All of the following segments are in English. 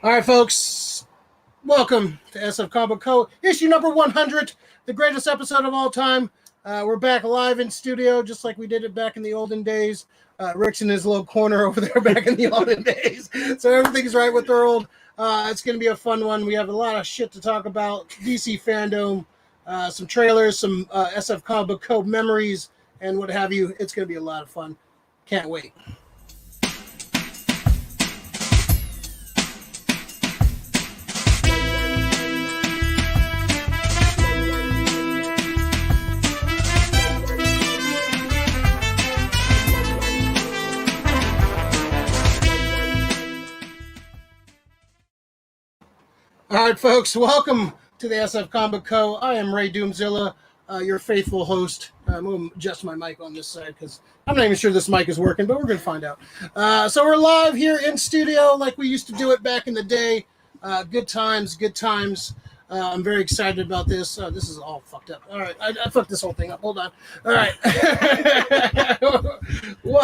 All right, folks. Welcome to SF Comic Co. Issue number 100, the greatest episode of all time. We're back live in studio, just like we did it back in the olden days. Rick's in his little corner over there back in the olden days. So everything's right with Earl. It's going to be a fun one. We have a lot of shit to talk about. DC Fandome, some trailers, some SF Comic Co. memories, and what have you. It's going to be a lot of fun. Can't wait. All right, folks, welcome to the SF Comic Co. I am Ray Doomzilla, your faithful host. I'm going to adjust my mic on this side because I'm not even sure this mic is working, but we're going to find out. So we're live here in studio like we used to do it back in the day. Good times, good times. I'm very excited about this. This is all fucked up. All right, I fucked this whole thing up. Hold on. All right.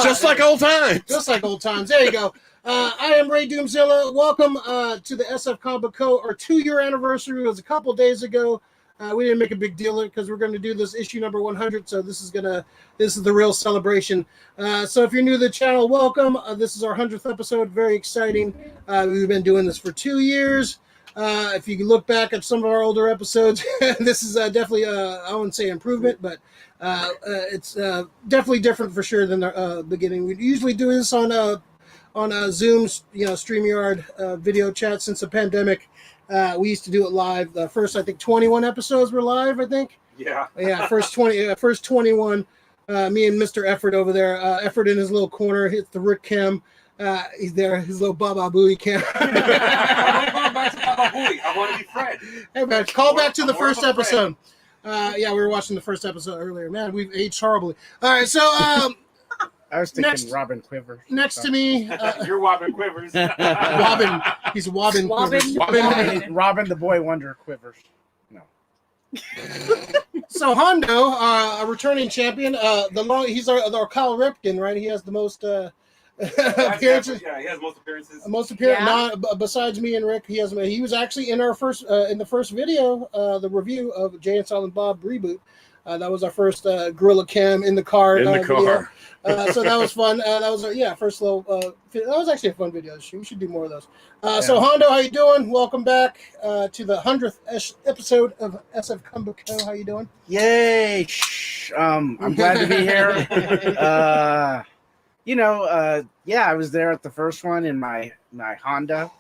Just like old times. Just like old times. There you go. I am Ray Doomzilla. Welcome to the SF Comic Co. Our 2-year anniversary was a couple days ago. We didn't make a big deal of it because we're going to do this issue number 100. So this is the real celebration. So if you're new to the channel, welcome. This is our 100th episode. Very exciting. We've been doing this for 2 years. If you can look back at some of our older episodes, this is definitely I wouldn't say improvement, but it's definitely different for sure than the beginning. We usually do this on Zoom, StreamYard video chat. Since the pandemic. We used to do it live. The first, I think, 21 episodes were live, I think. Yeah. Yeah, first 21. Me and Mr. Effort over there. Effort in his little corner hits the Rick cam. He's there, his little Baba Booey cam. I want to be Fred. Hey, man, call back to the first episode. Yeah, we were watching the first episode earlier. Man, we've aged horribly. All right, so... I was thinking Robin Quivers. Next to me... You're Robin Quivers. Robin. He's Robin Quivers. Robin the Boy Wonder Quivers. No. So Hondo, a returning champion. He's our Kyle Ripken, right? He has the most appearances. Yeah, he has most appearances. Besides me and Rick, he was actually in our first in the first video, the review of Jay and Silent Bob reboot. That was our first Gorilla Cam in the car. Video. So that was fun. That was first little. That was actually a fun video. We should do more of those. So Hondo, how you doing? Welcome back to the 100th episode of SF Comic Co. How you doing? Yay! I'm glad to be here. I was there at the first one in my Honda.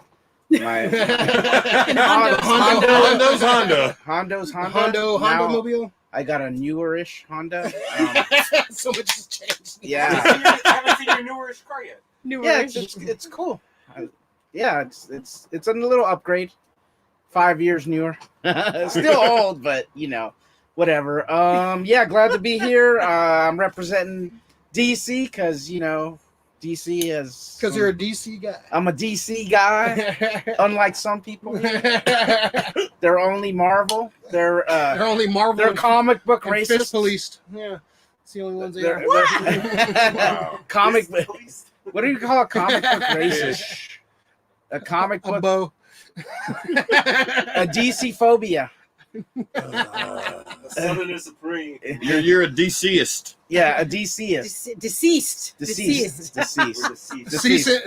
Hondo's Honda mobile. I got a newer-ish Honda. So much has changed. Yeah. I haven't seen your newer-ish car yet. Yeah, it's cool. It's a little upgrade. 5 years newer. Still old, but whatever. Glad to be here. I'm representing DC because DC is because you're a DC guy. I'm a DC guy. Unlike some people, they're only Marvel. They're only Marvel. They're comic book and racist. Fist policed. Yeah, it's the only ones they are. Wow. Comic book. What do you call a comic book racist? A comic book. A bow. A DC phobia. Southerner Supreme. You're a DCist. Yeah, a DCist. Deceased.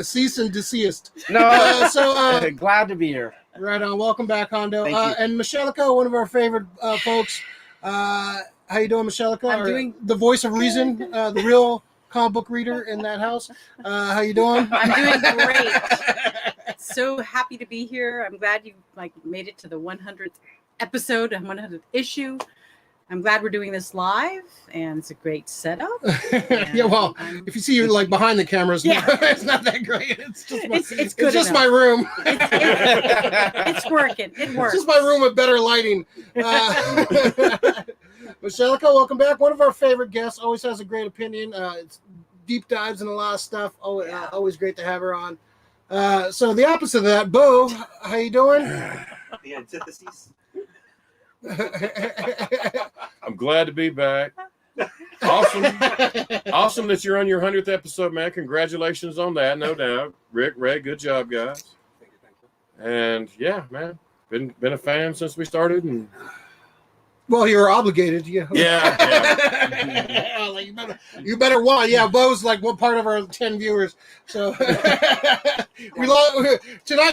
Cease and desist. No, so glad to be here. Right on. Welcome back, Hondo. Thank you. And Meshellica, one of our favorite folks. How you doing, Meshellica? I'm doing the voice of reason, the real comic book reader in that house. How you doing? I'm doing great. So happy to be here. I'm glad you made it to the 100th episode and 100th issue. I'm glad we're doing this live, and it's a great setup. Yeah, well, if you see you behind the cameras, it's not that great. It's just my, it's good. It's just my room. It's working. It works. It's just my room with better lighting. Meshellica, welcome back. One of our favorite guests, always has a great opinion. It's deep dives in a lot of stuff. Always great to have her on. So the opposite of that, Beau, how you doing? The antithesis. I'm glad to be back. Awesome that you're on your 100th episode, man. Congratulations on that, no doubt. Rick, Ray, good job, guys. Thank you. And yeah, man, been a fan since we started. And Well, you're obligated. Yeah. yeah. Like, you better want. Yeah, Bo's like one part of our 10 viewers. So tonight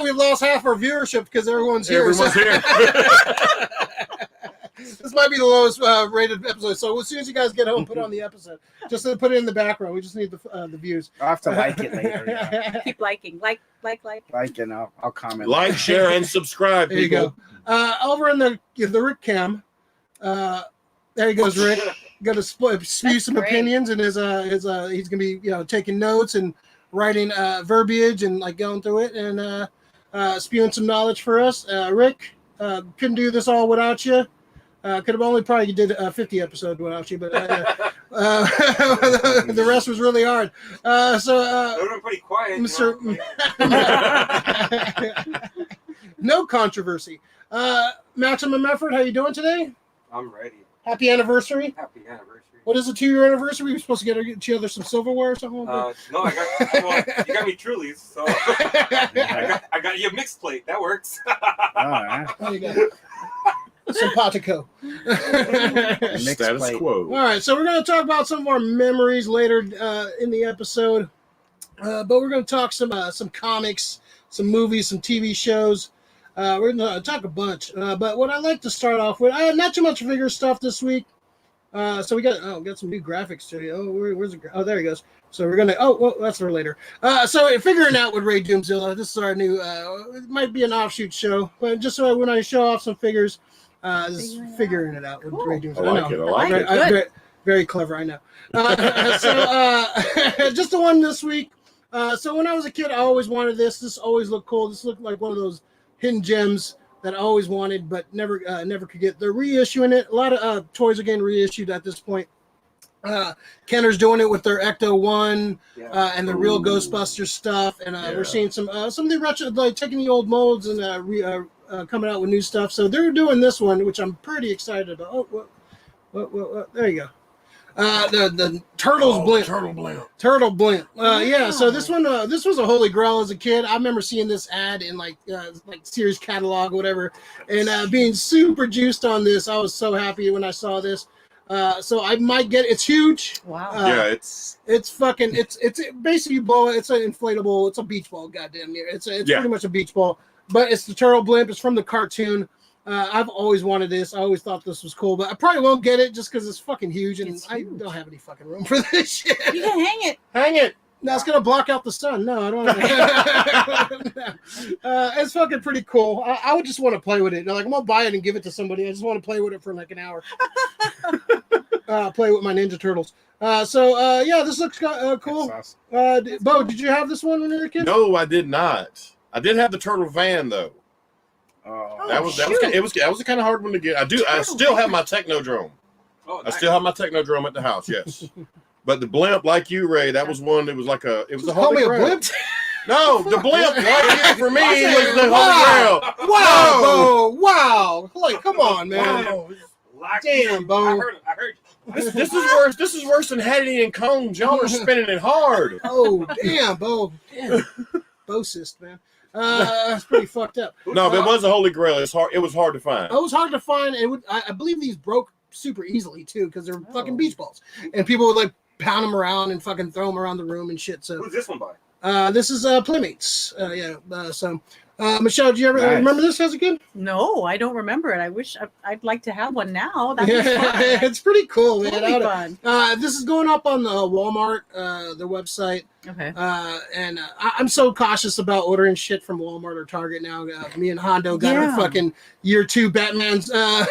we've lost half our viewership because everyone's here. Everyone's here. This might be the lowest rated episode. So as soon as you guys get home, put on the episode. Just to put it in the background. We just need the views. I'll have to like it later. Yeah. Keep liking. Like. Like, and I'll comment. Like, share, and subscribe. There you people. go. Over in the Rick cam. There he goes, Rick. Got to spew some great. opinions, and he's gonna be taking notes and writing verbiage and like going through it and spewing some knowledge for us. Rick, couldn't do this all without you. Could have only probably did a 50 episode without you, but the rest was really hard. They were pretty quiet. Mr. No controversy. Maximum Effort, how you doing today? I'm ready. Happy anniversary. Happy anniversary. What is the 2-year anniversary? We were supposed to get each other some silverware or something? No, you got me Trulies, so I got you a mixed plate. That works. All right. There you go. Simpatico. Status plate. quo. All right, so we're going to talk about some of our memories later in the episode, but we're going to talk some comics, some movies, some TV shows. We're going to talk a bunch, but what I like to start off with, I have not too much figure stuff this week. So we got some new graphics today. Oh, where's the? Oh, there he goes. So we're gonna. Oh, well, that's for later. So figuring out with Ray Doomzilla. This is our new. It might be an offshoot show, but just so when I show off some figures, just figuring it out with Cool. Ray I Doomzilla. like it. I like like it. it. Very, very clever, I know. Just the one this week. So when I was a kid, I always wanted this. This always looked cool. This looked like one of those hidden gems that I always wanted, but never could get. They're reissuing it. A lot of toys are getting reissued at this point. Kenner's doing it with their Ecto 1 and the real Ghostbusters stuff, and we're seeing some of the retro, like taking the old molds and coming out with new stuff. So they're doing this one, which I'm pretty excited about. Oh, what? There you go. The Turtles Blimp. Turtle Blimp. Yeah, so this one, this was a holy grail as a kid. I remember seeing this ad in like Sears catalog or whatever, and being super juiced on this. I was so happy when I saw this. So I might get. It's huge. Wow. It's Basically you blow it. It's an inflatable. It's a beach ball. Goddamn near. It's pretty much a beach ball, but it's the Turtle Blimp. It's from the cartoon. I've always wanted this. I always thought this was cool, but I probably won't get it just because it's fucking huge, and I don't have any fucking room for this shit. You can hang it. Hang it. No, it's gonna block out the sun. No, I don't. It's fucking pretty cool. I would just want to play with it. Like I'm gonna buy it and give it to somebody. I just want to play with it for like an hour. Play with my Ninja Turtles. Yeah, this looks cool. Awesome. Bo, did you have this one when you were a kid? no, I did not. I did have the turtle van though. Oh, That was a kind of hard one to get. I still have my Technodrome. Oh, I nice. still have my Technodrome at the house. Yes. But the blimp, like you, Ray, that was one that was like a Call me holy a grail. blimp? No, the blimp like for me was the Wow. holy grail. Wow, Bo! Wow! Like, come on, man. Wow. Damn, Bo. I heard. This is worse. This is worse than Hattie and Combs. Y'all are spinning it hard. Oh, damn, Bo. Damn. Bo-cyst, man. That's pretty fucked up. No, but it was a holy grail. It was hard to find. It was hard to find. I believe these broke super easily, too, because they're fucking beach balls. And people would, like, pound them around and fucking throw them around the room and shit. So Who's this one by? this is Playmates. Michelle, do you ever remember this as a kid? No, I don't remember it. I wish I'd like to have one now. That'd be fun. It's pretty cool, man. That'd be fun. This is going up on the Walmart, their website. Okay. And I'm so cautious about ordering shit from Walmart or Target now. Me and Hondo got our fucking year 2 Batman's. Oh,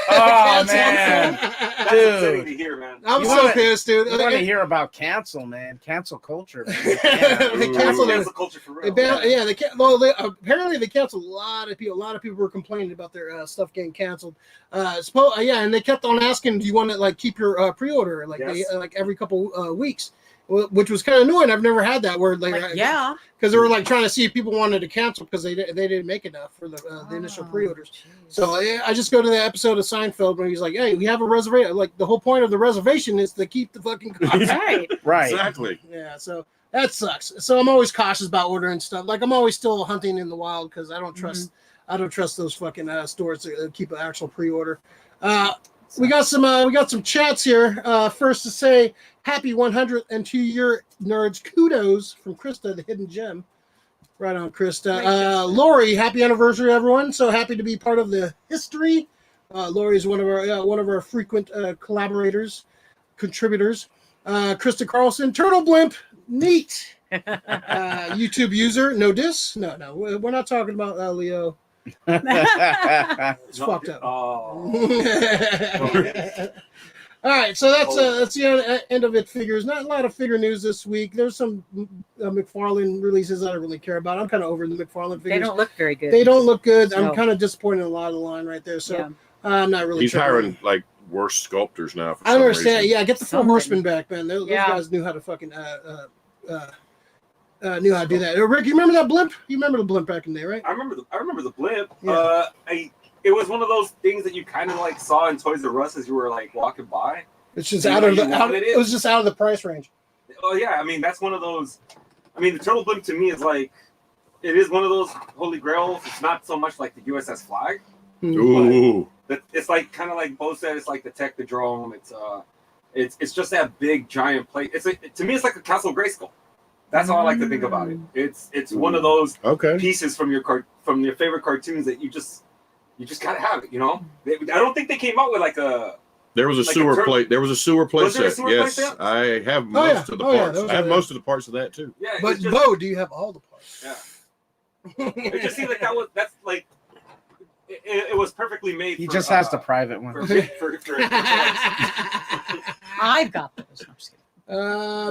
man. That's upsetting to hear, man. I'm You so wanna- pissed, dude. You want to hear about cancel, man? Cancel culture, man. They Yeah. canceled it. Cancel culture for real. Apparently they canceled a lot of people. A lot of people were complaining about their stuff getting canceled. And they kept on asking, "Do you want to like keep your pre-order Yes. like every couple weeks?" Which was kind of annoying. I've never had that where Like, yeah. because they were like trying to see if people wanted to cancel because they didn't make enough for the initial pre-orders. Geez. So I just go to the episode of Seinfeld where he's like, "Hey, we have a reservation. Like the whole point of the reservation is to keep the fucking cost." Right. Right. Exactly. Yeah. So that sucks. So I'm always cautious about ordering stuff. Like I'm always still hunting in the wild because I don't trust those fucking stores to keep an actual pre-order. We got some chats here. First to say happy 102 year nerds. Kudos from Krista, the hidden gem. Right on, Krista. Lori, happy anniversary, everyone. So happy to be part of the history. Lori is one of our frequent collaborators, contributors. Krista Carlson, Turtle Blimp, neat. YouTube user, no diss. No, we're not talking about Leo. It's fucked up. Oh. All right, so that's the end of it. Figures. Not a lot of figure news this week. There's some McFarlane releases I don't really care about. I'm kind of over the McFarlane figures. They don't look very good. They don't look good. No. I'm kind of disappointed in a lot of the line right there. So I'm not really. He's hiring like worse sculptors now. For I some understand. reason. Yeah, get the Four Horsemen back, man. Those guys knew how to fucking knew how to do that. Rick, you remember that blimp? You remember the blimp back in the day, right? I remember the blimp. Yeah. It was one of those things that you kind of like saw in Toys R Us as you were like walking by. It's just it was just out of the price range. Oh yeah, I mean that's one of those. I mean the Turtle Blimp to me is like, it is one of those holy grails. It's not so much like the USS Flag. Ooh. But it's like kind of like Bo said. It's like the Technodrome. It's just that big giant plate. To me it's like a Castle Grayskull. That's all I like to think about it. It's one of those pieces from your favorite cartoons that you just gotta have it. You know, I don't think they came out with like a. There was a sewer plate. There was a sewer plate Was there a set. sewer Yes, plate set? I have most of the parts. I have most of the parts of that too. Yeah, but Bo, do you have all the parts? Yeah. It just seems like that's like it was perfectly made. He just has the private one. I've got those. I'm just kidding.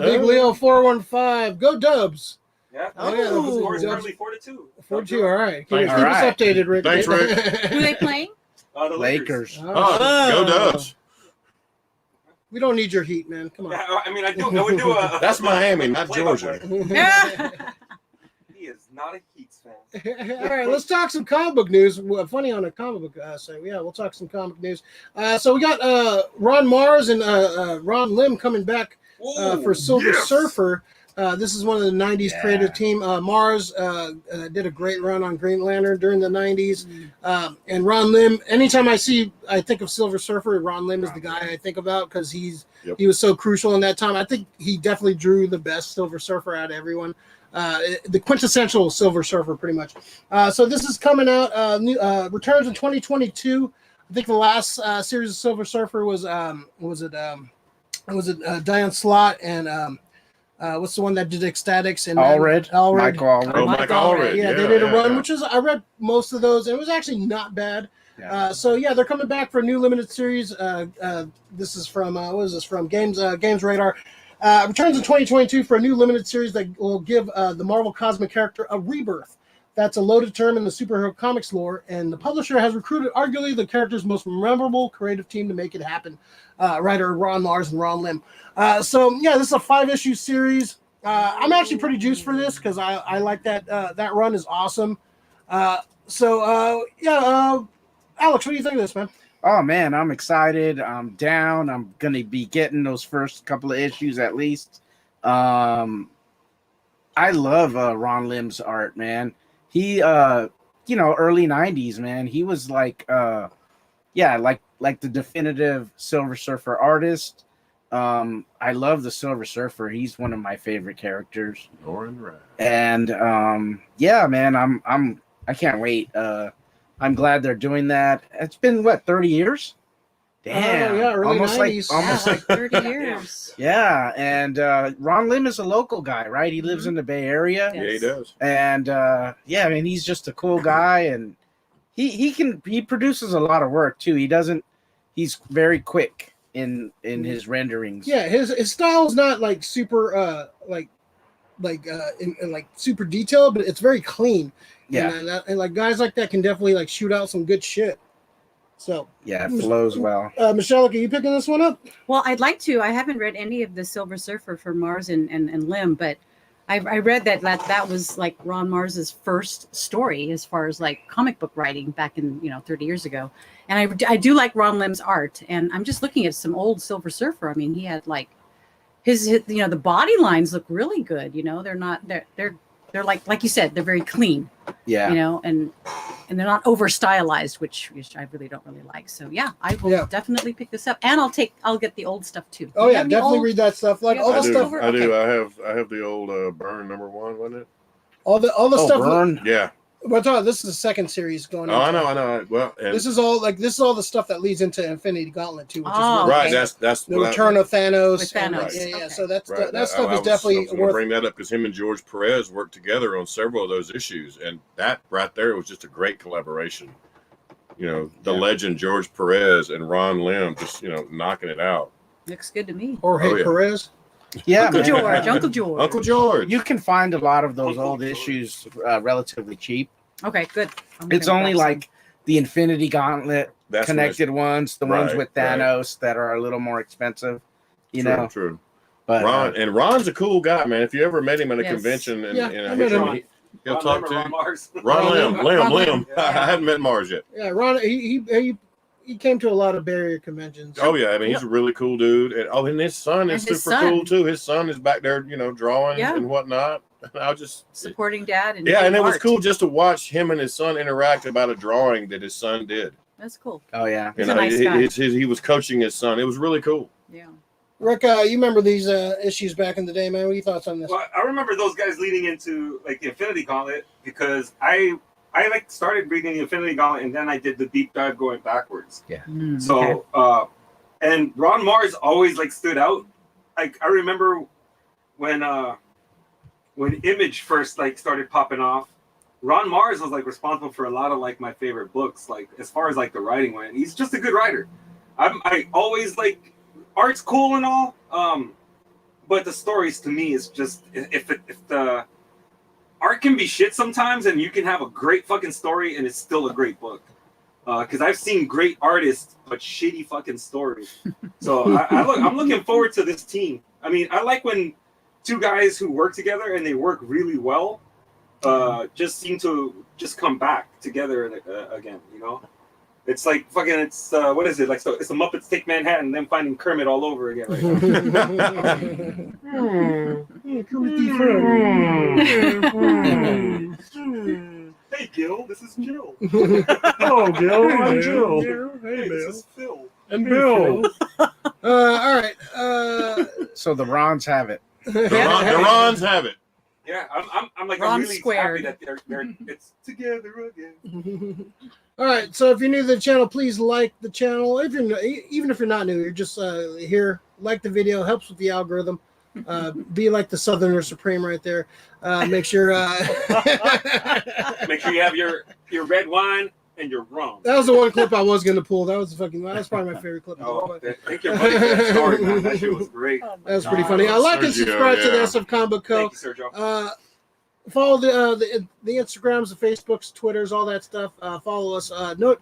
Big Leo 415. Go Dubs. Yeah. Oh yeah. Scores currently 4-2. 4-2. All right. Keep Thanks. us updated, Rick. Thanks, Rick. Who are they playing? The Lakers. Go Dubs. We don't need your heat, man. Come on. Yeah, I mean, I would do a. That's Miami, not play-by-play. Georgia. He is not a Heats fan. All right, let's talk some comic book news. Funny on a comic book site. Yeah, we'll talk some comic news. So we got Ron Marz and Ron Lim coming back for Silver Surfer. This is one of the 90s creative team. Marz did a great run on Green Lantern during the 90s. And Ron Lim, anytime I think of Silver Surfer, Ron Lim is the guy I think about because he was so crucial in that time. I think he definitely drew the best Silver Surfer out of everyone. The quintessential Silver Surfer, pretty much. So this is coming out. Returns in 2022. I think the last series of Silver Surfer was Diane Slott and what's the one that did Ecstatics and Allred. Michael Allred. Oh, Michael Allred. Yeah, they did a run, which was I read most of those, and it was actually not bad. Yeah. So they're coming back for a new limited series. This is from what is this from? Games Radar. Returns in 2022 for a new limited series that will give the Marvel cosmic character a rebirth. That's a loaded term in the superhero comics lore, and the publisher has recruited arguably the character's most memorable creative team to make it happen. Writer Ron Marz and Ron Lim. This is a 5-issue series. I'm actually pretty juiced for this because I like that. That run is awesome. Alex, what do you think of this, man? Oh man, I'm excited. I'm down. I'm gonna be getting those first couple of issues at least. I love Ron Lim's art, man. He early 90s, man. He was like the definitive Silver Surfer artist. I love the Silver Surfer. He's one of my favorite characters. And man, I can't wait. I'm glad they're doing that. It's been 30 years? Damn. Early 90s. Almost like 30 years. Yeah, and Ron Lim is a local guy, right? He lives in the Bay Area. Yeah, he does. And he's just a cool guy, and he produces a lot of work too. He's very quick in his renderings. Yeah, his style is not like super super detailed, but it's very clean. Yeah, and like guys like that can definitely like shoot out some good shit. So yeah, it flows well. Meshellica, you picking this one up? Well, I'd like to. I haven't read any of the Silver Surfer for Marz and Lim, but I read that was like Ron Marz's first story as far as like comic book writing back in 30 years ago. And I do like Ron Lim's art, and I'm just looking at some old Silver Surfer. I mean, he had like his the body lines look really good. They're not they're like you said, they're very clean. Yeah. And they're not over stylized, which I really don't really like. So yeah, I will definitely pick this up, and I'll get the old stuff too. Oh yeah, definitely read that stuff. Like all the stuff. I do. I have the old Burn #1, wasn't it? All the stuff. Burn. Yeah. We're talking. This is the second series going on. I know. Well, this is all the stuff that leads into Infinity Gauntlet too, which is really right. That's the return of Thanos. With Thanos. Yeah. Okay. So that stuff is definitely I was worth. Bring that up because him and George Perez worked together on several of those issues, and that right there was just a great collaboration. The legend George Perez and Ron Lim just knocking it out. Looks good to me. Jorge Perez. Yeah, Uncle George. Uncle George. You can find a lot of those old issues relatively cheap. Okay, good. It's only like the Infinity Gauntlet connected ones, the ones with Thanos that are a little more expensive. True. But Ron's a cool guy, man. If you ever met him at a convention and he'll talk to you. Ron Lim. Yeah. I haven't met Marz yet. Yeah, Ron. He came to a lot of barrier conventions. Oh yeah, I mean he's a really cool dude, and his son is super cool too. His son is back there, drawing and whatnot. I was just supporting dad and and it was cool just to watch him and his son interact about a drawing that his son did. That's cool. Oh yeah, he's a nice guy. He was coaching his son. It was really cool. Yeah. Rick, you remember these issues back in the day, man? What are your thoughts on this? Well, I remember those guys leading into like the Infinity Gauntlet because I started reading the Infinity Gauntlet and then I did the deep dive going backwards. Yeah. So and Ron Marz always stood out. Like I remember when Image first started popping off, Ron Marz was responsible for a lot of my favorite books. As far as the writing went, he's just a good writer. I always art's cool and all, but the stories to me is just if the art can be shit sometimes, and you can have a great fucking story and it's still a great book. Because I've seen great artists but shitty fucking stories. So I'm looking forward to this team. I mean, I like when two guys who work together and they work really well just seem to just come back together again. It's what is it? So it's the Muppets Take Manhattan and then finding Kermit all over again right now. Hey Gil, this is Jill. Oh Gil, I'm Jill. Hey, this is Phil. And Bill. All right. So the Rons have it. The Rons have it. Yeah, I'm Ron really squared. happy that they're it's together again. All right. So if you're new to the channel, please like the channel. Even if you're not new, you're just here. Like the video, helps with the algorithm. Be like the Southerner Supreme right there. Make sure you have your red wine and your rum. That was the one clip I was gonna pull. That was probably my favorite clip. Thank your buddy for that story, man. That shit was great. That was pretty funny. Like and subscribe to the SF Comic Co. Thank you, Sergio. Follow the Instagrams, the Facebooks, Twitters, all that stuff. Follow us.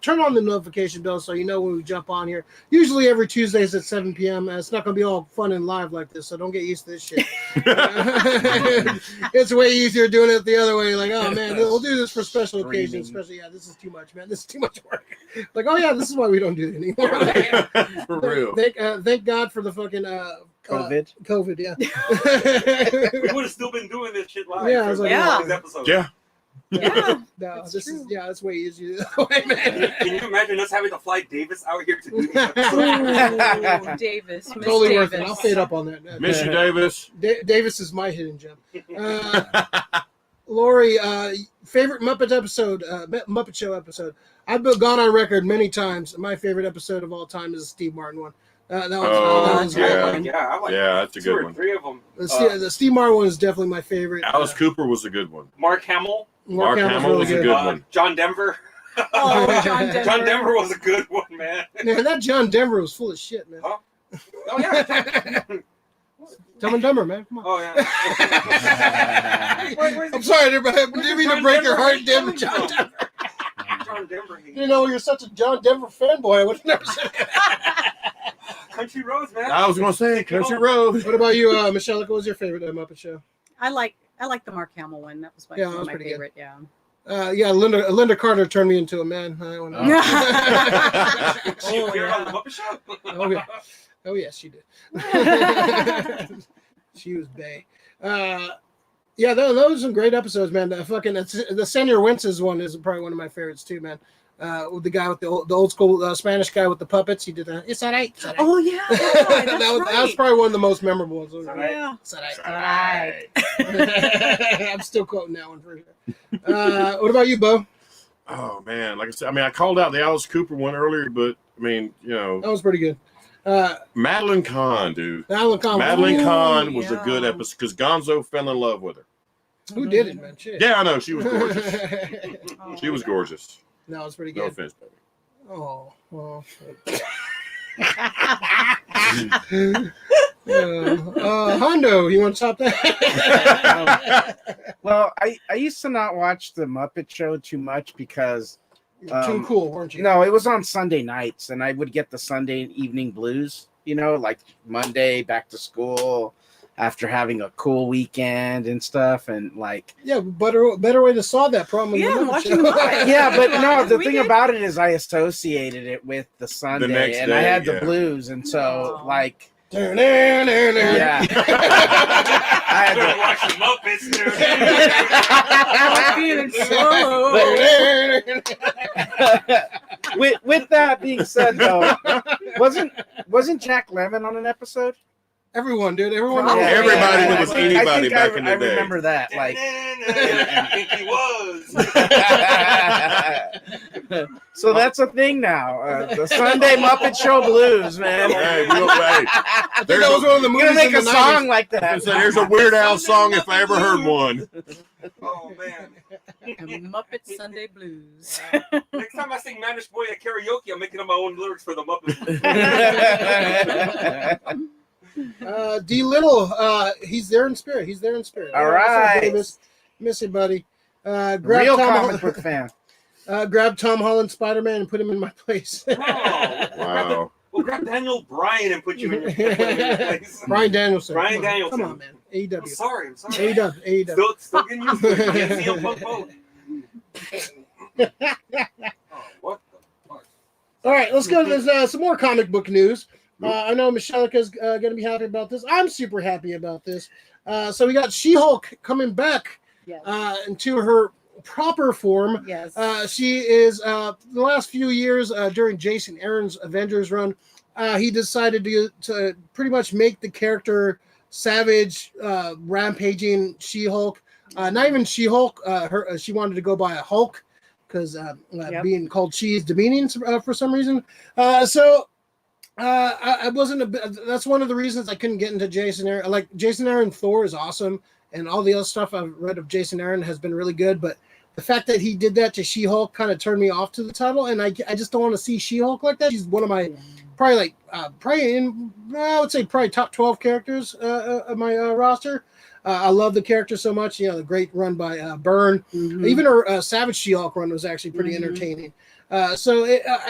Turn on the notification bell so you know when we jump on here. Usually every Tuesdays at 7 p.m. It's not going to be all fun and live like this, so don't get used to this shit. It's way easier doing it the other way. Oh, man, we'll do this for special occasions. Especially, this is too much, man. This is too much work. This is why we don't do it anymore. For real. Thank God for the fucking... COVID, yeah. We would have still been doing this shit live. Yeah, I was episodes. Yeah. No, that's way easier that way, man. Can you imagine us having to fly Davis out here to do these episodes? Oh, Davis. Totally worth it. I'll fade up on that. Miss you, Davis. Davis is my hidden gem. Lori, favorite Muppet episode, Muppet Show episode. I've gone on record many times. My favorite episode of all time is the Steve Martin one. That one's that's a good one. 3 of them. The Steve Martin one is definitely my favorite. Alice Cooper was a good one. Mark Hamill. Mark Hamill was a good one. John Denver. Oh, John Denver. John Denver was a good one, man. Man, that John Denver was full of shit, man. Huh? Oh yeah. Dumb and Dumber, man. Come on. Oh yeah. I'm sorry, everybody. I didn't mean to break your heart, John Denver. John Denver. You know, you're such a John Denver fanboy. I would have never said that. Country Roads, man. I was going to say Country Roads. What about you, Meshellica? What was your favorite Muppet Show? I like the Mark Hamill one. That was my favorite. Good. Yeah. Linda Carter turned me into a man. She appeared on the Muppet Show. Oh yeah. Oh yes, she did. She was bae. Yeah, those are some great episodes, man. The Senior Wences one is probably one of my favorites too, man. With the guy with the old school Spanish guy with the puppets, he did that. It's all right. Oh yeah, that's right. That was probably one of the most memorable ones. Yeah. It's all right. All right. I'm still quoting that one for sure. What about you, Beau? Oh man, like I said, I called out the Alice Cooper one earlier, but that was pretty good. Madeline Kahn, dude. Madeline Kahn was a good episode because Gonzo fell in love with her. Who did it, man? Shit. Yeah, I know. She was gorgeous. She was gorgeous. That was pretty good. No offense, baby. Oh. Hondo, you want to top that? Well, I used to not watch the Muppet Show too much because too cool, weren't you? No, it was on Sunday nights, and I would get the Sunday evening blues. Like Monday back to school after having a cool weekend and stuff, and better way to solve that problem. Yeah, watching Muppet. Yeah, but no, the thing about it is I associated it with the Sunday, next and day, I had the blues, and so yeah. I had to watch the Muppets, dude. With that being said, though, wasn't Jack Lemmon on an episode? Everyone, dude. Everyone. Everybody that was anybody back in the day. I remember that. I think he was. So that's a thing now. The Sunday Muppet Show blues, man. Hey, that was one of the movies. We're gonna make a 90s. song like that. There's a Weird Al song if I ever heard one. Oh man. Muppet Sunday Blues. Next time I sing Manish Boy at karaoke, I'm making up my own lyrics for the Muppets. D Little, he's there in spirit. All right, Davis, miss you, buddy. Real comic book fan. Grab Tom Holland Spider-Man and put him in my place. Wow. We'll grab Daniel Bryan and put you in your place. Brian Danielson. Come on, man. AEW. I'm sorry. AEW. Still getting used to it. Can't see him both. What the fuck? All right, let's go to some more comic book news. I know Meshellica is going to be happy about this. I'm super happy about this. So we got She-Hulk coming back into her proper form. Yes. She is the last few years during Jason Aaron's Avengers run, he decided to pretty much make the character savage, rampaging She-Hulk. Not even She-Hulk. She wanted to go by a Hulk because being called she is demeaning for some reason. I wasn't that's one of the reasons I couldn't get into Jason Aaron. Like Jason Aaron Thor is awesome, and all the other stuff I've read of Jason Aaron has been really good, but the fact that he did that to She-Hulk kind of turned me off to the title, and I just don't want to see She-Hulk like that. She's one of my probably top 12 characters of my roster. I love the character so much. The great run by Byrne. Mm-hmm. Even her Savage She-Hulk run was actually pretty entertaining. I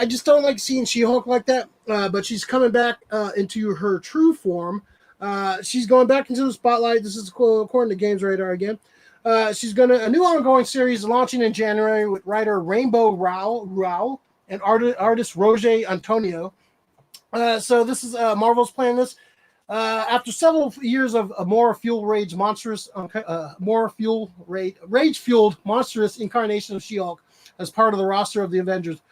just don't like seeing She-Hulk like that. But she's coming back into her true form. She's going back into the spotlight. This is according to Games Radar again. She's a new ongoing series launching in January with writer Rainbow Rowell and artist Roge Antonio. So this is Marvel's playing this. After several years of a more fuel-rage rage-fueled monstrous incarnation of She-Hulk as part of the roster of the Avengers,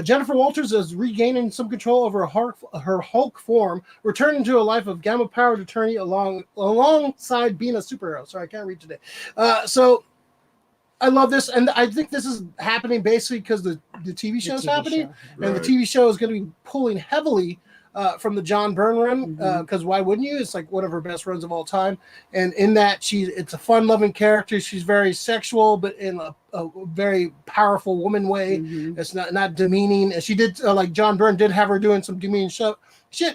Jennifer Walters is regaining some control over her Hulk form, returning to a life of gamma-powered attorney alongside being a superhero. Sorry, I can't read today. So I love this, and I think this is happening basically because the TV show is happening, and the TV show is going to be pulling heavily from the John Byrne run, because why wouldn't you? It's like one of her best runs of all time, and in that it's a fun-loving character. She's very sexual, but in a very powerful woman way. It's not demeaning. And she did like John Byrne did have her doing some demeaning shit,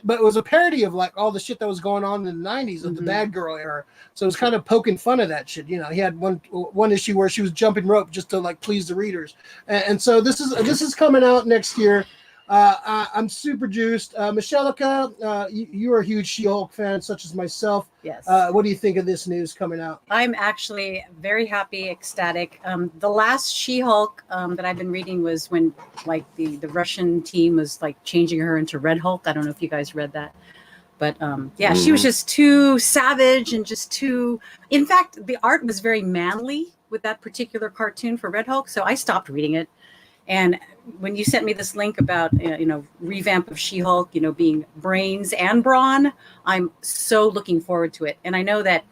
but it was a parody of like all the shit that was going on in the 90s of the bad girl era. So it was kind of poking fun of that shit. He had one issue where she was jumping rope just to like please the readers, and so this is coming out next year. I'm super juiced. Meshellica, you are a huge She-Hulk fan, such as myself. Yes. What do you think of this news coming out? I'm actually very happy, ecstatic. The last She-Hulk that I've been reading was when like the Russian team was like changing her into Red Hulk. I don't know if you guys read that. But yeah, she was just too savage and just too. In fact, the art was very manly with that particular cartoon for Red Hulk, so I stopped reading it. And when you sent me this link about revamp of She-Hulk, being brains and brawn, I'm so looking forward to it. And I know that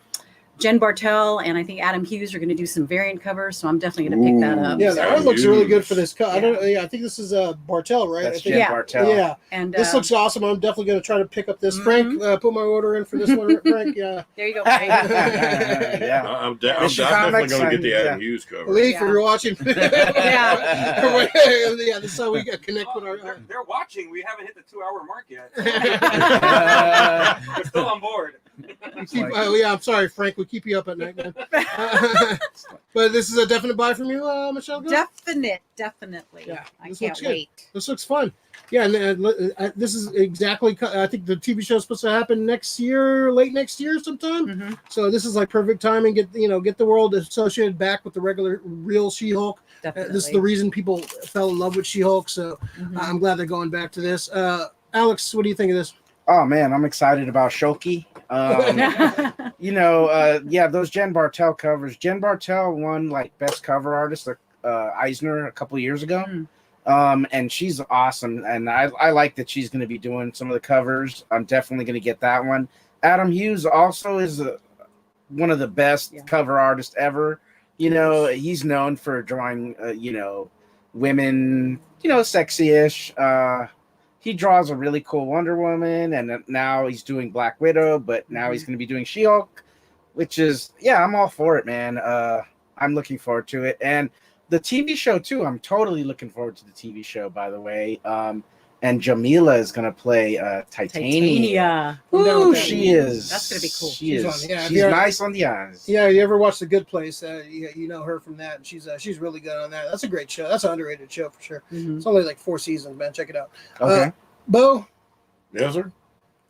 Jen Bartel and I think Adam Hughes are going to do some variant covers, so I'm definitely going to pick that up. Yeah, the art looks really good for this. I think this is Bartel, right? That's I think. Jen Bartel. Yeah, and this looks awesome. I'm definitely going to try to pick up this. Frank, put my order in for this one. Frank, yeah. There you go. Frank. Yeah. I'm definitely going to get the Adam Hughes cover. Leaf, if you're watching. Yeah. Yeah, this is how we connect with our. They're watching. We haven't hit the 2-hour mark yet. We're still on board. I'm sorry, Frank. We keep you up at night, man. But this is a definite buy from you, Meshellica? Definitely. Yeah, I this can't looks good. wait. This looks fun. Yeah, and this is exactly. I think the TV show is supposed to happen next year, late next year, sometime. Mm-hmm. So this is like perfect timing. Get the world associated back with the real She-Hulk. This is the reason people fell in love with She-Hulk. So I'm glad they're going back to this. Alex, what do you think of this? Oh man, I'm excited about Shoki. Those Jen Bartel covers. Jen Bartel won like best cover artist Eisner a couple years ago. And she's awesome, and I like that she's going to be doing some of the covers. I'm definitely going to get that one. Adam Hughes also is one of the best cover artists ever. He's known for drawing women, sexy-ish. He draws a really cool Wonder Woman, and now he's doing Black Widow, but now he's going to be doing She-Hulk, which is, I'm all for it, man. I'm looking forward to it. And the TV show, too, I'm totally looking forward to the TV show, by the way. And Jamila is going to play Titania. Ooh, she is. That's going to be cool. She's nice on the eyes. Yeah, you ever watch The Good Place? You know her from that. And she's really good on that. That's a great show. That's an underrated show for sure. It's only like 4 seasons, man. Check it out. Okay. Bo? Yes, sir?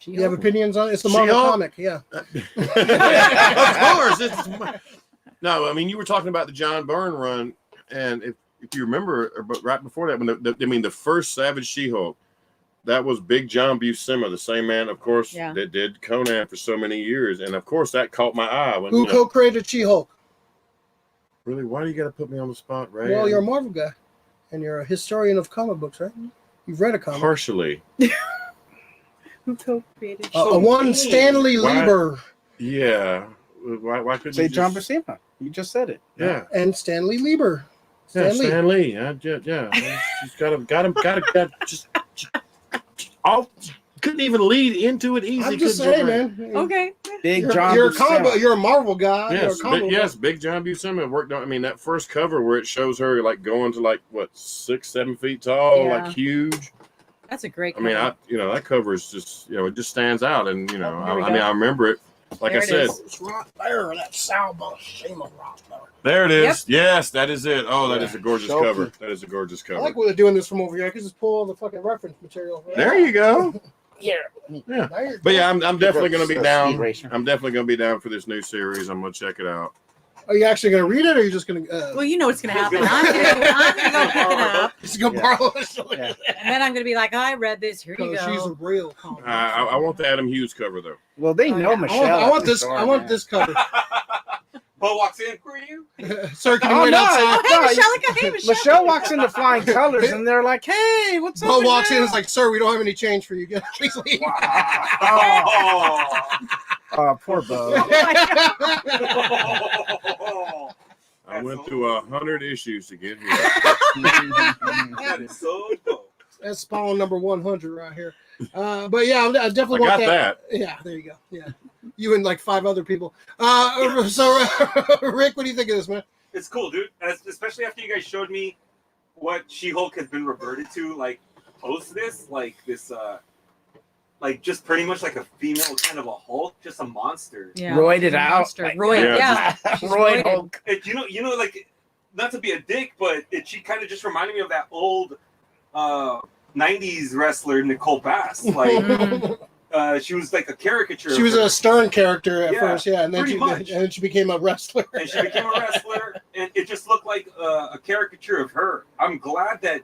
You have opinions on it? It's the Marvel comic, yeah. Of course. No, I mean, you were talking about the John Byrne run, and if you remember, but right before that, when the first Savage She-Hulk, that was Big John Buscema, the same man, of course, that did Conan for so many years, and of course that caught my eye. Who co-created She-Hulk? Really? Why do you got to put me on the spot, Ray? Well, you're a Marvel guy, and you're a historian of comic books, right? You've read a comic. Partially. Who co-created? One Stanley Lieber. Yeah. Why couldn't say you John Buscema? You just said it. Yeah. And Stanley Lieber. Stan Lee. Yeah. She's got him. Just all couldn't even lead into it easy. I'm just saying, man. Okay. Big John. You're a Marvel guy. Yes, Big John Buscema worked on. I mean, that first cover where it shows her like going to like 6-7 feet tall, like huge. That's a great cover. I mean, that cover is just, it just stands out, and I remember it. Like I said, it's right there. That Sal Buscema right there. There it is. Yep. Yes, that is it. Oh, that is a gorgeous cover. That is a gorgeous cover. I like what they're doing this from over here. I can just pull all the fucking reference material. Right? There you go. Yeah. But yeah, I'm definitely going to be down. I'm definitely going to be down for this new series. I'm going to check it out. Are you actually going to read it, or are you just going to? Well, you know what's going to happen. I'm going to go pick it up. Just go borrow it. And then I'm going to be like, I read this. Here you go. She's a real comic. I want the Adam Hughes cover though. Well, they know Michelle. I want this. I want this cover. Bo walks in. Who are you? Sir, can you wait outside? Hey, Michelle walks into Flying Colors, and they're like, "Hey, what's up?" Bo walks in and is like, "Sir, we don't have any change for you. Please leave." Oh, poor Bo. I went through 100 issues to get here. That is so dope. That's Spawn number 100 right here. But yeah, I definitely want that. Yeah, there you go. Yeah, you and like 5 other people. So Rick, what do you think of this, man? It's cool, dude. Especially after you guys showed me what She-Hulk has been reverted to, like post this, like just pretty much like a female kind of a Hulk, just a monster. Yeah. Roided out. Roid, yeah. Roid Hulk. You know, like, not to be a dick, but she kind of just reminded me of that old 90s wrestler Nicole Bass. Like, she was like a caricature. She was a Stern character at first, and then she became a wrestler. And she became a wrestler, and it just looked like a caricature of her. I'm glad that,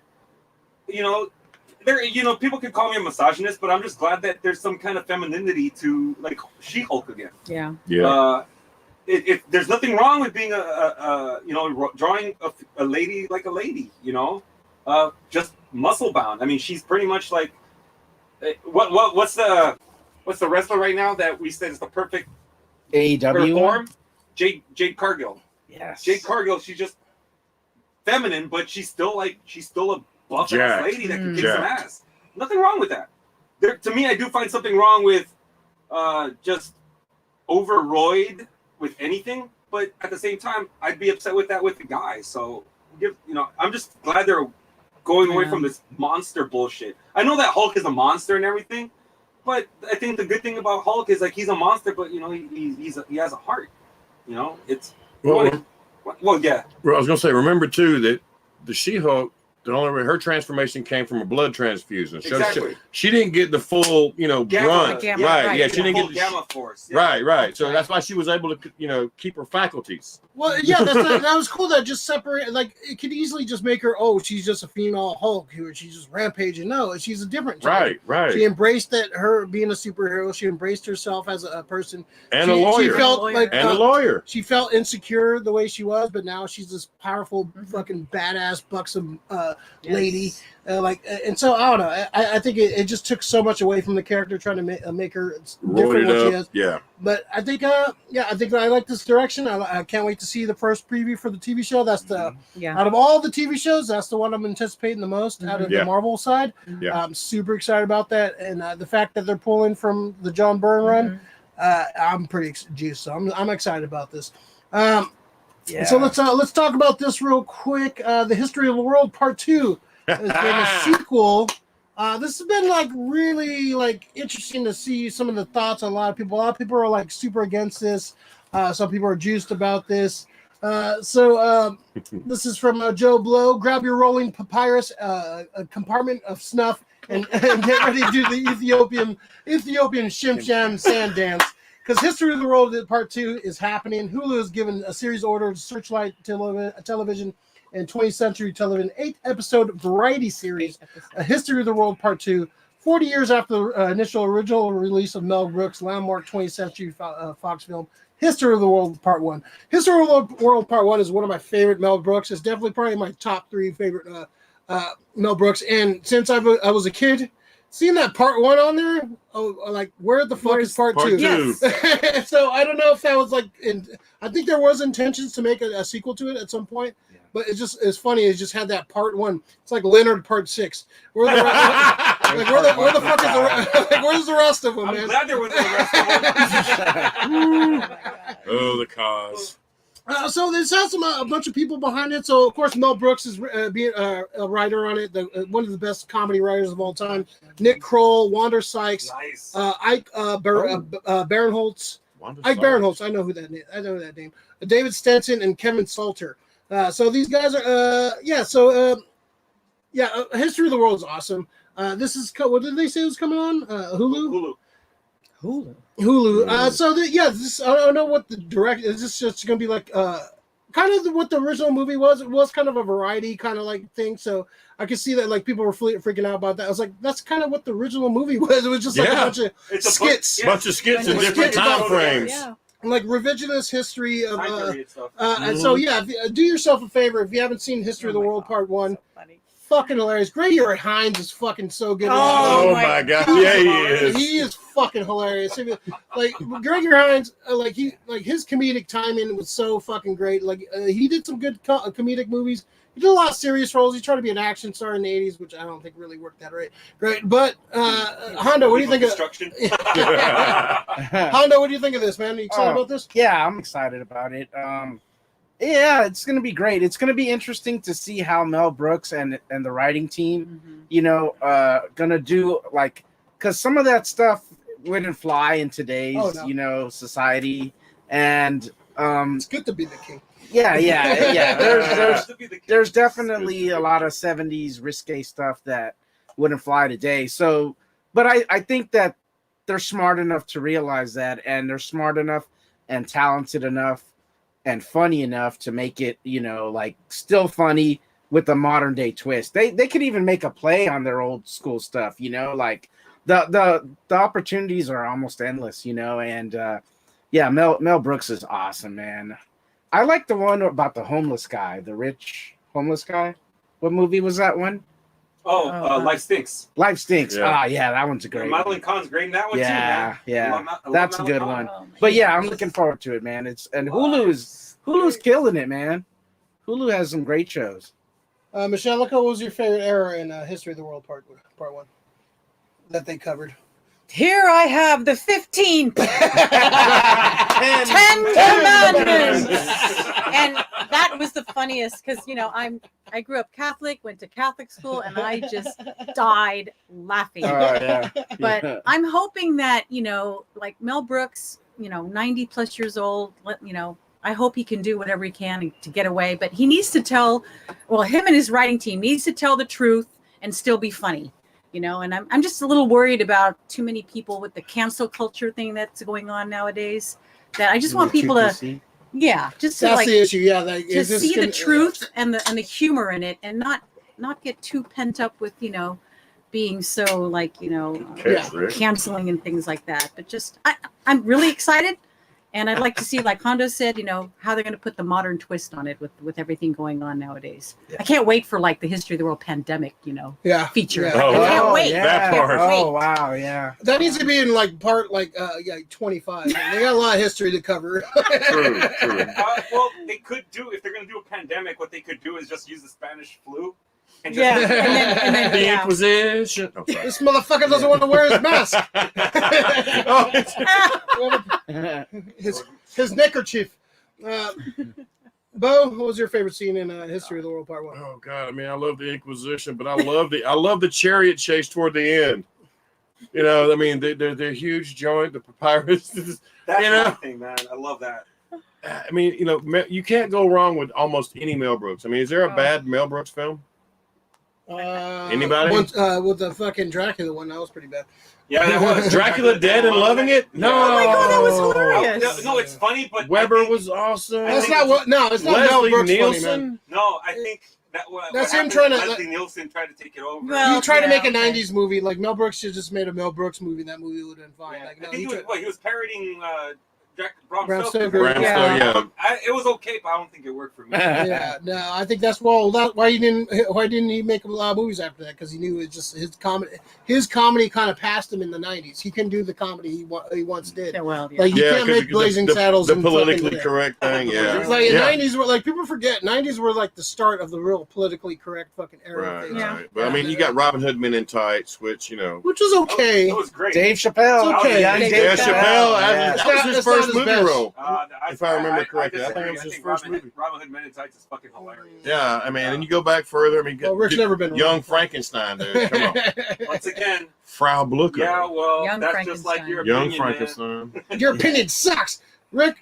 there, people could call me a misogynist, but I'm just glad that there's some kind of femininity to like She-Hulk again. Yeah. Yeah. There's nothing wrong with being drawing a lady like a lady, just muscle bound. I mean, she's pretty much like what's the wrestler right now that we said is the perfect AEW form? Jade Cargill. Yes. Jade Cargill, she's just feminine, but she's still a buff ass lady that can kick some ass. Nothing wrong with that. To me, I do find something wrong with just over-roid with anything, but at the same time, I'd be upset with that with the guys. So, I'm just glad they're going away from this monster bullshit. I know that Hulk is a monster and everything, but I think the good thing about Hulk is like he's a monster, but he has a heart. It's yeah. Well, I was gonna say, remember too that the She-Hulk, the only way her transformation came from a blood transfusion. Exactly. She didn't get the full, grunt. Gamma, right. Yeah, she didn't get the gamma force. Yeah. Right. That's So right. that's why she was able to, keep her faculties. Well, yeah, that was cool. That just separate, like, it could easily just make her, she's just a female Hulk, or she's just rampaging. No, she's a different. Right. She embraced that her being a superhero. She embraced herself as a person And a lawyer. She felt like and a lawyer. She felt insecure the way she was, but now she's this powerful, fucking badass, buxom lady. And so I don't know. I think it just took so much away from the character, trying to make her different what she is. Yeah. But I think, I think I like this direction. I can't wait to see the first preview for the TV show. That's the out of all the TV shows, that's the one I'm anticipating the most out of the Marvel side. Yeah. I'm super excited about that, and the fact that they're pulling from the John Byrne run, I'm pretty juiced. So I'm excited about this. So let's talk about this real quick. The History of the World Part 2 has been a sequel. This has been really interesting to see some of the thoughts on a lot of people. A lot of people are super against this. Some people are juiced about this. This is from Joe Blow. Grab your rolling papyrus, a compartment of snuff, and get ready to do the Ethiopian Shim sand dance. Because History of the World Part 2 is happening. Hulu has given a series order to Searchlight Television and 20th Century Television 8-episode variety series, A History of the World Part 2, 40 years after the original release of Mel Brooks' landmark 20th Century Fox film, History of the World Part 1. History of the World Part 1 is one of my favorite Mel Brooks. It's definitely probably my top 3 favorite Mel Brooks. And since I was a kid, seeing that Part 1 on there, where the fuck is Part 2? Yes. So I don't know if that was I think there was intentions to make a sequel to it at some point. But it's funny. It just had that Part 1. It's like Leonard Part 6. Where the fuck is where's the rest of them, man? I'm glad there was the rest of them. The cause. So this has a bunch of people behind it. So of course Mel Brooks is being a writer on it. One of the best comedy writers of all time. Nick Kroll, Wanda Sykes, Nice. Ike Barinholtz. Ike Barinholtz. I know that name. David Stenson and Kevin Salter. So these guys are, History of the World is awesome. This is, what did they say was coming on? Hulu? Hulu. I don't know what the direct, is this just going to be kind of what the original movie was? It was kind of a variety kind of thing. So I could see that people were freaking out about that. I was like, that's kind of what the original movie was. It was just a bunch of skits. Bunch of skits in different time frames. Yeah. Revisionist history of stuff. and so do yourself a favor if you haven't seen History of the World Part 1. Fucking hilarious. Gregory Hines is fucking so good. Oh my god, yeah, he is. He is fucking hilarious. Gregory Hines, his comedic timing was so fucking great. He did some good comedic movies. He did a lot of serious roles. He tried to be an action star in the 80s, which I don't think really worked that great. But Hondo, what do you think Hondo, what do you think of this, man? Are you excited about this? Yeah, I'm excited about it. Yeah, it's going to be great. It's going to be interesting to see how Mel Brooks and the writing team, going to do because some of that stuff wouldn't fly in today's, society. And it's good to be the king. Yeah. There's definitely a lot of 70s risque stuff that wouldn't fly today. So, but I think that they're smart enough to realize that, and they're smart enough and talented enough and funny enough to make it, still funny, with a modern day twist. They could even make a play on their old school stuff, you know, like the opportunities are almost endless, you know, and yeah, Mel Brooks is awesome, man. I like the one about the homeless guy, the rich homeless guy. What movie was that one? Life Stinks. Life Stinks. Yeah. Yeah, that one's a great one. Madeline Kahn's great in that one too, man. Yeah, I love that's a Madeline good Kahn. one. Oh, my But yeah, I'm goodness. looking forward to it, man. Hulu's killing it, man. Hulu has some great shows. Meshellica, what was your favorite era in History of the World Part 1 that they covered? Here I have the 15 Ten Commandments. And that was the funniest because, you know, I grew up Catholic, went to Catholic school, and I just died laughing. Yeah. But I'm hoping that, you know, like Mel Brooks, you know, 90 plus years old, you know, I hope he can do whatever he can to get away. But he needs to tell, well, him and his writing team needs to tell the truth and still be funny. You know, and I'm just a little worried about too many people with the cancel culture thing that's going on nowadays. That I just want people to, yeah, just to That's like the issue. Yeah, like, to see the truth and the humor in it, and not get too pent up with, you know, being so like, you know, canceling and things like that. But just I'm really excited. And I'd like to see, like Hondo said, you know, how they're going to put the modern twist on it with everything going on nowadays. Yeah. I can't wait for like the History of the World pandemic, you know, feature. Yeah. I can't wait. Yeah. That part. Oh wow, yeah. That needs to be in like part 25. They got a lot of history to cover. True. Well, they could do, if they're going to do a pandemic, what they could do is just use the Spanish flu. And just, and then The Inquisition. Oh, sorry. This motherfucker doesn't want to wear his mask. his neckerchief. Bo, what was your favorite scene in History of the World Part 1? Oh God, I mean, I love the Inquisition, but I love the chariot chase toward the end. You know, I mean, they're huge joint, the papyrus. that's my thing, man. I love that. I mean, you know, you can't go wrong with almost any Mel Brooks. I mean, is there a bad Mel Brooks film? Anybody? With the fucking Dracula one, that was pretty bad. Yeah, that was. Dracula Dead and Loving It? No. Oh my God, that was hilarious. No, it's funny, but Weber was awesome. That's not what. No, it's not Mel Leslie Brooks Nielsen. funny, man. No, I think That's him trying to. Leslie Nielsen tried to take it over. Well, He tried to make a okay. '90s movie. Like Mel Brooks should just made a Mel Brooks movie. And that movie would have been fine. Yeah. Like, no, I think he he was parodying Bram Bram Stoker. Stoker. Bram Yeah. Stoker, It was okay, but I don't think it worked for me. Yeah, no, I think that's why didn't he make a lot of movies after that? Because he knew it just his comedy kind of passed him in the '90s. He couldn't do the comedy he once did. Yeah, well, yeah. Like you can't make Blazing Saddles. The and politically fucking, correct thing, yeah. It's like in '90s were like people forget '90s were like the start of the real politically correct fucking era. Right, of things. Yeah. right. But I mean, you got Robin Hood Men in Tights, which, you know. Which was okay. That was great. Dave Chappelle. It's okay. Young Dave Yeah, Chappelle. Yeah. That was his It's not first his movie best. role. If I remember correctly. I disagree. think it was his first movie. Robin Hood Men in Tights is fucking hilarious. Yeah, I mean, and you go back further. I mean, Well, Rick's never been Young wrong. Frankenstein, dude. Come on. Once again, Frau Blucher. yeah, well, Young that's just like your Young opinion, man. Frankenstein. Your opinion sucks, Rick.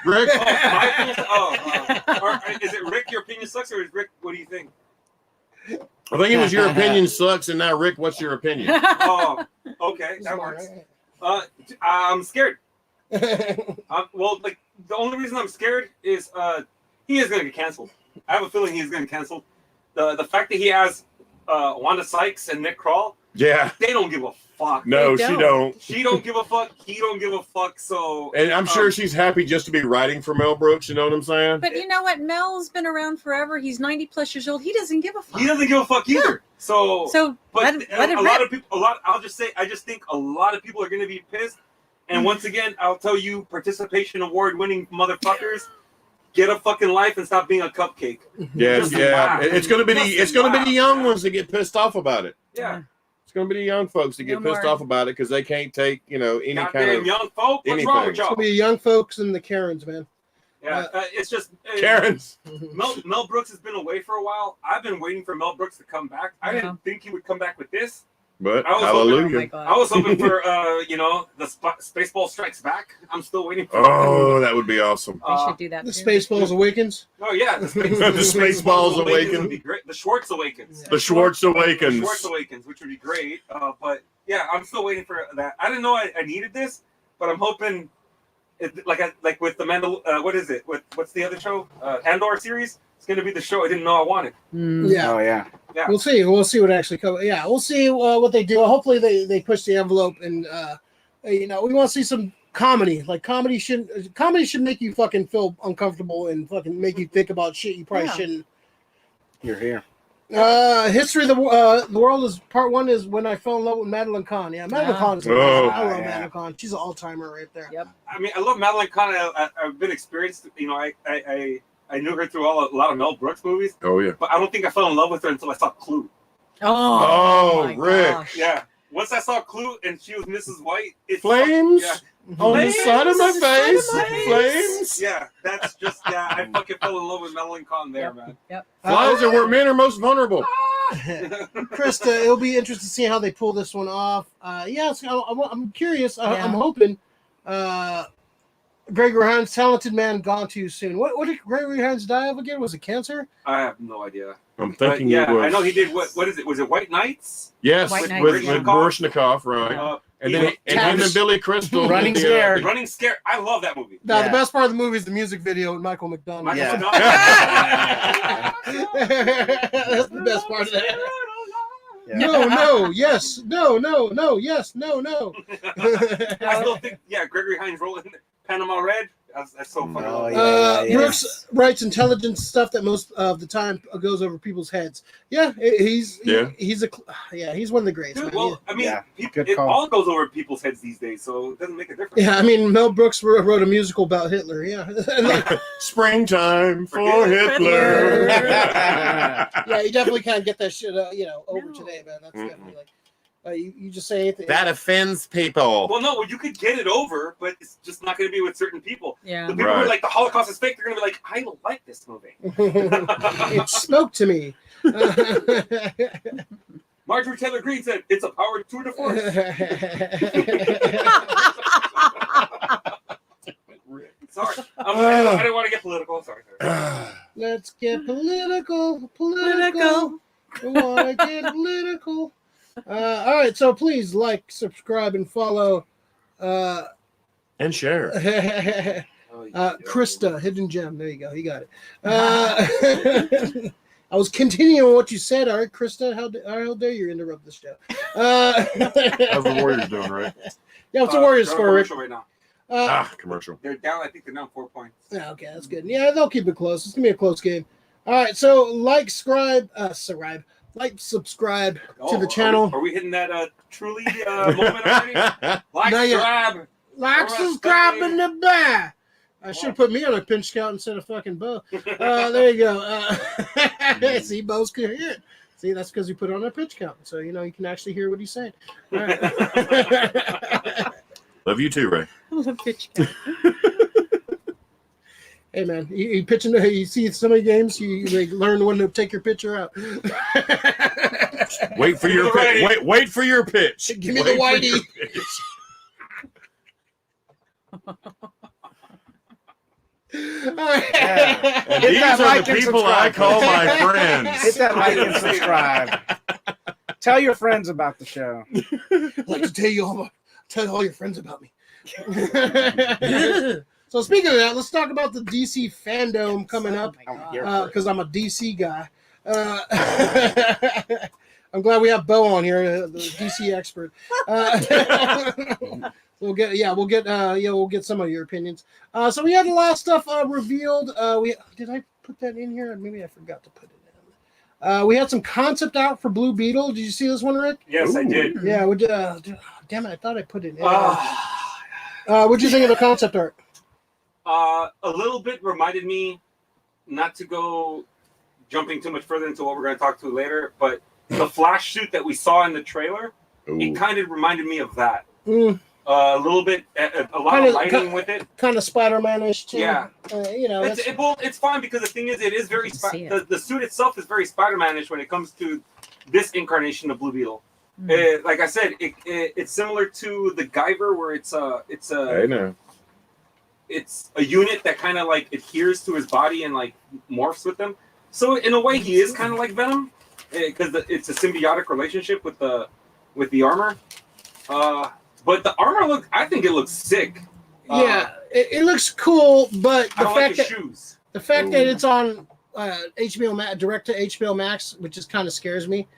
Rick. My opinion, or is it Rick? Your opinion sucks, or is Rick? What do you think? I think it was your opinion sucks, and now Rick, what's your opinion? Oh, okay, that works. I'm scared. Well, like the only reason I'm scared is he is going to get canceled. I have a feeling he's going to get canceled. The fact that he has Wanda Sykes and Nick Kroll, Yeah. they don't give a fuck. No, They she don't. don't. She don't give a fuck. He don't give a fuck. So, And I'm sure she's happy just to be writing for Mel Brooks. You know what I'm saying? But you know what? Mel's been around forever. He's 90 plus years old. He doesn't give a fuck. he doesn't give a fuck either. So, So but let it a lot rip. of people, I just think a lot of people are going to be pissed. And once again, I'll tell you, participation award winning motherfuckers, get a fucking life and stop being a cupcake. Yes, Just yeah. laugh. It's gonna be the Just young laugh. ones that get pissed off about it. Yeah. It's gonna be the young folks that get No pissed more. off about it because they can't take, you know, any Goddamn kind of young folk. What's anything. wrong with It's y'all? gonna be young folks and the Karens, man. Yeah, it's just Karens. Mel Brooks has been away for a while. I've been waiting for Mel Brooks to come back. I Yeah. didn't think he would come back with this. But I was Oh my hallelujah. God. I was hoping for the Spaceball Strikes Back. I'm still waiting for Oh, that would be awesome. They should do that. The too. Spaceballs Awakens. Oh yeah, The Spaceballs Awaken. would be great. The Shorts Awakens. The Schwartz Awakens. The Schwartz Awakens, which would be great. But yeah, I'm still waiting for that. I didn't know I needed this, but I'm hoping, like with the Mandal. What is it? What's the other show? Andor series. It's gonna be the show I didn't know I wanted. Yeah. Oh yeah. Yeah. We'll see. We'll see what actually comes. Yeah, we'll see what they do. Hopefully, they push the envelope, and we want to see some comedy. Like comedy should make you fucking feel uncomfortable and fucking make you think about shit you probably shouldn't. You're here. History of the world is part 1 is when I fell in love with Madeline Kahn. Yeah, Madeline Kahn is amazing. I love Madeline Kahn. She's an all-timer right there. Yep. I mean, I love Madeline Kahn. I've been experienced. You know, I knew her through a lot of Mel Brooks movies. Oh yeah. But I don't think I fell in love with her until I saw Clue. Oh, my Rick. gosh. Yeah. Once I saw Clue and she was Mrs. White, Flames on Flames. the side of my face. Flames. Flames. Yeah, that's just I fucking fell in love with Madeline Kahn there, man. Yep. Flies are where men are most vulnerable. Krista, it'll be interesting to see how they pull this one off. I'm curious. I'm hoping. Gregory Hines, talented man, gone too soon. What did Gregory Hines die of again? Was it cancer? I have no idea. I'm thinking yeah, it was. I know he did. What is it? Was it White Knights? Yes, White with Knight. Baryshnikov, right? And then him and Billy Crystal. Running Scared. Running Scared. I love that movie. No, the best part of the movie is the music video with Michael McDonald. Yeah. That's the best part of that. Yeah. No, yes, no, yes, no. I still think, Gregory Hines rolling Panama Red. That's so funny. Oh, Brooks writes intelligent stuff that most of the time goes over people's heads. Yeah, he's one of the greats. Dude, man. well, I mean, it all goes over people's heads these days, so it doesn't make a difference. Yeah, I mean, Mel Brooks wrote a musical about Hitler. Yeah, Springtime for Hitler. Yeah, you definitely can't get that shit, over today, man. That's definitely like. You just say anything. That offends people. Well, no, you could get it over, but it's just not going to be with certain people. Yeah. The people who are like, the Holocaust is fake, they're going to be like, I don't like this movie. It spoke to me. Marjorie Taylor Greene said, it's a power tour de force. Sorry. I didn't want to get political. Sorry. Let's get political. I want to get political. All right, so please like, subscribe, and follow. And share. Krista, Hidden Gem. There you go. You got it. I was continuing what you said. All right, Krista, how dare you interrupt the show? How's the Warriors doing, right? Yeah, what's the Warriors score, Rick? Right now. Commercial. They're down. I think they're down 4 points. Yeah, okay, that's good. Yeah, they'll keep it close. It's gonna be a close game. All right, so subscribe to the channel. Are we hitting that truly moment already? Subscribe in the back. I should have put me on a pinch count instead of fucking Beau. There you go. See, Beau's coherent. See, that's because you put on a pitch count, so you can actually hear what he's saying. All right. Love you too, Ray. I love pitch count. Hey man, you pitching. You see so many games, you learn when to take your pitcher out. Wait for your pitch. Wait for your pitch. Give me the whitey. And these are the people I call my friends. Hit that like and subscribe. Tell your friends about the show. I'd like to tell all your friends about me. So speaking of that, let's talk about the DC Fandome coming up, because I'm a DC guy. I'm glad we have Beau on here, the DC expert. We'll get some of your opinions. So we had a lot of stuff revealed. Did I put that in here? Maybe I forgot to put it in. We had some concept art for Blue Beetle. Did you see this one, Rick? Yes, I did. Yeah. Damn it! I thought I put it in. What'd you think of the concept art? A little bit reminded me, not to go jumping too much further into what we're going to talk to later, but the Flash suit that we saw in the trailer, it kind of reminded me of that. A little bit, a lot of lighting with it. Kind of Spider-Man-ish too. Yeah. It's fine because the thing is, it is very the suit itself is very Spider-Man-ish when it comes to this incarnation of Blue Beetle. Like I said, it's similar to the Guyver, where it's a unit that kind of like adheres to his body and like morphs with him. So in a way, he is kind of like Venom, because it's a symbiotic relationship with the armor. But the armor I think it looks sick. Yeah, it looks cool, but the fact that shoes. The fact that it's on HBO Max, direct to HBO Max, which just kind of scares me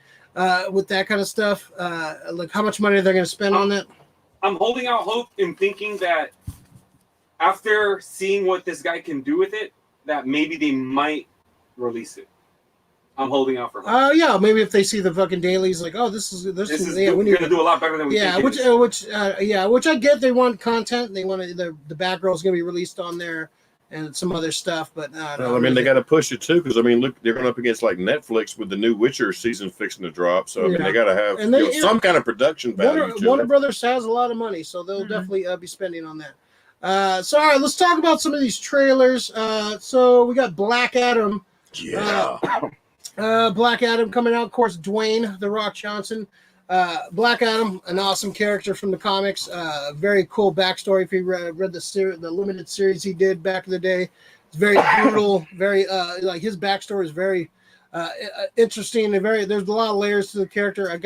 with that kind of stuff. Like how much money they're going to spend on that. I'm holding out hope in thinking that after seeing what this guy can do with it, that maybe they might release it. I'm holding out for hope. Yeah, maybe if they see the fucking dailies, like, oh, this is yeah, we need to do a lot better than we think. Which I get. They want content. They want the Batgirl's going to be released on there and some other stuff. But well, I mean, they got to push it too because I mean, look, they're going up against like Netflix with the new Witcher season fixing to drop. So I mean, they got to have some kind of production value. Warner Brothers has a lot of money, so they'll definitely be spending on that. So all right, let's talk about some of these trailers. So we got Black Adam. Yeah. Black Adam coming out. Of course, Dwayne The Rock Johnson. Black Adam, an awesome character from the comics. Very cool backstory. If you read the limited series he did back in the day, it's very brutal. Very like his backstory is very interesting and very. There's a lot of layers to the character.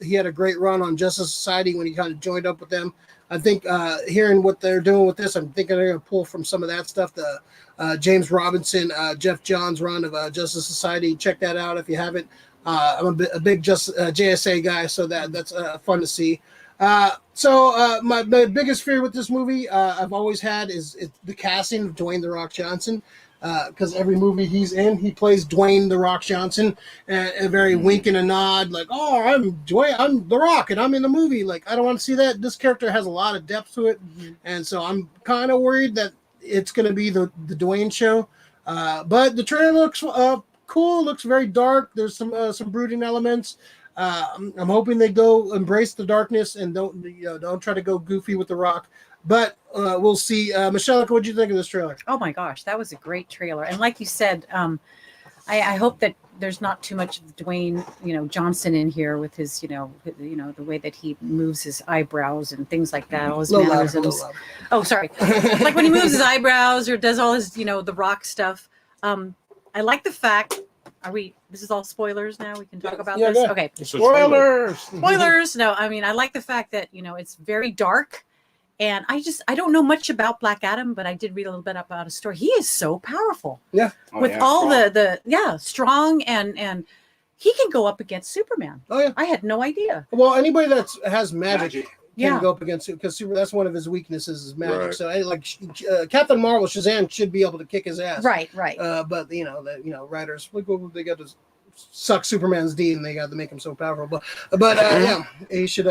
He had a great run on Justice Society when he kind of joined up with them. I think hearing what they're doing with this, I'm thinking they're going to pull from some of that stuff. The James Robinson, Jeff Johns run of Justice Society. Check that out if you haven't. I'm a big JSA guy, so that's fun to see. So my biggest fear with this movie I've always had is the casting of Dwayne The Rock Johnson. Because every movie he's in, he plays Dwayne The Rock Johnson, and very wink and a nod, like, "Oh, I'm Dwayne, I'm The Rock, and I'm in the movie." Like, I don't want to see that. This character has a lot of depth to it, and so I'm kind of worried that it's going to be the Dwayne show. But the trailer looks cool. Looks very dark. There's some brooding elements. I'm hoping they go embrace the darkness and don't try to go goofy with The Rock. But we'll see. Meshellica, what do you think of this trailer? Oh my gosh, that was a great trailer. And like you said, I hope that there's not too much of Dwayne, Johnson in here with his, the way that he moves his eyebrows and things like that. All his mannerisms. Oh, sorry. Like when he moves his eyebrows or does all his, the Rock stuff. I like the fact. This is all spoilers now. We can talk about this. Yeah. Okay. Spoilers. Spoilers. No, I mean, I like the fact that, it's very dark. And I don't know much about Black Adam, but I did read a little bit about his story. He is so powerful. Yeah. Strong and he can go up against Superman. Oh yeah. I had no idea. Well, anybody that has magic can go up against it because that's one of his weaknesses is magic. Right. So Captain Marvel, Shazam should be able to kick his ass. Right. But writers they got to suck Superman's D and they got to make him so powerful. But yeah, he should.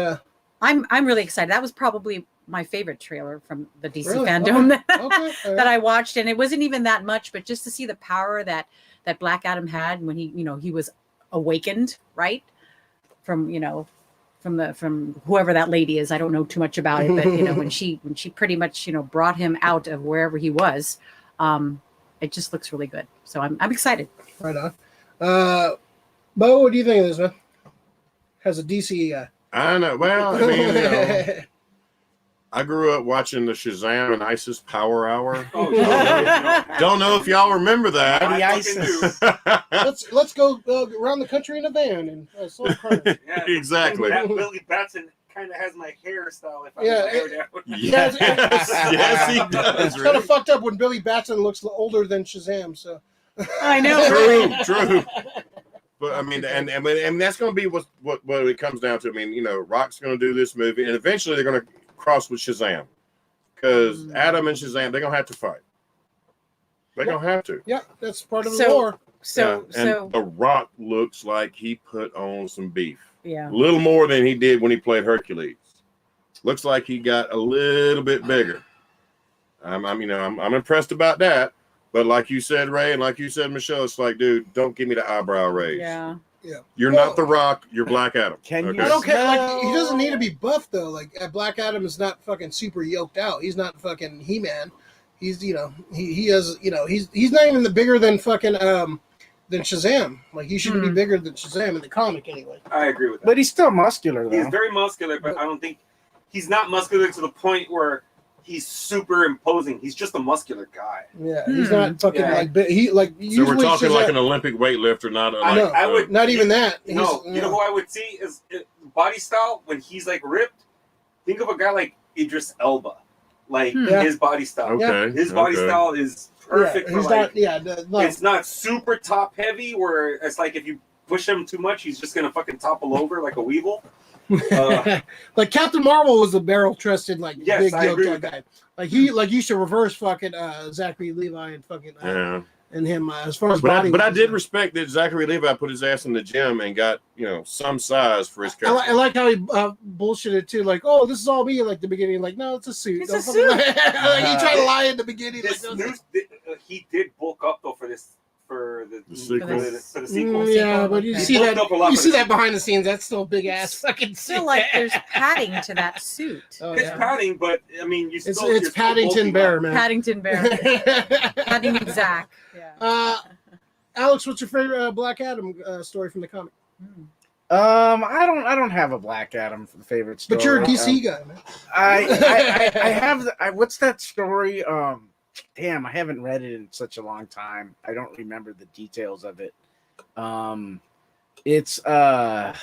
I'm really excited. That was probably my favorite trailer from the DC Fandome that I watched, and it wasn't even that much, but just to see the power that Black Adam had when he was awakened, right? From whoever that lady is. I don't know too much about it, but when she pretty much brought him out of wherever he was, it just looks really good. So I'm excited. Right on. Bo, what do you think of this, man? Has a DC guy. I know. Well, I mean, I grew up watching the Shazam and ISIS Power Hour. Don't know if y'all remember that. Let's go around the country in a van and solve crimes. Yeah, exactly. That Billy Batson kind of has my hairstyle. If I have my hair down. Yes, he does. It's kind of fucked up when Billy Batson looks older than Shazam. So I know. True. But I mean, and that's going to be what it comes down to. I mean, Rock's going to do this movie, and eventually they're going to cross with Shazam, because Adam and Shazam, they're going to have to fight. They're going to have to. Yeah, that's part of the lore. So The Rock looks like he put on some beef. Yeah, a little more than he did when he played Hercules. Looks like he got a little bit bigger. I'm impressed about that. But like you said, Ray, and like you said, Michelle, it's like, dude, don't give me the eyebrow raise. Yeah. You're not The Rock. You're Black Adam. I don't care. Like, he doesn't need to be buff though. Like Black Adam is not fucking super yoked out. He's not fucking He-Man. He's he has he's not even the bigger than fucking than Shazam. Like he shouldn't be bigger than Shazam in the comic anyway. I agree with that. But he's still muscular though. He's very muscular, but I don't think he's not muscular to the point where he's super imposing. He's just a muscular guy. Yeah, he's not fucking So we're talking like an Olympic weightlifter, not I would not even that. No, you know who I would see is body style when he's like ripped. Think of a guy like Idris Elba. like his body style. Okay. His body style is perfect for like. It's not super top heavy where it's like if you push him too much, he's just gonna fucking topple over like a weevil. Like Captain Marvel was a barrel chested like big I agree with guy. Like you should reverse fucking Zachary Levi and fucking and him as far as body. But I did respect that Zachary Levi put his ass in the gym and got some size for his character. I like how he bullshitted too. Like, oh, this is all me. Like the beginning, like, no, it's a suit. It's a suit. Like, he tried to lie in the beginning. He did bulk up though for this. For the sequel. Yeah, but you see that behind the scenes. That's still big ass fucking. Still like there's padding to that suit. It's padding, but I mean, it's Paddington Bear, man. Paddington Bear. Paddington Zach. Yeah. Alex, what's your favorite Black Adam story from the comic? I don't have a Black Adam favorite story. But you're a DC guy, man. I have. What's that story? Damn, I haven't read it in such a long time. I don't remember the details of it. It's never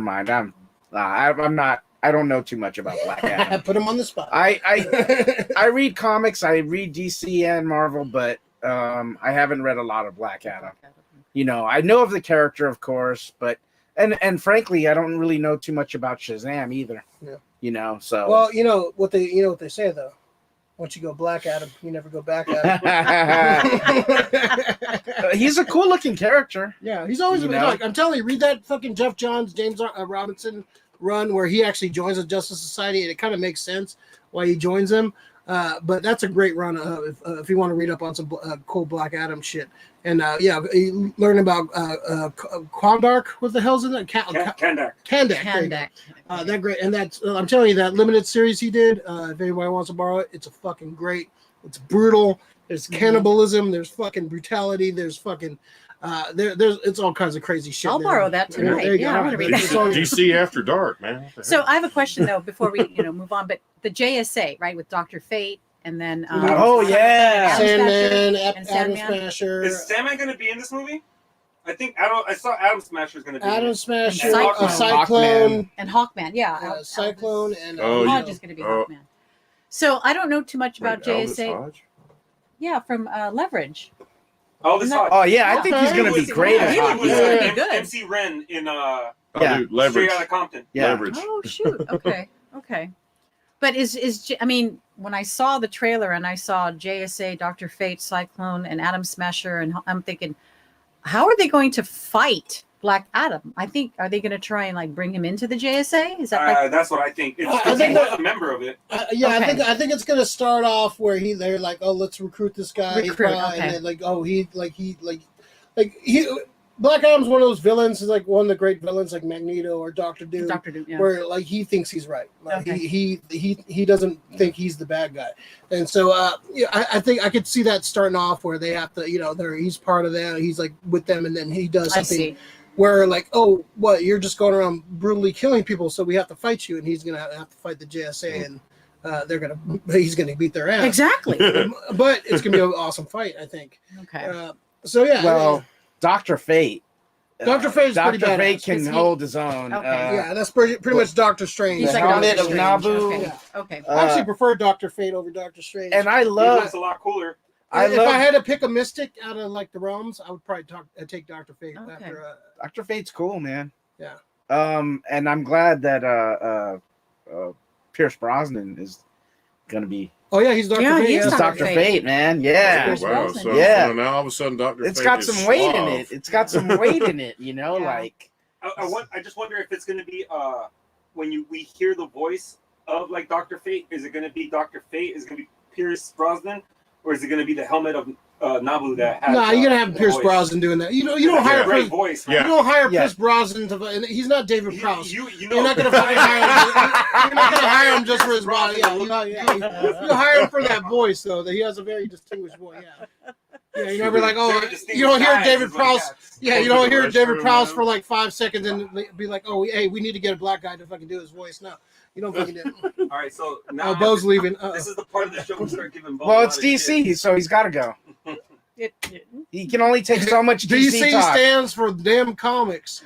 mind. I'm not. I don't know too much about Black Adam. Put him on the spot. I read comics. I read DC and Marvel, but I haven't read a lot of Black Adam. I know of the character, of course, but and frankly, I don't really know too much about Shazam either. Yeah. So well, what they say though. Once you go Black Adam, you never go back Adam. He's a cool looking character. Yeah, he's always been like, I'm telling you, read that fucking Jeff Johns, James Robinson run where he actually joins the Justice Society, and it kind of makes sense why he joins them. But that's a great run if you want to read up on some cool Black Adam shit. And learn about Kondark. What the hell's in that? Kandak. That great, and that's I'm telling you that limited series he did. If anybody wants to borrow it, it's a fucking great. It's brutal. There's cannibalism. There's fucking brutality. There's fucking. There's it's all kinds of crazy shit. I'll borrow that tonight. I want to read that. DC After Dark, man. So I have a question though before we move on. But the JSA, right, with Dr. Fate. And then Sandman, Adam Smasher. Is Sandman going to be in this movie? I think I saw Adam Smasher is going to be. Adam Smasher, Cyclone, and Hawkman. Yeah, Cyclone and Hodge is going to be Hawkman. So I don't know too much about JSA. Hodge? Yeah, from Leverage. Aldous Hodge. Oh yeah, I think he's going to be great. He was going to be good. MC Ren in dude, Leverage. Straight Outta Compton. Yeah. Leverage. Oh shoot. Okay. But when I saw the trailer and I saw JSA, Dr. Fate, Cyclone, and Adam Smasher, and I'm thinking, how are they going to fight Black Adam? I think, are they going to try and like bring him into the JSA? Is that that's what I think. I think he's a member of it. Okay. I think it's going to start off where they're like, oh, let's recruit this guy, and then Black Adam's one of those villains, is like one of the great villains, like Magneto or Doctor Doom, where like he thinks he's right. Like, he doesn't think he's the bad guy, and so I think I could see that starting off where they have to, he's part of that, he's like with them, and then he does something where like, oh, what, you're just going around brutally killing people, so we have to fight you, and he's gonna have to fight the JSA, and he's gonna beat their ass. Exactly. But it's gonna be an awesome fight, I think. Okay. Dr. Fate. Dr. Fate can hold his own. Okay. That's pretty much Doctor Strange. He's the like helmet of Strange. Nabu. Okay. I actually prefer Dr. Fate over Doctor Strange. And I He love. looks a lot cooler. If I had to pick a mystic out of like the realms, I would probably take Dr. Fate. Okay. After, Dr. Fate's cool, man. Yeah. And I'm glad that Pierce Brosnan is going to be. Oh yeah, he's Dr. Fate. He's Dr. Fate, man. Yeah. Wow. So now all of a sudden, Dr. It's Fate got is some weight in suave. it. It's got some weight in it, like. I just wonder if it's going to be when we hear the voice of like Dr. Fate. Is it going to be Dr. Fate? Is it going to be Pierce Brosnan, or is it going to be the helmet of Nabu that has? No, you're gonna have Pierce Brosnan doing that. You don't hire great voice. You don't hire Pierce Brosnan to. He's not David Prowse. You're not gonna fucking hire him. You're not gonna hire him just for his body. You hire him for that voice, though. That he has a very distinguished voice. Yeah, you're never like, oh, you don't hear David Prowse. Yeah, you don't hear David Prowse for like 5 seconds and be like, oh, hey, we need to get a black guy to fucking do his voice. No, you don't fucking do it. All right, so now Bo's leaving. This is the part of the show we start giving Bo. Well, it's DC, so he's got to go. He can only take so much DC DC talk. stands for damn comics.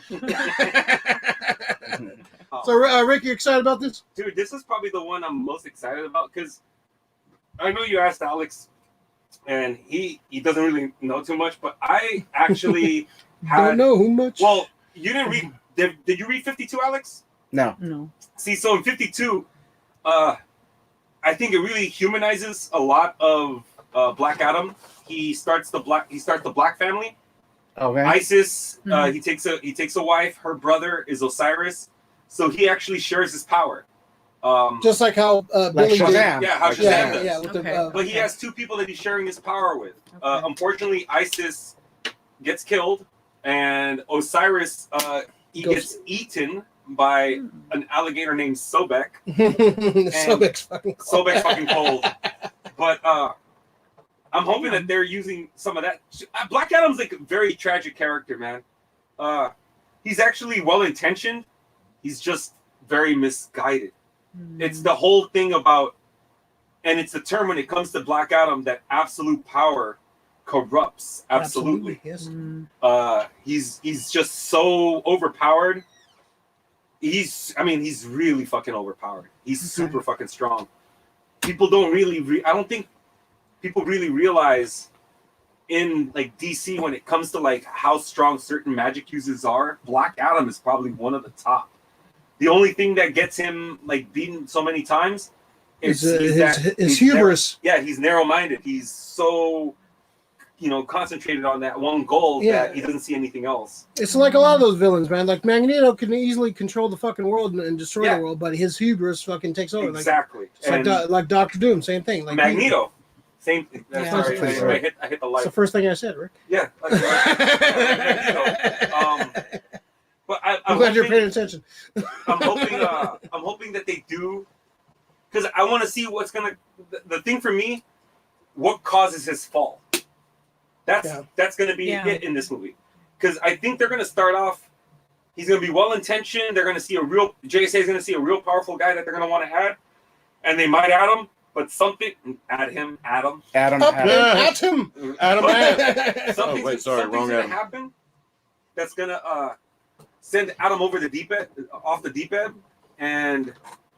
So, Rick, you excited about this? Dude, this is probably the one I'm most excited about because I know you asked Alex, and he doesn't really know too much, but I actually don't know who much. Well, you didn't read. Did you read 52, Alex? No. See, so in 52, I think it really humanizes a lot of Black Adam. He starts the Black family. Okay. Isis. He takes a wife. Her brother is Osiris, so he actually shares his power. Just like how Billy Shazam. Yeah, how Shazam does. Yeah, with But he has two people that he's sharing his power with. Unfortunately, Isis gets killed, and Osiris gets eaten by an alligator named Sobek. Sobek's fucking cold. But I'm hoping that they're using some of that. Black Adam's like a very tragic character, man. He's actually well-intentioned. He's just very misguided. It's the whole thing about, and it's the term when it comes to Black Adam, that absolute power corrupts. Absolutely. Yes. He's just so overpowered. He's really fucking overpowered. He's super fucking strong. People don't really, I don't think people really realize in like DC when it comes to like how strong certain magic users are, Black Adam is probably one of the top. The only thing that gets him like beaten so many times is his hubris. He's narrow-minded. He's so concentrated on that one goal that he doesn't see anything else. It's like a lot of those villains, man. Like Magneto can easily control the fucking world and destroy the world, but his hubris fucking takes over. Exactly. Like Dr. Doom, same thing. Like Magneto, same thing. Yeah. Sorry, I hit the light. It's the first thing I said, Rick. Yeah. But I'm glad you're paying attention. I'm hoping that they do, because I want to see what's gonna. The thing for me, what causes his fall? That's gonna be it in this movie, because I think they're gonna start off. He's gonna be well intentioned. They're gonna see JSA is gonna see a real powerful guy that they're gonna want to add, and they might add him. But something Something's gonna happen that's gonna send Adam over off the deep end, and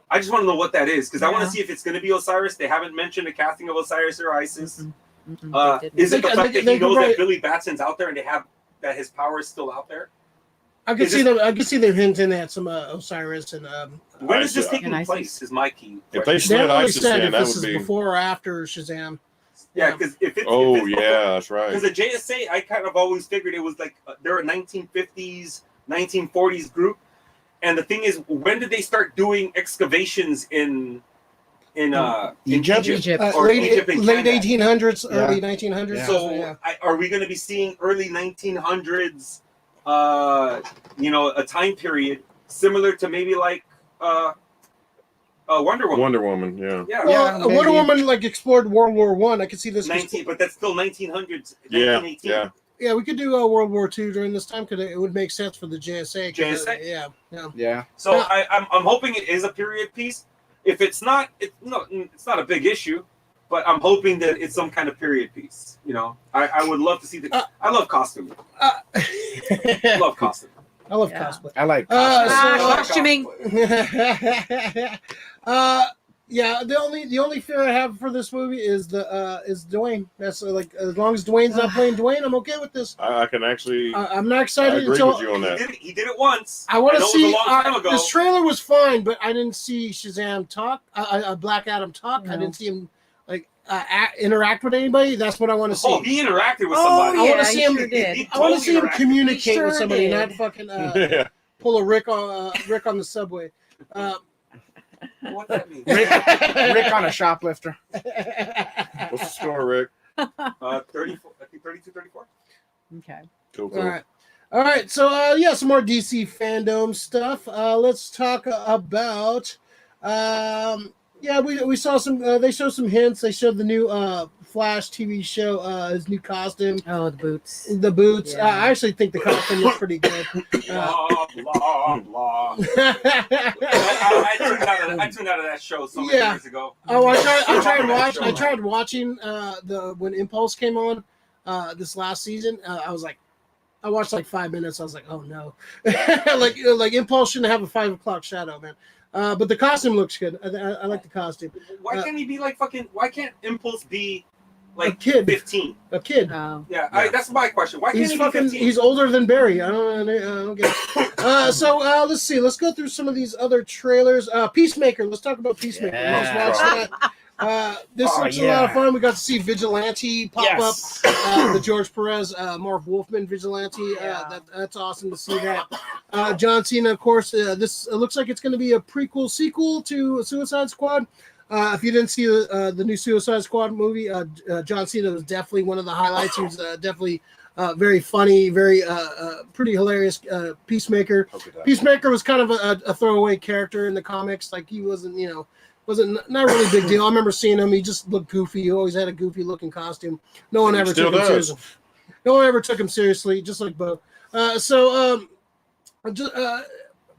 I just want to know what that is, because I want to see if it's going to be Osiris. They haven't mentioned the casting of Osiris or Isis. Is it the fact that he knows that Billy Batson's out there and that his power is still out there? I could see them hinting at some Osiris and. When is this taking place? Is my key. If they slid Isis in, that would be before or after Shazam. Yeah, because if it's that's right. Because the JSA, I kind of always figured it was like they're a 1950s, 1940s group, and the thing is, when did they start doing excavations in Egypt? Late 1800s, early 1900s. Yeah. So, are we going to be seeing early 1900s? A time period similar to maybe like Wonder Woman. Wonder Woman, yeah. Well, Wonder Woman like explored World War I. I could see this. But that's still 1900s. Yeah, we could do World War II during this time because it would make sense for the JSA. Yeah. So I'm hoping it is a period piece. If it's not, it's not a big issue. But I'm hoping that it's some kind of period piece. I would love to see I love costume. I love costume. I love cosplay. I like costuming. The only fear I have for this movie is Dwayne. That's like as long as Dwayne's not playing Dwayne, I'm okay with this. I can actually. I'm not excited. I agree with you on that. He did it once. I want to see. It was a long time ago. This trailer was fine, but I didn't see Shazam talk. Black Adam talk. No. I didn't see him interact with anybody. That's what I want to see. Oh, he interacted with somebody. I want to see him. He I want to see him communicate He with sure somebody, did. not fucking pull a Rick on the subway. What that mean? Rick on a shoplifter. What's the score, Rick? 34. I think 32, 34. Okay. Cool. All right. So some more DC fandom stuff. Let's talk about. We saw some. They showed some hints. They showed the new Flash TV show. His new costume. Oh, the boots. The boots. Yeah. I actually think the costume looks pretty good. Blah blah. I tuned out of that show so many years ago. Oh, I tried watching when Impulse came on this last season. I was like, I watched like 5 minutes. I was like, oh no, like Impulse shouldn't have a 5 o'clock shadow, man. But the costume looks good. I like the costume. Why can't he be like fucking? Why can't Impulse be like a kid? 15? A kid. Yeah. That's my question. Why can't he be 15? He's older than Barry. I don't get it. So let's see. Let's go through some of these other trailers. Peacemaker. Let's talk about Peacemaker. Let's watch that. This looks a lot of fun. We got to see Vigilante pop up, the George Perez, Marv Wolfman Vigilante. That's awesome to see that. John Cena, of course. This looks like it's going to be a prequel sequel to Suicide Squad. If you didn't see the new Suicide Squad movie, John Cena was definitely one of the highlights. He was definitely very funny, very pretty hilarious. Peacemaker. Peacemaker was kind of a throwaway character in the comics. Like he wasn't, not really a big deal. I remember seeing him. He just looked goofy. He always had a goofy looking costume. No one ever took him seriously. No one ever took him seriously, just like Beau.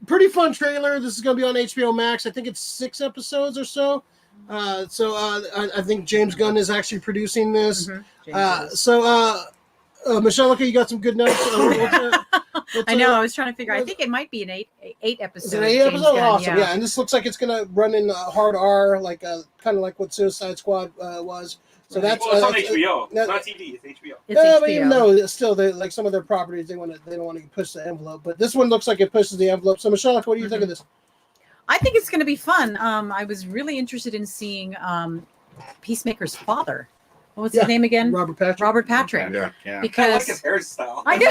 Pretty fun trailer. This is going to be on HBO Max. I think it's 6 episodes or so. I think James Gunn is actually producing this. Meshellica, you got some good notes? I know. I was trying to figure. I think it might be an eight episode. Is it 8 episodes? Awesome. Yeah, and this looks like it's gonna run in hard R, like kind of like what Suicide Squad was. So that's it's on HBO. It's not TV. It's HBO. It's HBO. But even though still, like some of their properties, they don't want to push the envelope. But this one looks like it pushes the envelope. So Meshellica, what do you think of this? I think it's going to be fun. I was really interested in seeing Peacemaker's father. What's his name again? Robert Patrick. Yeah. Because I like his hairstyle. I know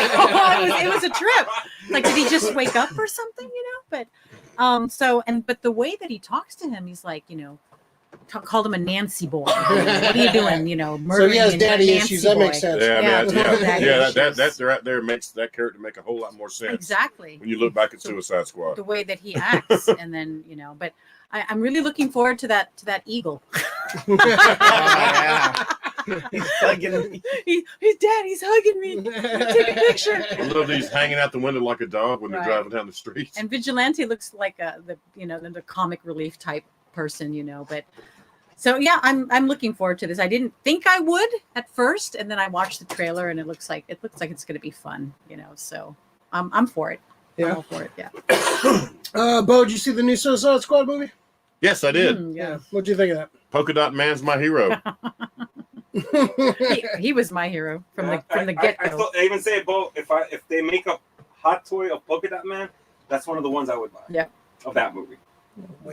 it was a trip. Like, did he just wake up or something? But but the way that he talks to him, he's like, called him a Nancy boy. What are you doing? Murdering so he has daddy Nancy issues. That makes sense. That right there makes that character make a whole lot more sense. Exactly. When you look back at Suicide Squad, the way that he acts, and then but I'm really looking forward to that eagle. He's hugging me. He's hugging me. Take a picture. I love these hanging out the window like a dog when they're driving down the street. And Vigilante looks like the comic relief type person, but so I'm looking forward to this. I didn't think I would at first, and then I watched the trailer and it looks like it's going to be fun, so I'm for it. Yeah. I'm all for it. Yeah. Beau, did you see the new Suicide Squad movie? Yes, I did. Yeah. What do you think of that? Polka Dot Man's my hero. he was my hero from the get go. I even say, Beau, if they make a hot toy of Polka Dot Man, that's one of the ones I would buy. Yeah. Of that movie.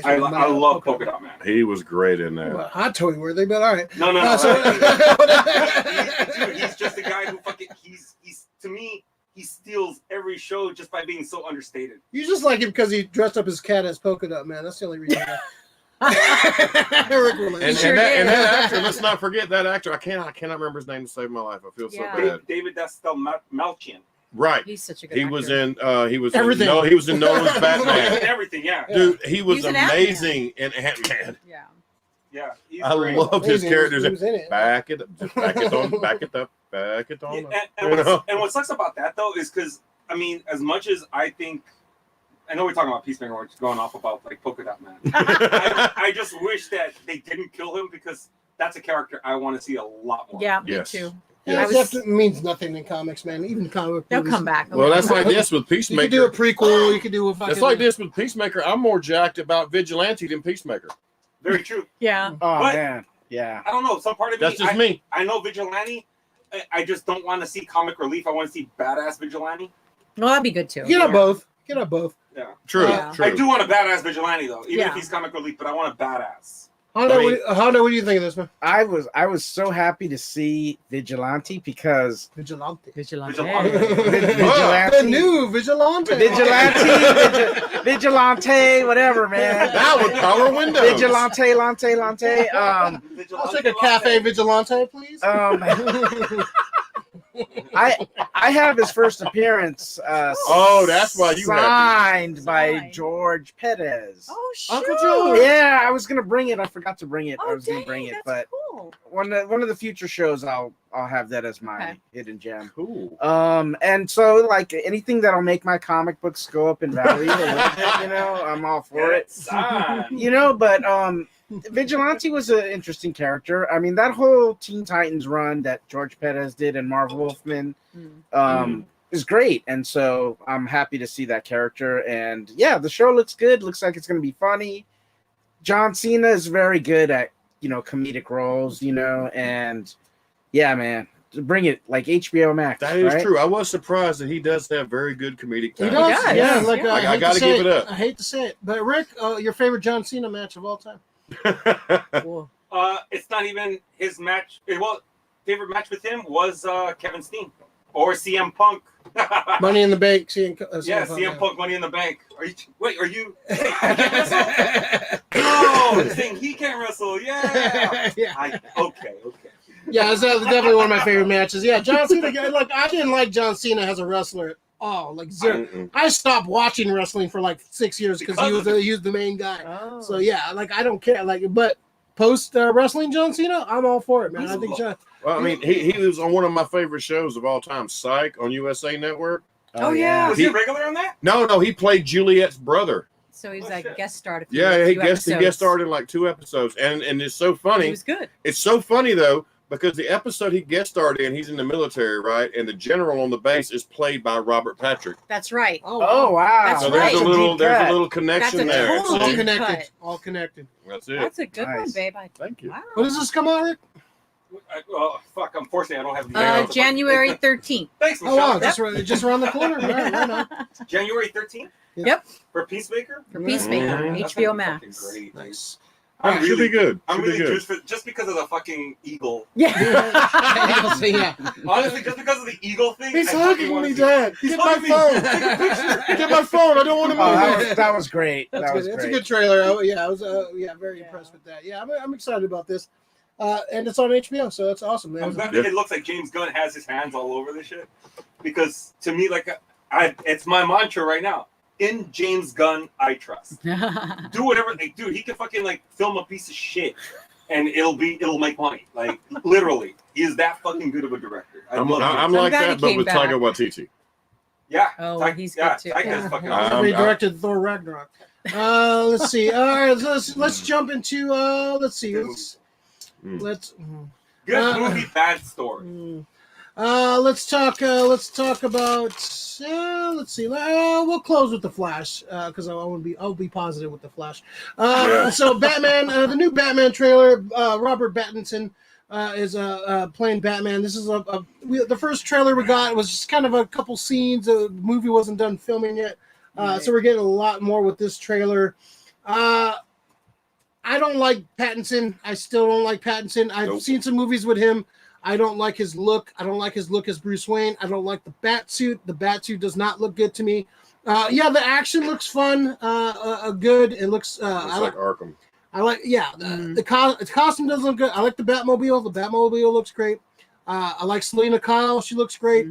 I love Polka Dot Man. He was great in that. Well, hot toy worthy, but all right. No. He's just a guy who fucking he's to me. He steals every show just by being so understated. You just like him because he dressed up his cat as Polka Dot Man. That's the only reason. And that actor, let's not forget that actor. I cannot remember his name to save my life. I feel so bad. David Malchian. Right. He's such a good actor. He was everything. He was in Nolan's Batman. Everything, yeah. Dude, he was an amazing in Ant-Man. Yeah. I loved his characters. He was in it. Back it on. And what sucks about that though is because as much as I think, I know we're talking about Peacemaker, we're just going off about like Polka Dot Man. I just wish that they didn't kill him because that's a character I want to see a lot more. Yeah, me too. Yeah, it means nothing in comics, man. Even comic they'll movies. come back. Well, that's like this with Peacemaker. You can do a prequel. You can do a fucking... It's like this with Peacemaker. I'm more jacked about Vigilante than Peacemaker. Very true. Yeah. Oh, but, man. Yeah. I don't know. Some part of That's just me. I know Vigilante. I just don't want to see comic relief. I want to see badass Vigilante. Well, that'd be good too. Get on both. Yeah. True. I do want a badass Vigilante though, even if he's comic relief. But I want a badass. Hondo, what do you think of this, man? I was so happy to see Vigilante because Vigilante. The new Vigilante. Vigilante, whatever, man. That would power windows. Vigilante. I'll take a cafe Vigilante, please. I have his first appearance. That's why you signed by George Perez. Oh, sure. Uncle George. Yeah, I was gonna bring it. I forgot to bring it. Oh, I was gonna bring it, but cool. one of the future shows, I'll have that as my hidden gem. Cool. And so like anything that'll make my comic books go up in value, I'm all for it. But Vigilante was an interesting character. I mean, that whole Teen Titans run that George Perez did and Marv Wolfman, it is great, and so I'm happy to see that character. And yeah, the show looks good. Looks like it's going to be funny. John Cena is very good at comedic roles, and yeah, man, bring it like HBO Max. That is right? true. I was surprised that he does have very good comedic He talent. does, yeah. Like I got to give it up. I hate to say it, but Rick, your favorite John Cena match of all time? Cool. It's not even his match. Well, favorite match with him was Kevin Steen or CM Punk. Money in the Bank. CM Punk, Money in the Bank. Are you? Hey, he can't wrestle? No, saying he can't wrestle. Yeah. Okay. Yeah, that's definitely one of my favorite matches. Yeah, John Cena. Like, I didn't like John Cena as a wrestler at all. Like zero. I stopped watching wrestling for like 6 years because he was the main guy. Oh. So yeah, like I don't care. Like, but post wrestling John Cena, I'm all for it, man. I think John. Well, I mean, he was on one of my favorite shows of all time, Psych on USA Network. Oh yeah. Was he regular on that? No, he played Juliet's brother. So he was like guest starred. He guest starred in like 2 episodes, and it's so funny. He was good. It's so funny though because the episode he guest starred in, he's in the military, right? And the general on the base is played by Robert Patrick. That's right. Oh wow. That's so right. there's a little connection there. Total All deep connected. cut. All connected. That's it. That's a good one, Nice. babe. Thank you. Wow. When does this come out, Rick? Fuck. Unfortunately, I don't have the January 13th. Thanks, Oh Michelle. wow, that's right. Just around the corner. Right on. January 13th. Yep. For Peacemaker. For Peacemaker, That's HBO fucking Max. Great. Nice. Should be good. I'm Should be really good. juiced for just because of the fucking eagle. Yeah. Yeah. Honestly, just because of the eagle thing. He's I fucking hugging wanna me, see- Dad. He's Get my hugging me. phone. Take a picture. Get my phone. I don't want to move. Oh, that was great. That's that good. was It's a great. good trailer. I was very impressed with that. Yeah, I'm excited about this. And it's on HBO, so that's awesome, man. I'm glad it looks like James Gunn has his hands all over this shit. Because to me, like, it's my mantra right now. In James Gunn, I trust. Do whatever. Like, dude, he can fucking like film a piece of shit, and it'll make money. Like, literally, he is that fucking good of a director. I'm like that, but with Taika Waititi. Yeah. Oh, he's good too. Taika's fucking He directed Thor Ragnarok. Let's see. All right, let's jump into. Let's see. Let's. Good movie, bad story. Let's talk about. Let's see. We'll close with the Flash because I'll be positive with the Flash. So Batman, the new Batman trailer. Robert Pattinson is playing Batman. This is the first trailer we got was just kind of a couple scenes. The movie wasn't done filming yet, so we're getting a lot more with this trailer. I don't like Pattinson. I still don't like Pattinson. I've seen some movies with him. I don't like his look. I don't like his look as Bruce Wayne. I don't like the bat suit. The bat suit does not look good to me. The action looks fun, good. It looks like Arkham. I like, the costume does look good. I like the Batmobile. The Batmobile looks great. I like Selena Kyle. She looks great.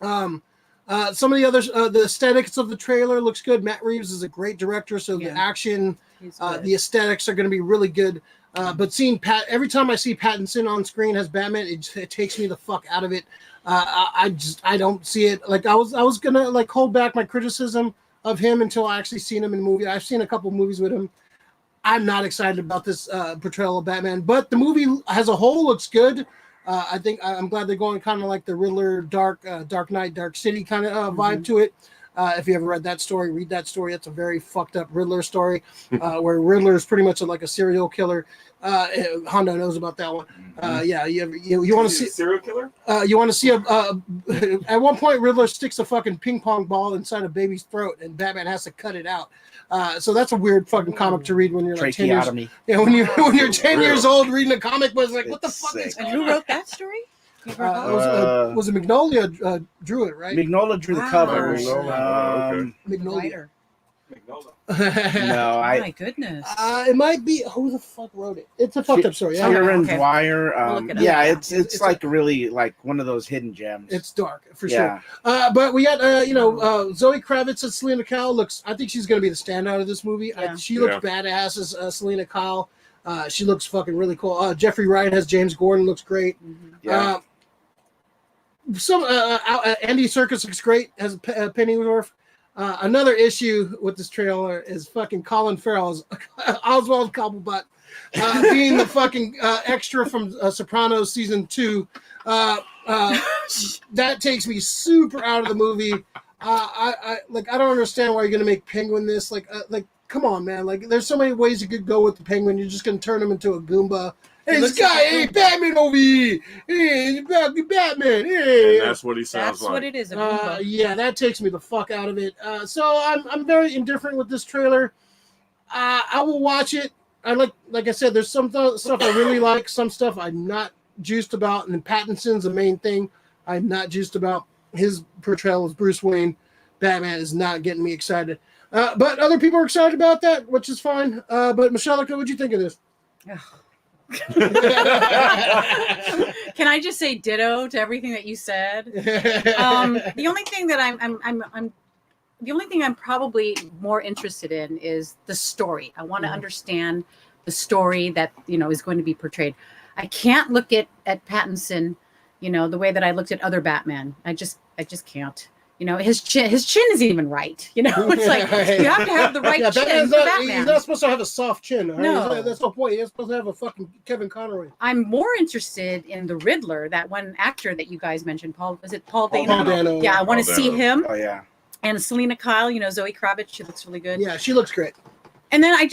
Some of the others, the aesthetics of the trailer looks good. Matt Reeves is a great director, so the action, the aesthetics are going to be really good. But seeing every time I see Pattinson on screen as Batman, it takes me the fuck out of it. I don't see it. Like I was gonna like hold back my criticism of him until I actually seen him in the movie. I've seen a couple movies with him. I'm not excited about this portrayal of Batman, but the movie as a whole looks good. I think I'm glad they're going kind of like the Riddler, Dark Knight, Dark City kind of vibe to it. If you ever read that story, read that story. It's a very fucked up Riddler story where Riddler is pretty much like a serial killer. Hondo knows about that one. You want to see serial killer? You want to see at one point Riddler sticks a fucking ping pong ball inside a baby's throat and Batman has to cut it out. So that's a weird fucking comic to read when you're like 10 years. Yeah, when you're 10 years old reading a comic book, it's like, what the fuck is And who wrote that story? Was it Magnolia drew it, right? Magnolia drew the covers. Magnolia. No, my goodness. It might be who the fuck wrote it. It's a fucked up story. Kieran Dwyer. It's like really like one of those hidden gems. It's dark for sure. But we got Zoe Kravitz as Selena Kyle. I think she's gonna be the standout of this movie. She looks badass as Selena Kyle. She looks fucking really cool. Jeffrey Wright has James Gordon. Looks great. Andy Serkis looks great as Pennyworth. Another issue with this trailer is fucking Colin Farrell's Oswald Cobblepot being the fucking extra from Sopranos season 2. That takes me super out of the movie. I don't understand why you're gonna make Penguin this. Like, come on, man. Like, there's so many ways you could go with the Penguin. You're just gonna turn him into a Goomba. Hey, this guy, hey, Batman over here. Hey, Batman. Hey. And that's what he sounds That's like. what it is. A Goomba. Yeah, that takes me the fuck out of it. So I'm very indifferent with this trailer. I will watch it. I like I said, there's some stuff I really like, some stuff I'm not juiced about, and Pattinson's the main thing I'm not juiced about. His portrayal of Bruce Wayne, Batman, is not getting me excited. But other people are excited about that, which is fine. But Meshellica, what'd you think of this? Can I just say ditto to everything that you said? The only thing that the only thing I'm probably more interested in is the story. I want to understand the story that is going to be portrayed. I can't look at Pattinson, the way that I looked at other Batman. I just can't. His chin isn't even right. It's like you have to have the right chin for Batman. He's not supposed to have a soft chin. Right? No. That's the point. He's supposed to have a fucking Kevin Conroy. I'm more interested in the Riddler, that one actor that you guys mentioned. Paul Dano? Paul Dano. Yeah, I want to see him. Oh yeah. And Selena Kyle, Zoe Kravitz, she looks really good. Yeah, she looks great. And then I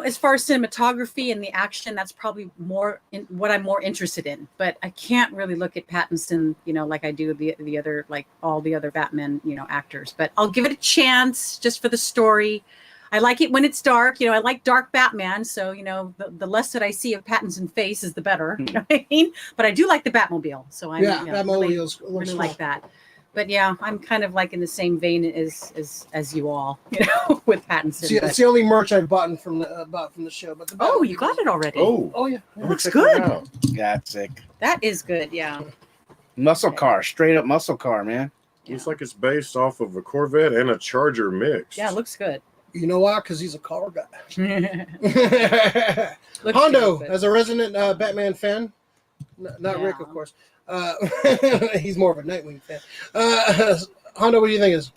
as far as cinematography and the action, that's probably more in what I'm more interested in. But I can't really look at Pattinson, like I do the other, like all the other Batman, actors. But I'll give it a chance just for the story. I like it when it's dark. I like dark Batman. So, the less that I see of Pattinson's face is the better. You know what I mean? But I do like the Batmobile. So I'm really like that. But yeah, I'm kind of like in the same vein as you all, with Pattinson. See, it's the only merch I've bought from the show. But you got it already. Oh yeah, it looks good. That's sick. That is good. Yeah. Muscle car, straight up muscle car, man. Looks like it's based off of a Corvette and a Charger mix. Yeah, it looks good. You know why? Because he's a car guy. Looks Hondo, good, as a resident Batman fan, not Rick, of course. He's more of a Nightwing fan. Hondo, what do you think is?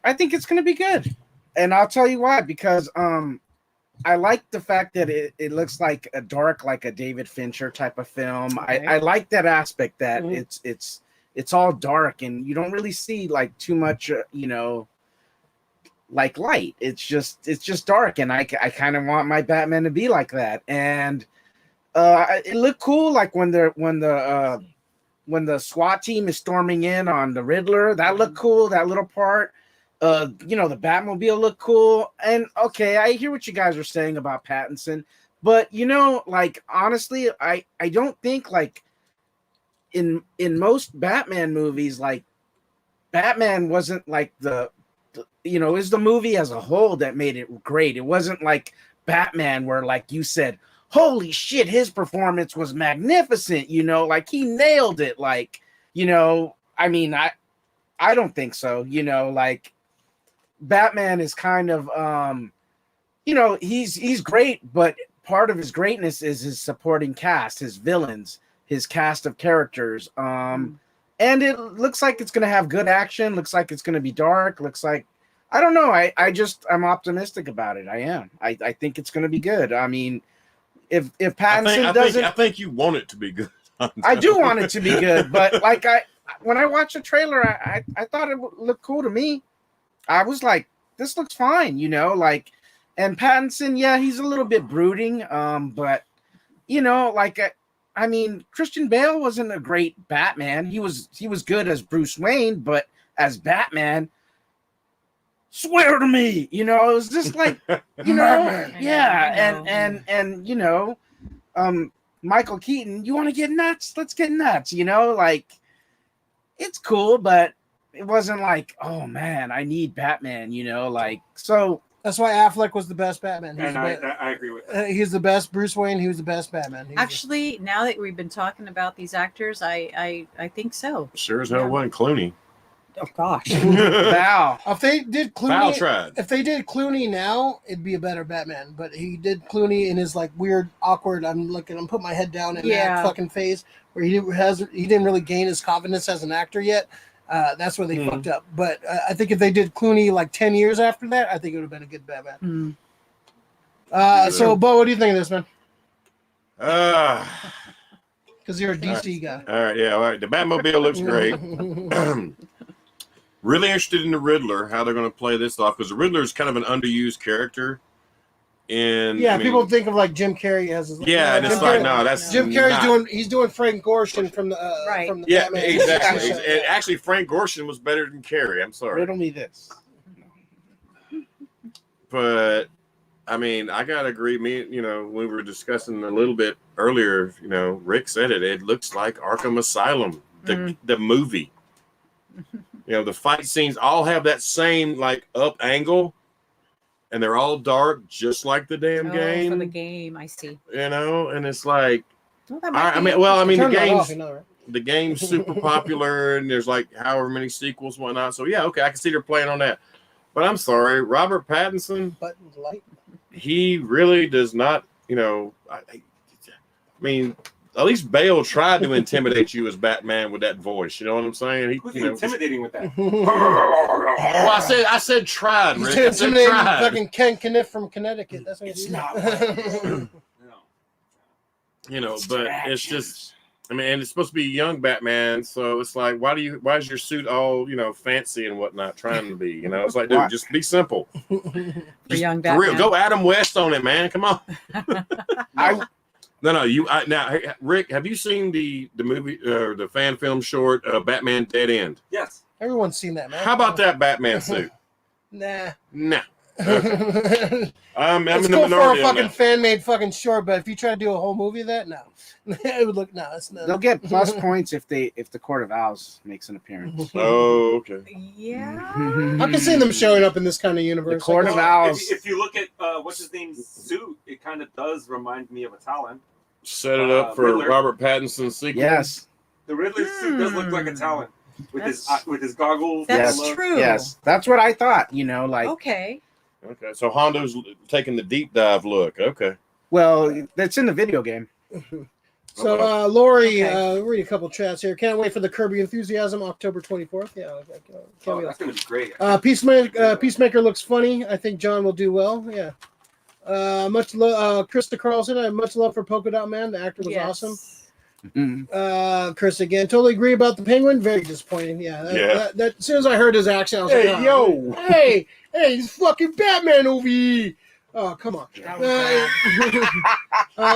I think it's gonna be good, and I'll tell you why. Because I like the fact that it looks like a dark, like a David Fincher type of film. Okay. I like that aspect that it's all dark, and you don't really see like too much, like light. It's just dark, and I kind of want my Batman to be like that. And it looked cool, like when the SWAT team is storming in on the Riddler. That looked cool. That little part. The Batmobile looked cool. And okay, I hear what you guys are saying about Pattinson, but like honestly, I don't think like in most Batman movies, like Batman wasn't like the is the movie as a whole that made it great. It wasn't like Batman where, like you said, holy shit, his performance was magnificent, like he nailed it. Like, I mean, I don't think so, like Batman is kind of, he's great, but part of his greatness is his supporting cast, his villains, his cast of characters. And it looks like it's going to have good action. Looks like it's going to be dark. Looks like, I don't know. I'm optimistic about it. I am. I think it's going to be good. I mean, if Pattinson doesn't, I think you want it to be good. I do want it to be good, but like when I watched the trailer, I thought it looked cool to me. I was like, this looks fine, like, and Pattinson, yeah, he's a little bit brooding, but like, I mean, Christian Bale wasn't a great Batman. He was good as Bruce Wayne, but as Batman, swear to me, it was just like, yeah, and Michael Keaton, you want to get nuts? Let's get nuts, like, it's cool, but it wasn't like, oh man, I need Batman, like, so. That's why Affleck was the best Batman. I agree with that. He's the best Bruce Wayne. He was the best Batman. Actually, now that we've been talking about these actors, I think so. Sure as hell wasn't Clooney. Oh gosh. Val. If they did Clooney, Val tried. If they did Clooney now, it'd be a better Batman. But he did Clooney in his like weird, awkward. I'm put my head down in that fucking phase where he didn't really gain his confidence as an actor yet. That's where they fucked up. But I think if they did Clooney like 10 years after that, I think it would have been a good Batman. Mm. So, Bo, what do you think of this, man? Because you're a DC guy. All right, yeah, all right. The Batmobile looks great. Really interested in the Riddler, how they're going to play this off, because the Riddler is kind of an underused character. And people think of like Jim Carrey as his. And it's like, no, that's Jim Carrey's doing Frank Gorshin from the from the Batman. Exactly. And actually, Frank Gorshin was better than Carrey. I'm sorry. Riddle me this. But I mean, I gotta agree. We were discussing a little bit earlier. Rick said it. It looks like Arkham Asylum, the movie. The fight scenes all have that same like up angle, and they're all dark, just like the damn game. For the game, I see. And it's like, Well, the game's super popular, and there's like however many sequels, whatnot. So yeah, okay, I can see they're playing on that. But I'm sorry, Robert Pattinson. Buttons light. He really does not. I mean. At least Bale tried to intimidate you as Batman with that voice. You know what I'm saying? Who's intimidating with that? Well, I said tried. He's Rick. intimidating fucking Ken Kniff from Connecticut. That's what It's he's not. But it's just. I mean, and it's supposed to be young Batman, so it's like, why is your suit all fancy and whatnot trying to be? It's like, dude, just be simple. For young For real, Batman. go Adam West on it, man. Come on. Now, Rick, have you seen the movie or the fan film short Batman Dead End? Yes. Everyone's seen that, man. How about that Batman suit? Nah. Okay. I'm It's in the cool for a minority on fucking that. fan-made fucking short, but if you try to do a whole movie of that, no. It would look it's not. They'll get plus points if the Court of Owls makes an appearance. Oh, okay. Yeah. I can see them showing up in this kind of universe. The Court of Owls. If you look at what's his name's suit, it kind of does remind me of a Talon. Set it up for Riddler. Robert Pattinson's sequel. Yes. The Riddler suit does look like a Talon with his goggles. That's and true. Yes. That's what I thought. Okay. Okay, so Hondo's taking the deep dive look. Okay. Well, that's in the video game. So, Lori, Okay. read a couple chats here. Can't wait for the Kirby Enthusiasm, October 24th. Yeah, can't wait. That's gonna be great. Peacemaker looks funny. I think John will do well. Yeah. Much love, Krista Carlson. I have much love for Polka Dot Man. The actor was awesome. Chris again. Totally agree about the Penguin. Very disappointing. Yeah. That as soon as I heard his accent, I was like, yo, hey, it's fucking Batman over here. Oh, come on.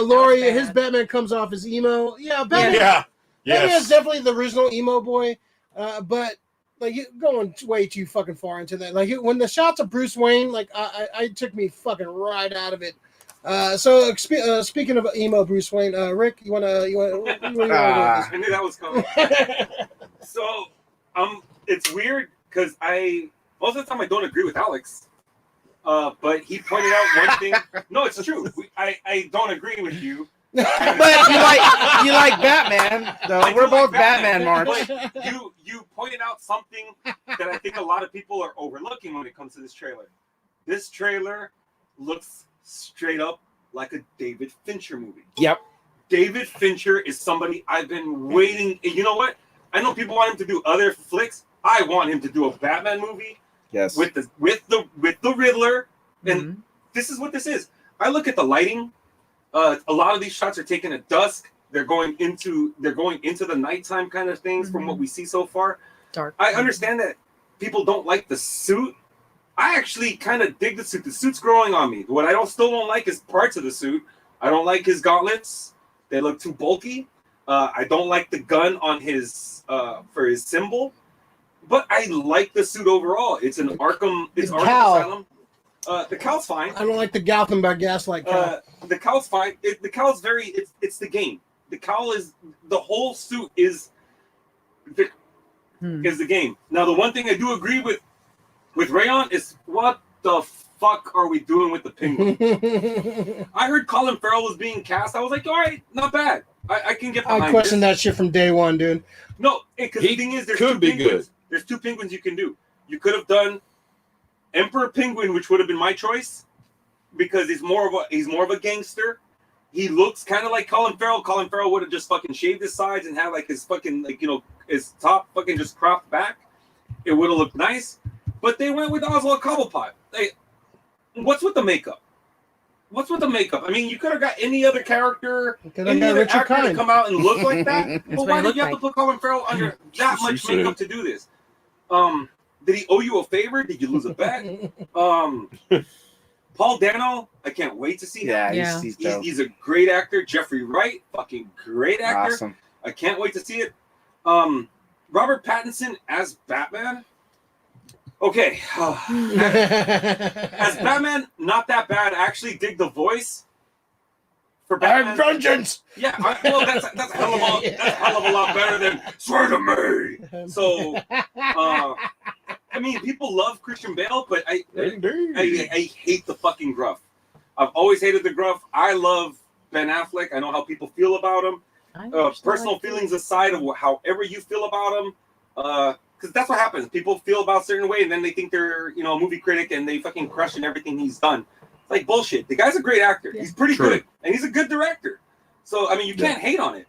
Lori, his Batman comes off as emo. Yeah, Batman. Yeah. Batman's definitely the original emo boy. But like you're going way too fucking far into that. Like when the shots of Bruce Wayne, like I took me fucking right out of it. So speaking of emo Bruce Wayne, Rick, you wanna I knew that was coming. So it's weird because most of the time I don't agree with Alex. But he pointed out one thing. No, it's true. I don't agree with you. But you like Batman, though. We're both Batman, March. But you pointed out something that I think a lot of people are overlooking when it comes to this trailer. This trailer looks straight up like a David Fincher movie. Yep. David Fincher is somebody I've been waiting. You know what? I know people want him to do other flicks. I want him to do a Batman movie. Yes. With the Riddler, and this is what this is. I look at the lighting. A lot of these shots are taken at dusk. They're going into the nighttime kind of things from what we see so far. Dark. I understand that people don't like the suit. I actually kind of dig the suit. The suit's growing on me. What I still don't like is parts of the suit. I don't like his gauntlets. They look too bulky. I don't like the gun on his for his symbol. But I like the suit overall. It's an Arkham. It's Arkham Asylum. The cowl's fine. I don't like the Gotham by Gaslight cowl. The cowl's fine. The cowl's very. It's the game. The cowl is the whole suit is the game. Now the one thing I do agree with Rayon is what the fuck are we doing with the Penguin? I heard Colin Farrell was being cast. I was like, all right, not bad. I can get behind I questioned that shit from day one, dude. No, because the thing is, there's two penguins. Good. There's two penguins you can do. You could have done Emperor Penguin, which would have been my choice, because he's more of a gangster. He looks kind of like Colin Farrell. Colin Farrell would have just fucking shaved his sides and had like his fucking his top fucking just cropped back. It would have looked nice. But they went with Oswald Cobblepot. What's with the makeup? what's with the makeup? I mean, you could have got any other character, any other Richard actor to Kind. come out and look like that. But what why he did you have looked to put Colin Farrell under that much makeup to do this? Did he owe you a favor? Did you lose a bet? Paul Dano, I can't wait to see him. Yeah, He's a great actor. Jeffrey Wright, fucking great actor. Awesome. I can't wait to see it. Robert Pattinson as Batman. Okay. As Batman, not that bad. I actually dig the voice for Batman. Vengeance. Yeah, that's a hell of a lot better than swear to me. So, I mean, people love Christian Bale, but I hate the fucking gruff. I've always hated the gruff. I love Ben Affleck. I know how people feel about him. Personal feelings aside of however you feel about him, because that's what happens. People feel about a certain way, and then they think they're, a movie critic, and they fucking crushing everything he's done. It's like bullshit. The guy's a great actor. He's pretty good, and he's a good director. So I mean, you can't hate on it.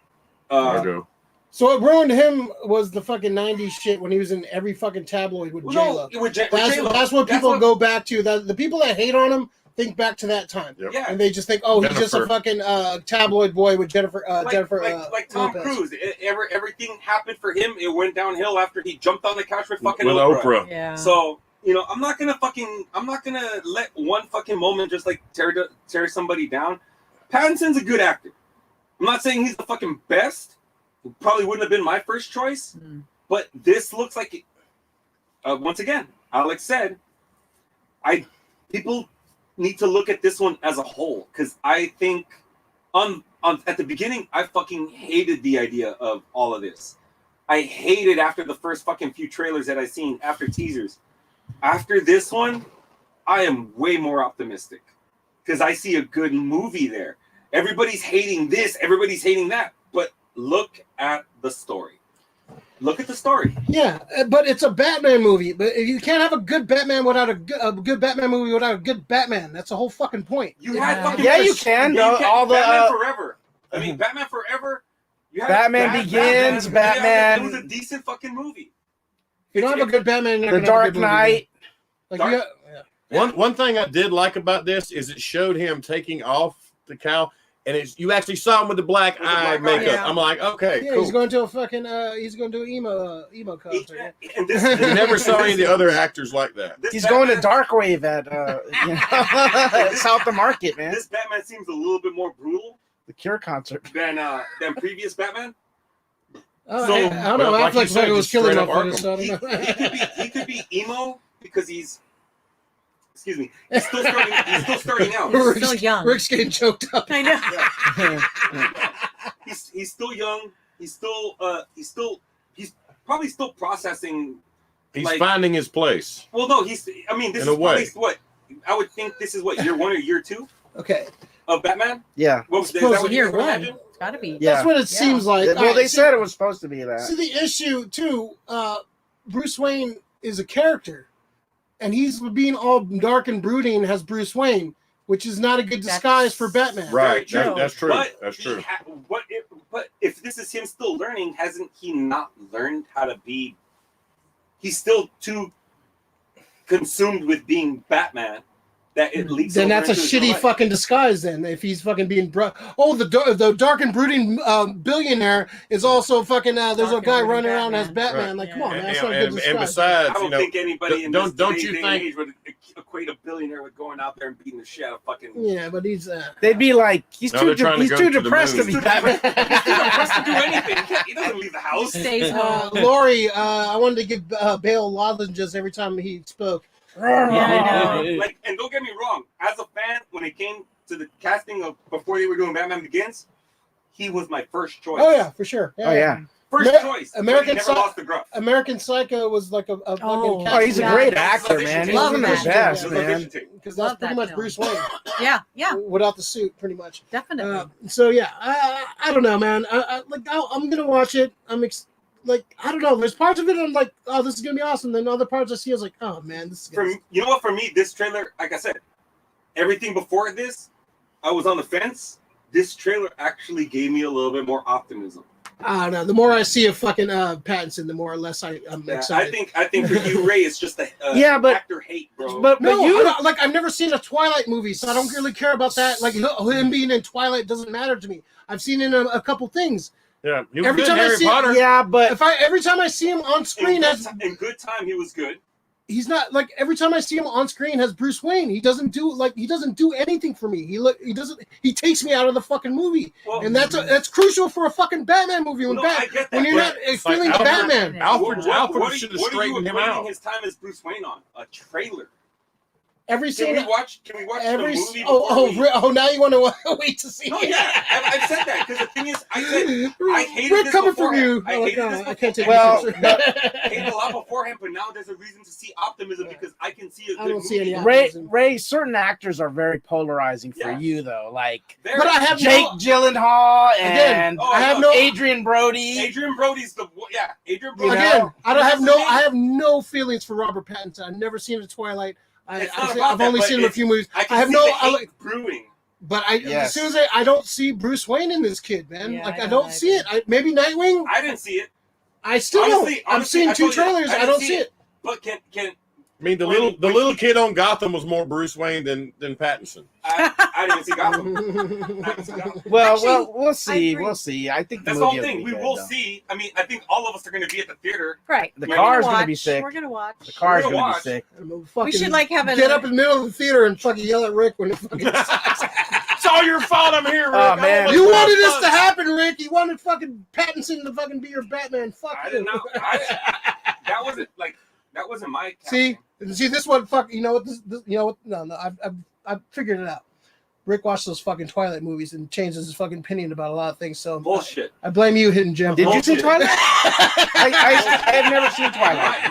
So what ruined him was the fucking 90s shit when he was in every fucking tabloid with J-Lo. That's what people go back to. The people that hate on him think back to that time. Yep. Yeah. And they just think, oh, he's just a fucking tabloid boy with Jennifer. Like Tom Cruise. Everything happened for him. It went downhill after he jumped on the couch with fucking Oprah. Yeah. So, I'm not gonna let one fucking moment just like tear somebody down. Pattinson's a good actor. I'm not saying he's the fucking best. He probably wouldn't have been my first choice. But this looks like it. Once again, Alex said, people need to look at this one as a whole, because I think at the beginning I fucking hated the idea of all of this. I hated after the first fucking few trailers that I seen, after teasers. After this one, I am way more optimistic because I see a good movie there. Everybody's hating this, everybody's hating that, but look at the story. Look at the story. Yeah, but it's a Batman movie. But you can't have a good Batman without a good Batman movie without a good Batman. That's the whole fucking point. You had fucking you can. All the Batman Forever. I mean, Batman Forever. You had Batman Begins. Batman. It was a decent fucking movie. If you don't have a good Batman, you're The not gonna have a Dark good movie, Knight. One thing I did like about this is it showed him taking off the cowl, and you actually saw him with the black eye makeup. Yeah. I'm like, okay, Yeah, cool. he's going to a fucking he's going to emo concert. And this, You never saw any of the other actors like that. He's going to Darkwave at South of Market, man. This Batman seems a little bit more brutal The Cure concert. than previous Batman. Oh, So, I don't know. like you Affleck's said, like it was just killing straight up motherfuckers. So I don't know. He could be emo because he's. Excuse me. He's still starting out. He's still young. Rick's getting choked up. I know. He's still young. He's probably still processing. He's finding his place. Well, no, this is probably what I would think. This is what, year 1 or year 2 Okay. of Batman. Yeah. What was Supposed that? What Year you one. imagine? It's got to be. Yeah. That's what it seems like. Well, Alright, they said it was supposed to be that. See, the issue too. Bruce Wayne is a character, and he's being all dark and brooding as Bruce Wayne, which is not a good disguise for Batman. Right. Very That's true. But That's true. But if this is him still learning, hasn't he not learned how to be? He's still too consumed with being Batman that it leaks. Then over that's a into his shitty life. fucking disguise. Then if he's fucking being the dark and brooding billionaire is also fucking. There's a Dark guy and running brooding around as Batman. Batman. Like, Yeah. come on, man, that's And, not a good and disguise. besides, I don't think anybody in don't this you day and think- age would equate a billionaire with going out there and beating the shit out of fucking. Yeah, but he's. They'd be like, he's Now too they're trying to go to the depressed to moon. be Batman. He's too depressed to do anything. He doesn't leave the He house. stays home. Lori, I wanted to give Bale lozenges every time he spoke. Yeah, I know. Like, and don't get me wrong, as a fan, when it came to the casting of before they were doing Batman Begins, he was my first choice. Oh yeah, for sure. Oh, yeah. First choice. American But he never Psy- lost the gruff. American Psycho was like a fucking. Oh. Oh, he's a Yeah. great actor, man. He's Love one of the him. best, It was a man. vision tape. because Love that's pretty that much film. Bruce Wayne Yeah. without the suit, pretty much. Definitely. So yeah, I don't know, man. I'm gonna watch it. I don't know. There's parts of it I'm like, oh, this is gonna be awesome. Then other parts I see, I was like, oh man, this is. You know what? For me, this trailer, like I said, everything before this, I was on the fence. This trailer actually gave me a little bit more optimism. I don't know. The more I see of fucking Pattinson, the more or less I'm excited. I think for you, Ray, it's just the actor hate, bro. But no, you I've never seen a Twilight movie, so I don't really care about that. Like him being in Twilight doesn't matter to me. I've seen in a couple things. Yeah, he was Every good time in I Harry see- Potter. yeah, but Every time I see him on screen, in good time, he was good. he's not like every time I see him on screen as Bruce Wayne. He doesn't do anything for me. He takes me out of the fucking movie, and that's crucial for a fucking Batman movie. When I get that, when you're not feeling the Batman. Alfred What should have are you straightened him out. his time as Bruce Wayne on? A trailer. Every Can scene. we watch the movie? Now you want to wait to see? No, yeah, I've said that because the thing is, I hated Rick this coming from beforehand. you. I hated this I can't take Well, you. I hated a lot beforehand, but now there's a reason to see optimism because I can see a I good don't see any movie. Ray, certain actors are very polarizing for Yes. you though. Like But I have Jake Gyllenhaal Again, and I have no- Adrian Brody. Adrian Brody's Adrian Brody. Again, I That's the thing. I have no feelings for Robert Pattinson. I've never seen a Twilight. It's not about I've that, only but seen him a few movies. I can I have see no. the hate brewing. But Yes. as soon as I don't see Bruce Wayne in this kid, man. Yeah, Like I I know, don't see it. Maybe Nightwing. I didn't see it, I still honestly, don't. I've seen I two told you, trailers. I don't see it. but can I mean, the little kid on Gotham was more Bruce Wayne than Pattinson. I didn't see Gotham. I didn't see Gotham. Well, we'll see. agree. We'll see. I think the That's the movie whole will thing. be We good, will though. see. I mean, I think all of us are going to be at the theater. Right. The We're car's gonna gonna be watch. sick. We're gonna watch. The car's We're gonna gonna be watch. sick. We should like have get up in the middle of the theater and fucking yell at Rick when it fucking sucks. It's all your fault. I'm here, Rick. Oh, man. You wanted this to happen, Rick. You wanted fucking Pattinson to fucking be your Batman. Fuck I you. didn't know. That wasn't my See, casting. this one. Fuck. You know what? You know what? No. I've figured it out. Rick watched those fucking Twilight movies and changes his fucking opinion about a lot of things. So Bullshit. I blame you, Hidden Gem. Did you see Bullshit. Twilight? I have never seen Twilight.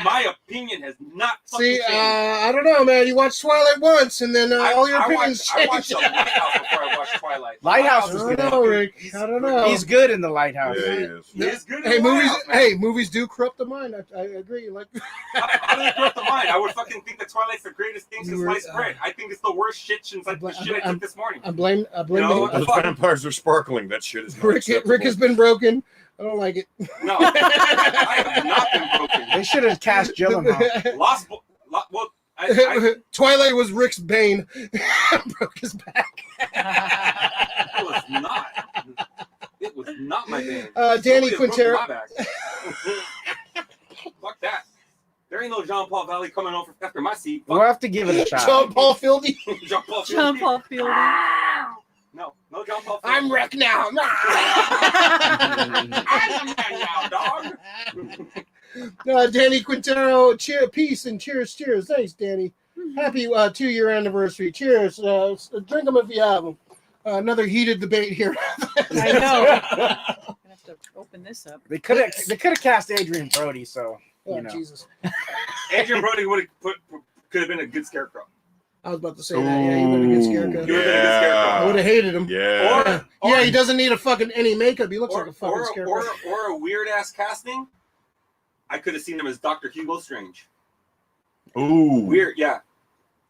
My opinion has not fucking See, changed. I don't know, man. You watched Twilight once, and then all your opinions I watched changed. The Lighthouse before I watched Twilight. Lighthouse I was don't good. know, Rick. I don't know. He's good in the Lighthouse. Yeah, he is. He is good. in Hey, the movies. Lighthouse, man. Hey, movies do corrupt the mind. I agree. Like, How did it corrupt the mind? I would fucking think that Twilight's the greatest thing since You were- sliced bread. I think it's the worst shit since like the shit I took this morning. I blame. No, the- Those vampires are sparkling. That shit is not Rick. acceptable. Rick has been broken. I don't like it. No, I have not been broken. They should have cast Gyllenhaal. Well, I Twilight was Rick's bane. Broke his back. it was not. It was not my game. Danny Somebody has broken Quintero. my back. Fuck that. There ain't no Jean Paul Valley coming over after my seat. We'll have to give it a shot. John Paul Fieldy. Jean Paul. John Paul Fielding. No Jean Paul. I'm Rick now. I'm the man now, dog. Danny Quintero. Peace and cheers. Thanks, Danny. Happy 2-year anniversary. Cheers. Drink them if you have them. Another heated debate here. I know. I'm gonna have to open this up. They could have cast Adrian Brody. So Oh, you know. Jesus. Adrian Brody could have been a good scarecrow. I was about to say that. Yeah, he would have been scarecrow. You would've been a good scarecrow. I would have hated him. Yeah. Yeah, he doesn't need a fucking any makeup. He looks like a fucking or scarecrow. or a weird ass casting. I could have seen him as Dr. Hugo Strange. Ooh. Weird, yeah.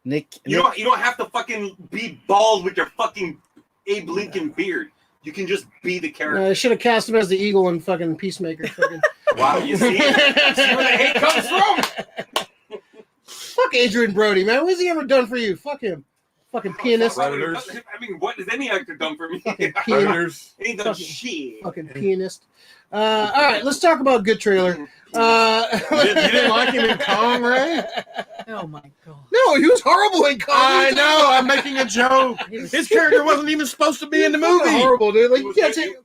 Nick. You don't have to fucking be bald with your fucking Abe Lincoln beard. You can just be the character. I should have cast him as the eagle in fucking Peacemaker. Fucking. Wow, you see? See where the hate comes from? Fuck Adrian Brody, man. What has he ever done for you? Fuck him. Fucking pianist. I mean, what has any actor done for me? Fucking pianist. Predators. He ain't done shit. Fucking pianist. All right, let's talk about good trailer. You didn't like him in Kong, Ray? Oh my god. No, he was horrible in Kong. I know. I'm making a joke. His character wasn't even supposed to be in the movie. Horrible, dude. Like, He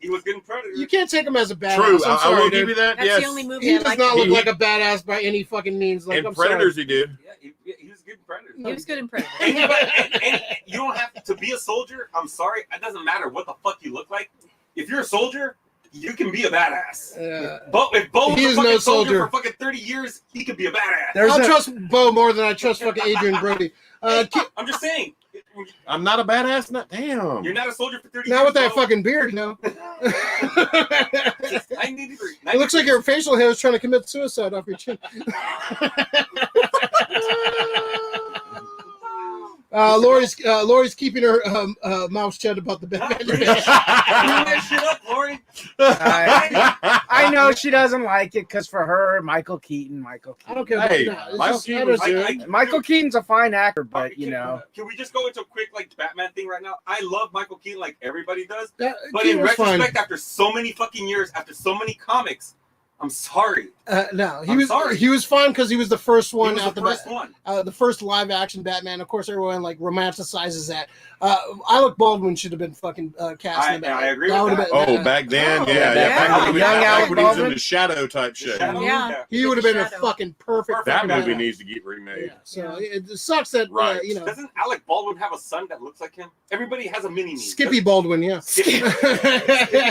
you was getting Predator. you can't take him as a badass. True. I'm I sorry, will dude. give you that. That's Yes. the only movie He I does like. not look He- like a badass by any fucking means. Like, In I'm Predators, sorry. he did. Yeah, he was a good Predator. He was good in Predator. And you don't have to be a soldier. I'm sorry. It doesn't matter what the fuck you look like. If you're a soldier, you can be a badass. But if Bo was He a is fucking no soldier soldier. for fucking 30 years, he could be a badass. There's I'll a- trust Bo more than I trust fucking Adrian Brody. I'm just saying. I'm not a badass. Not damn. You're not a soldier for 30 Not years. with that Bo. fucking beard, no. It's 93. It looks like your facial hair is trying to commit suicide off your chin. Lori's keeping her mouth shut about the Batman. Clean that shit up, Lori. fine. I know she doesn't like it because for her, Michael Keaton. I don't care. Hey, About Michael Keaton was good. Michael Keaton's a fine actor, but you know. Can we just go into a quick Batman thing right now? I love Michael Keaton like everybody does, but Keaton in was retrospect, fine. after so many fucking years, after so many comics, I'm sorry. No, sorry. he was fine because he was the first one He was out the first one. The first live action Batman. Of course, everyone like romanticizes that. Alec Baldwin should have been fucking cast in that. I agree with that. Back then, yeah. Back when he was in the shadow type shit. Yeah. He would have been a fucking perfect. That movie Batman. needs to get remade. Yeah. So it sucks that you know. Doesn't Alec Baldwin have a son that looks like him? Everybody has a mini me. Skippy Baldwin, yeah. Skippy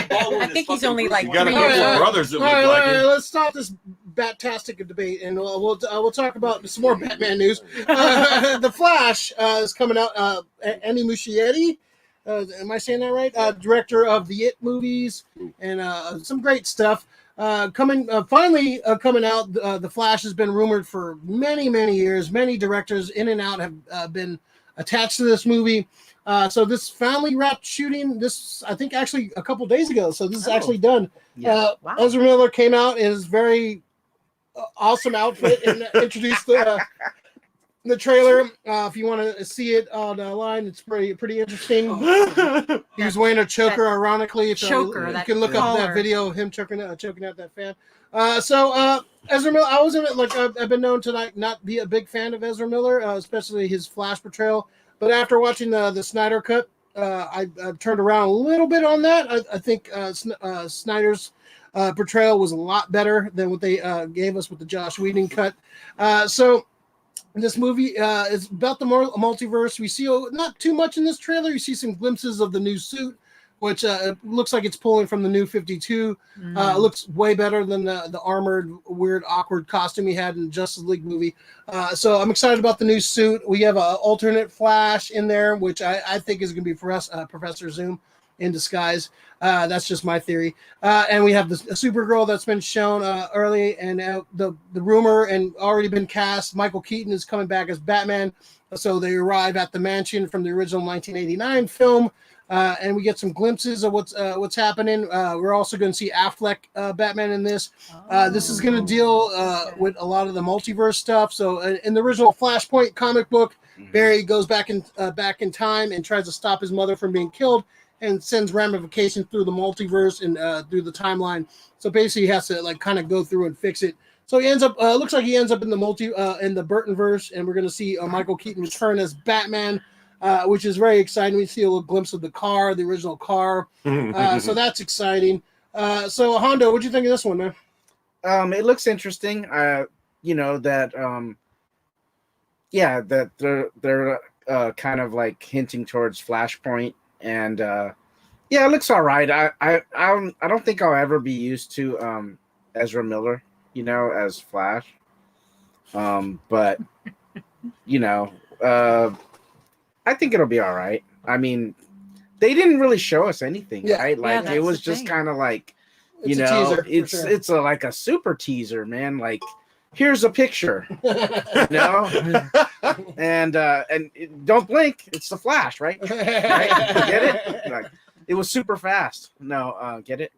Baldwin I think he's only Bruce like You got a 3 couple years of old. brothers that All look right, like him. let's stop this batastic debate, and we'll talk about some more Batman news. The Flash is coming out. Andy Muschietti, am I saying that right? Director of the It movies and some great stuff. Finally coming out. The Flash has been rumored for many years. Many directors in and out have been attached to this movie. So this finally wrapped shooting. This I think actually a couple days ago. So this is actually done. Yeah. Wow. Ezra Miller came out in his very awesome outfit and introduced the trailer. If you want to see it online, it's pretty interesting. He was wearing a choker, ironically. If Choker, you that can look up that collar. video of him choking out that fan. Ezra Miller, I wasn't like I've been known to not be a big fan of Ezra Miller, especially his Flash portrayal. But after watching the Snyder cut, I turned around a little bit on that. I think Snyder's portrayal was a lot better than what they gave us with the Joss Whedon cut. So this movie is about the multiverse. We see not too much in this trailer. You see some glimpses of the new suit, which looks like it's pulling from the new 52. It looks way better than the armored, weird, awkward costume he had in the Justice League movie. So I'm excited about the new suit. We have an alternate Flash in there, which I think is going to be Professor Zoom in disguise. That's just my theory. And we have the Supergirl that's been shown early, and the rumor and already been cast. Michael Keaton is coming back as Batman. So they arrive at the mansion from the original 1989 film. And we get some glimpses of what's happening. We're also going to see Affleck Batman in this. This is going to deal with a lot of the multiverse stuff. So in the original Flashpoint comic book, Barry goes back in time and tries to stop his mother from being killed, and sends ramifications through the multiverse and through the timeline. So basically, he has to kind of go through and fix it. So he ends up looks like he ends up in the in the Burtonverse, and we're going to see Michael Keaton return as Batman. Which is very exciting. We see a little glimpse of the car, the original car. So that's exciting. So Hondo, what'd you think of this one, man? It looks interesting. You know that that they're kind of like hinting towards Flashpoint, and it looks all right. I don't think I'll ever be used to Ezra Miller, as Flash. But I think it'll be all right. I mean, they didn't really show us anything, right? Like it was just kind of like, It's a teaser, it's like a super teaser, man. Like, here's a picture, and don't blink. It's the Flash, right? Right? Get it? Like, it was super fast. No, get it?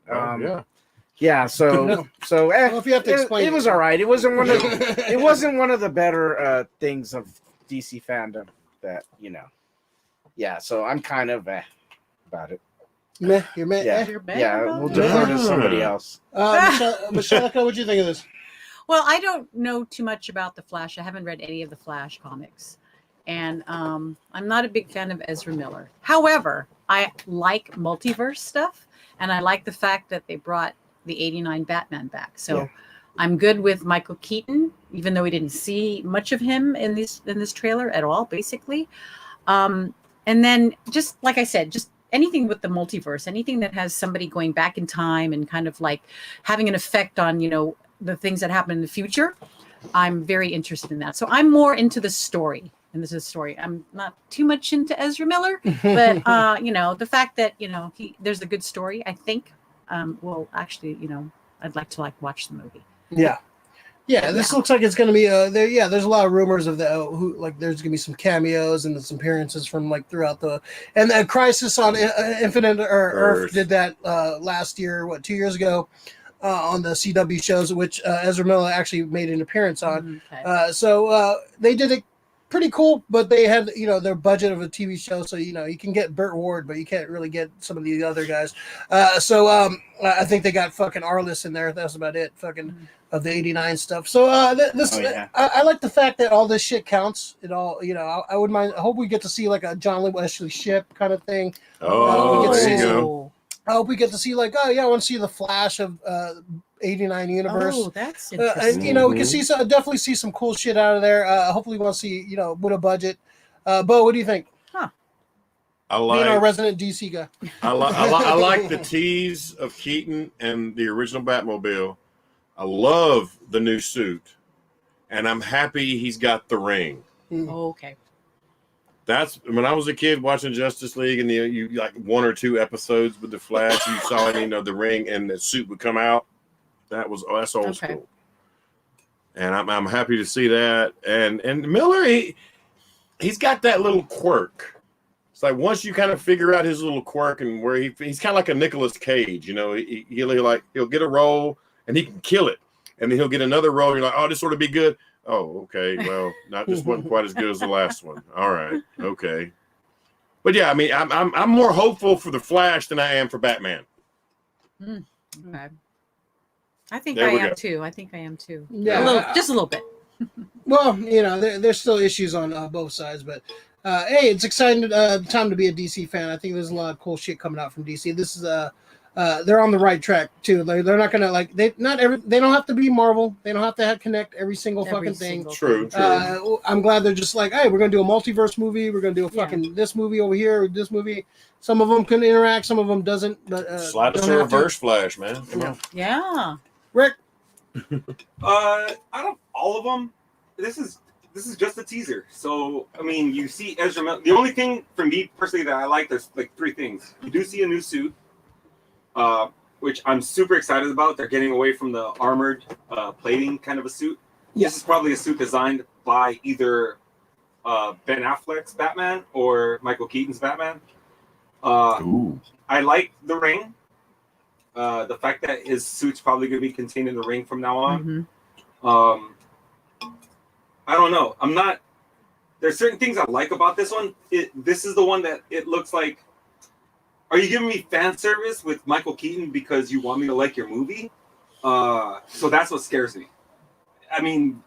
Yeah. So well, if you have to explain it was all right. It wasn't one of the better things of DC fandom that Yeah, so I'm kind of about it. Meh, you're meh. Yeah, we'll defer to somebody else. Meshellica, what'd you think of this? Well, I don't know too much about the Flash. I haven't read any of the Flash comics, and I'm not a big fan of Ezra Miller. However, I like multiverse stuff, and I like the fact that they brought the '89 Batman back. So I'm good with Michael Keaton, even though we didn't see much of him in this trailer at all, basically. And then, just like I said, just anything with the multiverse, anything that has somebody going back in time and kind of like having an effect on, the things that happen in the future, I'm very interested in that. So I'm more into the story. And this is a story. I'm not too much into Ezra Miller, but, the fact that, there's a good story, I think, will actually, I'd like to watch the movie. Yeah. Yeah, this looks like it's going to be there. Yeah, there's a lot of rumors of there's going to be some cameos and some appearances from like throughout and Crisis on Infinite Earth did that last year, 2 years ago, on the CW shows, which Ezra Miller actually made an appearance on. Okay. So they did it pretty cool, but they had their budget of a TV show, so you can get Burt Ward, but you can't really get some of the other guys. So I think they got fucking Arliss in there. That's about it. Fucking. Of the '89 stuff, so I like the fact that all this shit counts. It all, I wouldn't mind. I hope we get to see like a John Wesley Shipp kind of thing. There you go. I hope we get to see I want to see the Flash of '89 universe. Oh, that's interesting. And we can see definitely see some cool shit out of there. Hopefully, we'll see with a budget. Bo, what do you think? I like being our resident DC guy. I like the tease of Keaton and the original Batmobile. I love the new suit, and I'm happy he's got the ring. Oh, okay. That's when I was a kid watching Justice League, and you like 1 or 2 episodes with the Flash. You saw the ring, and the suit would come out. That's old school, and I'm happy to see that. And Miller, he's got that little quirk. It's like once you kind of figure out his little quirk and where he's kind of like a Nicolas Cage. He'll get a role. And he can kill it, and then he'll get another role. And you're like, oh, this sort of be good. Oh, okay. Well, this wasn't quite as good as the last one. All right, okay. But yeah, I mean, I'm more hopeful for the Flash than I am for Batman. Okay. I think I am too. Yeah, just a little bit. Well, there's still issues on both sides, but hey, it's exciting time to be a DC fan. I think there's a lot of cool shit coming out from DC. This is they're on the right track too. They're not gonna they don't have to be Marvel. They don't have to connect every single fucking thing. True. I'm glad they're just like, hey, we're gonna do a multiverse movie. We're gonna do a fucking this movie over here, or this movie. Some of them can interact, some of them doesn't. But slide us a reverse Flash, man. Come on. Yeah. Rick. Out of all of them, this is just a teaser. So I mean, you see Ezra Miller. The only thing for me personally that I like, there's like 3 things. You do see a new suit. Which I'm super excited about. They're getting away from the armored plating kind of a suit. Yes. This is probably a suit designed by either Ben Affleck's Batman or Michael Keaton's Batman. I like the ring. The fact that his suit's probably going to be contained in the ring from now on. Mm-hmm. I don't know. There's certain things I like about this one. This is the one that it looks like. Are you giving me fan service with Michael Keaton because you want me to like your movie? So that's what scares me. I mean,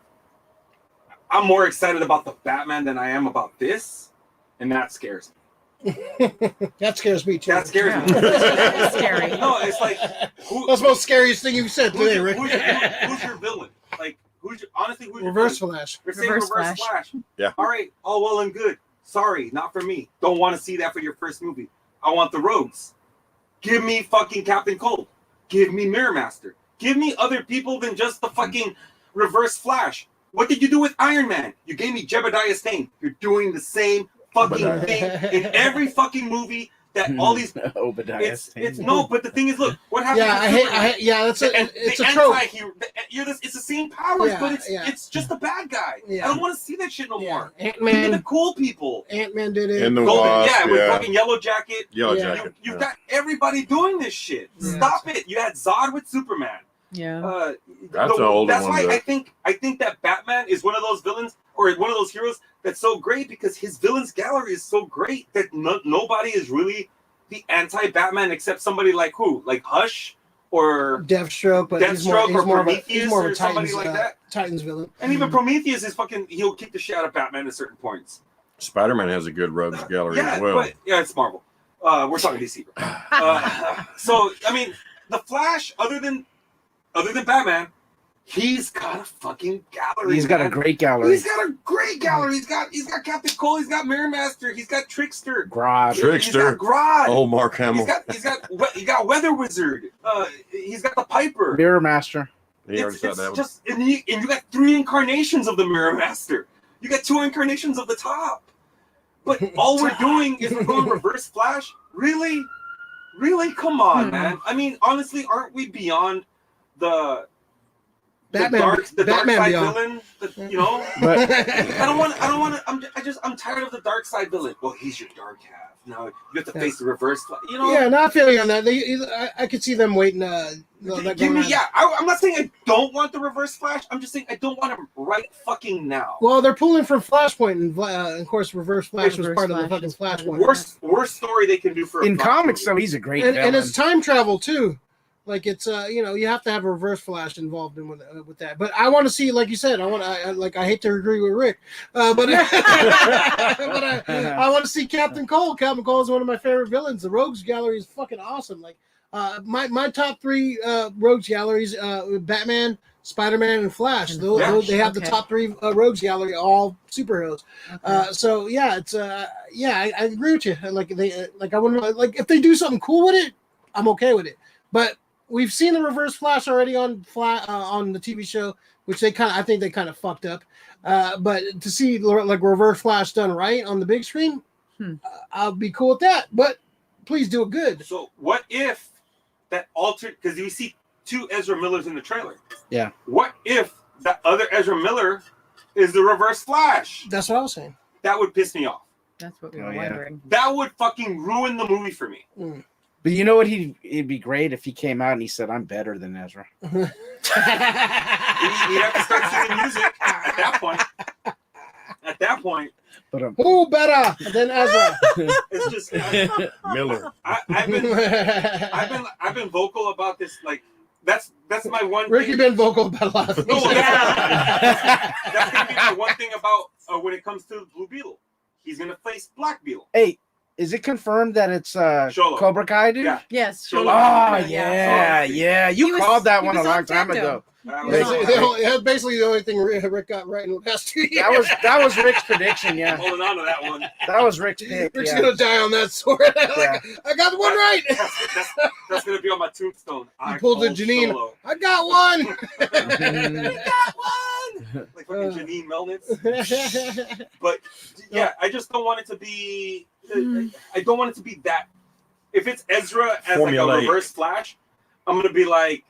I'm more excited about the Batman than I am about this, and that scares me. That scares me too. That scares me. That's scary. No, it's like that's the most scariest thing you've said today, Rick. Who's your villain? Like, who's your Reverse Flash? You're saying Reverse Flash. Yeah. All right. All well and good. Sorry, not for me. Don't want to see that for your first movie. I want the rogues. Give me fucking Captain Cold. Give me Mirror Master. Give me other people than just the fucking Reverse Flash. What did you do with Iron Man? You gave me Jebediah Stane. You're doing the same fucking thing in every fucking movie that all these. It's no, but the thing is, look, what happened? Yeah, it's a trope. It's the same powers, but it's just the bad guy. Yeah. I don't want to see that shit no more. Ant-Man, the cool people. Ant-Man did it. And the Wasp, with fucking Yellow Jacket. You've got everybody doing this shit. Yeah. Stop it. You had Zod with Superman. Yeah. That's why I think that Batman is one of those villains or one of those heroes that's so great because his villains gallery is so great that nobody is really the anti-Batman except somebody like who? Like Hush or Deathstroke, but he's more Prometheus of a somebody like that. Titans villain. And even Prometheus is he'll kick the shit out of Batman at certain points. Spider-Man has a good rogues gallery as well. But, it's Marvel. We're talking DC. So I mean, the Flash, other than Batman, he's got a fucking gallery. He's got a great gallery. He's got a great gallery. He's got Captain Cold. He's got Mirror Master. He's got Trickster. Grodd. He's got Grodd. Oh, Mark Hamill. He got Weather Wizard. He's got the Piper. Mirror Master. And you got 3 incarnations of the Mirror Master. You got 2 incarnations of the Top. But all we're doing is we're going Reverse Flash. Really, come on, man. I mean, honestly, aren't we beyond the Batman, the dark side Beyond. villain. You know, But I don't want. I'm tired of the dark side villain. Well, he's your dark half. Now you have to face the reverse. You know. Yeah, not feeling on that. I could see them waiting. I'm not saying I don't want the reverse Flash. I'm just saying I don't want him right fucking now. Well, they're pulling from Flashpoint, and of course, Reverse Flash was part of the fucking Flashpoint. Worst story they can do for in comics, though, he's a great villain. And it's time travel too. Like it's you have to have a Reverse Flash involved in with that. But I want to see, like you said, I hate to agree with Rick, but I want to see Captain Cole. Captain Cole is one of my favorite villains. The Rogues Gallery is fucking awesome. Like my top 3 Rogues Galleries: Batman, Spider-Man, and Flash. They have the top 3 Rogues Gallery, all superheroes. Okay. So yeah, it's I agree with you. Like I wouldn't like if they do something cool with it, I'm okay with it. But we've seen the Reverse Flash already on the TV show, which I think they kind of fucked up. But to see like Reverse Flash done right on the big screen, I'll be cool with that. But please do it good. So what if that altered? Because we see 2 Ezra Millers in the trailer. Yeah. What if that other Ezra Miller is the Reverse Flash? That's what I was saying. That would piss me off. That's what we were wondering. That would fucking ruin the movie for me. But you know what? It'd be great if he came out and he said, "I'm better than Ezra." He'd have to start singing music at that point. At that point. But who better than Ezra? It's just Miller. I've been vocal about this. Like that's my one. Ricky been vocal about a lot of things. No, that's gonna be my one thing about when it comes to Blue Beetle. He's gonna face Black Beetle. Hey. Is it confirmed that it's Cobra Kai, dude? Yeah. Yes. Oh, yeah. You called that one a long time ago. Basically the only thing Rick got right in the past 2 years. That was Rick's prediction, yeah. Holding on to that one. That was Rick's pick. Rick's gonna die on that sword. I got the one right. That's gonna be on my tombstone. I pulled the Janine. Solo. I got one. You got one. Like fucking Janine Melnitz. But yeah, I just don't want it to be. I don't want it to be that. If it's Ezra as like a Reverse Flash, I'm gonna be like,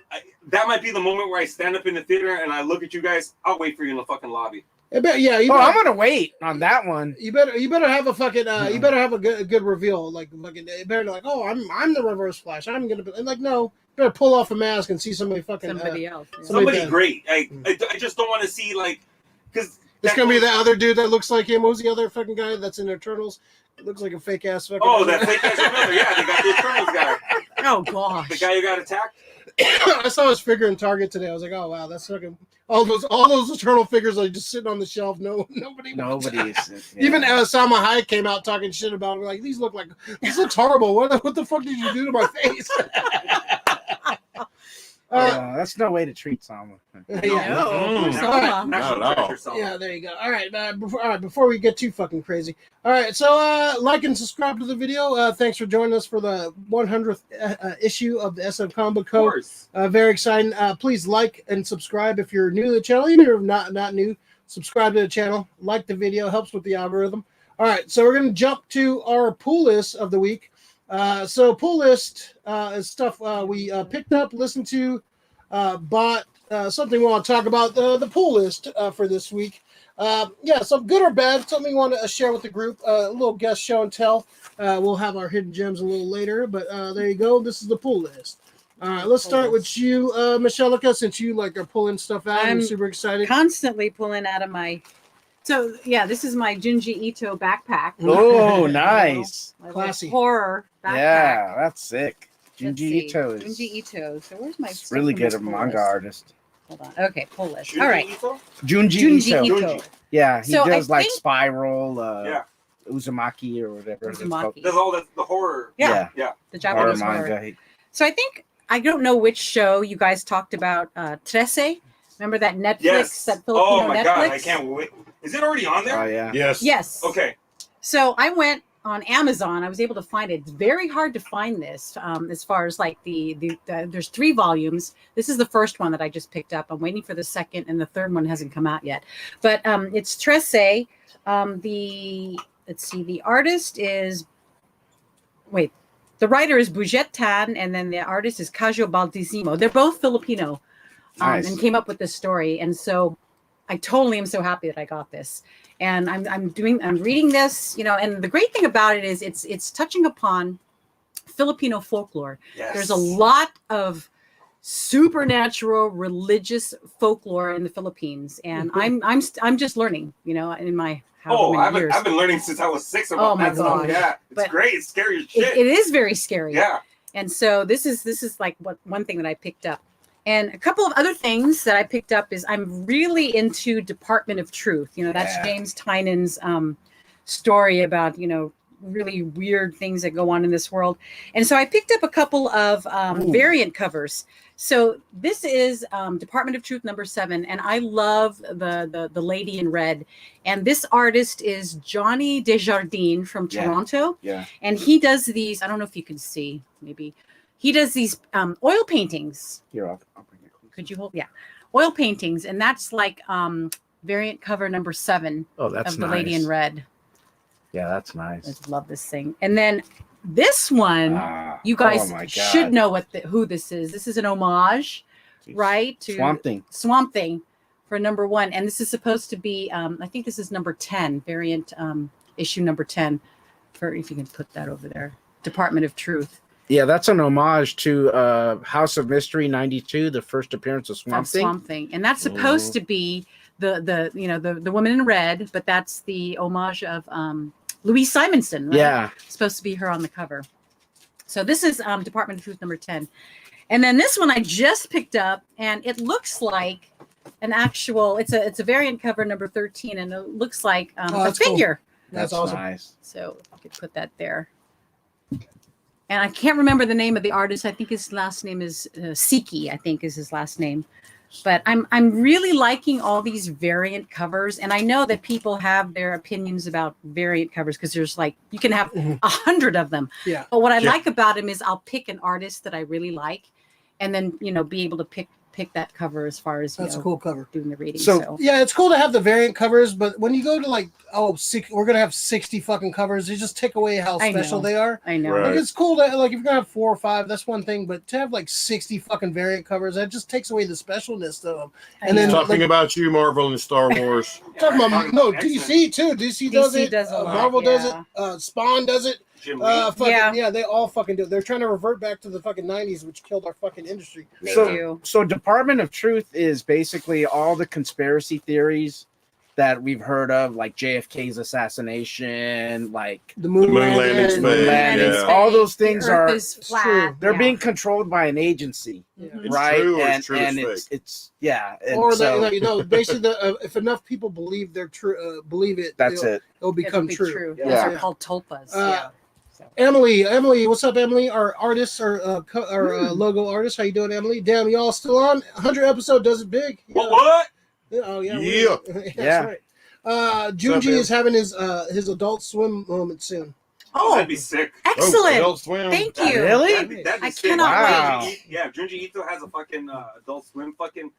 that might be the moment where I stand up in the theater and I look at you guys. I'll wait for you in the fucking lobby. I'm gonna wait on that one. You better have a fucking. You better have a good reveal. Like fucking. You better like, oh, I'm the Reverse Flash. I'm gonna be and like, no. You better pull off a mask and see somebody else. Yeah. Somebody great. I just don't want to see like because it's gonna be the other dude that looks like him. Who's the other fucking guy that's in their Turtles? It looks like a fake ass fucking. Oh, that fake ass Miller. Yeah, they got the Eternals guy. Oh gosh. The guy who got attacked. I saw his figure in Target today. I was like, oh wow, that's fucking all those Eternal figures are just sitting on the shelf. Nobody's. Yeah. Even Salma Hayek came out talking shit about it. Like this looks horrible. What the fuck did you do to my face? That's no way to treat someone. Yeah, there you go. All right, before we get too fucking crazy. All right, so like and subscribe to the video. Thanks for joining us for the 100th issue of the SF Comic Co. Very exciting. Please like and subscribe if you're new to the channel. Even if you're not new, subscribe to the channel. Like the video, helps with the algorithm. All right, so we're gonna jump to our pool list of the week. So pool list is stuff we picked up, listened to, bought, something we want to talk about the pool list for this week. Some good or bad, something we want to share with the group, a little guest show and tell. We'll have our hidden gems a little later, but there you go. This is the pool list. All right, let's start with you, Meshellica, since you are pulling stuff out. I'm super excited. Constantly pulling out of my. So yeah, this is my Junji Ito backpack. Oh, nice, classy horror backpack. Yeah, that's sick. Junji Ito. So where's my? Really good manga artist. Hold on. Okay, pull list. All right. Junji Ito. Yeah, he does Spiral. Uzumaki or whatever. Uzumaki. Does all the horror. Yeah. The Japanese horror. So I don't know which show you guys talked about. Trece. Remember that Netflix, that Filipino Netflix? Oh my God, I can't wait. Is it already on there? Oh yeah. Yes. Okay. So I went on Amazon. I was able to find it. It's very hard to find this as far as there's 3 volumes. This is the first one that I just picked up. I'm waiting for the second, and the third one hasn't come out yet. But it's Trece. The artist is the writer is Bujet Tan, and then the artist is Cajo Baldissimo. They're both Filipino Nice. and came up with this story. And so I totally am so happy that I got this. And I'm reading this, you know, and the great thing about it is it's touching upon Filipino folklore. Yes. There's a lot of supernatural religious folklore in the Philippines, and I'm just learning, you know, in my years. I've been learning since I was 6 about my that stuff. gosh. Yeah, it's But great. It's scary as shit. It is very scary. Yeah. And so this is like one thing that I picked up. And a couple of other things that I picked up is I'm really into Department of Truth. You know, that's James Tynan's story about, you know, really weird things that go on in this world. And so I picked up a couple of variant covers. So this is Department of Truth #7, and I love the lady in red. And this artist is Johnny Desjardins from Toronto. Yeah. And he does these, I don't know if you can see, maybe. He does these oil paintings. Here, I'll bring it close. Could you hold? Yeah. Oil paintings. And that's like variant cover #7 Oh, that's of the lady in red. Yeah, that's nice. I just love this thing. And then this one, you guys should know who this is. This is an homage, right? To Swamp Thing for #1. And this is supposed to be, I think this is #10, variant issue #10, for, if you can put that over there, Department of Truth. Yeah, that's an homage to House of Mystery '92, the first appearance of Swamp Thing. And that's supposed to be the woman in red, but that's the homage of Louise Simonson, right? Yeah. It's supposed to be her on the cover. So this is Department of Truth #10. And then this one I just picked up, and it looks like an actual, it's a variant cover #13, and it looks like a figure. Cool. That's awesome. Nice. So I could put that there. And I can't remember the name of the artist. I think his last name is Siki, I think is his last name. But I'm really liking all these variant covers. And I know that people have their opinions about variant covers because there's like, you can have 100 of them. Yeah. But what I like about them is I'll pick an artist that I really like and then, you know, be able to pick that cover as far as, that's a cool cover. Doing the reading. So yeah, it's cool to have the variant covers, but when you go to like, we're gonna have 60 fucking covers, they just take away how special they are. I know. Right. Like, it's cool to, like, if you're gonna have 4 or 5, that's one thing, but to have like 60 fucking variant covers, that just takes away the specialness of them. And then talking about you, Marvel and Star Wars. Talking about DC too. DC does it. Marvel does it. Spawn does it. They all fucking do it. They're trying to revert back to the fucking 90s, which killed our fucking industry. So Department of Truth is basically all the conspiracy theories that we've heard of, like JFK's assassination, like the moon landing, all those things are flat. They're being controlled by an agency, right? It's or basically, if enough people believe they're true, believe it, it'll become true. They're called tulpas. Emily, what's up, Emily? Our artist, our logo artist. How you doing, Emily? Damn, y'all still on? 100 episode does it big. What? Oh yeah. That's right. Junji is having his Adult Swim moment soon. Oh, that'd be sick. Excellent. Adult Swim. Thank you. Really? That'd be I sick. cannot wait. Yeah, Junji Ito has a fucking Adult Swim fucking.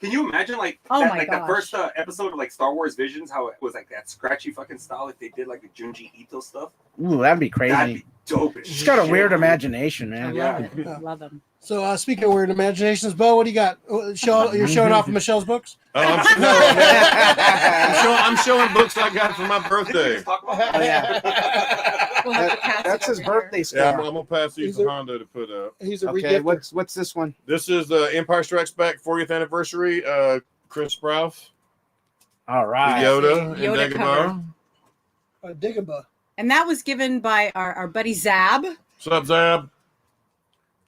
Can you imagine like that first episode of like Star Wars Visions, how it was like that scratchy fucking style, like they did like the Junji Ito stuff? Ooh, that'd be crazy. That'd be dope. She's got a weird imagination, man. I love them. So speaking of weird imaginations, Bo, what do you got? You're showing off of Michelle's books? I'm showing books I got for my birthday. That's his birthday stuff. Yeah, I'm gonna pass these to Hondo to put up. Okay, what's this one? This is the Empire Strikes Back 40th anniversary. Chris Sprouse. All right. Yoda and Yoda Dagobah. Dagobah. And that was given by our buddy Zab. What's up, Zab?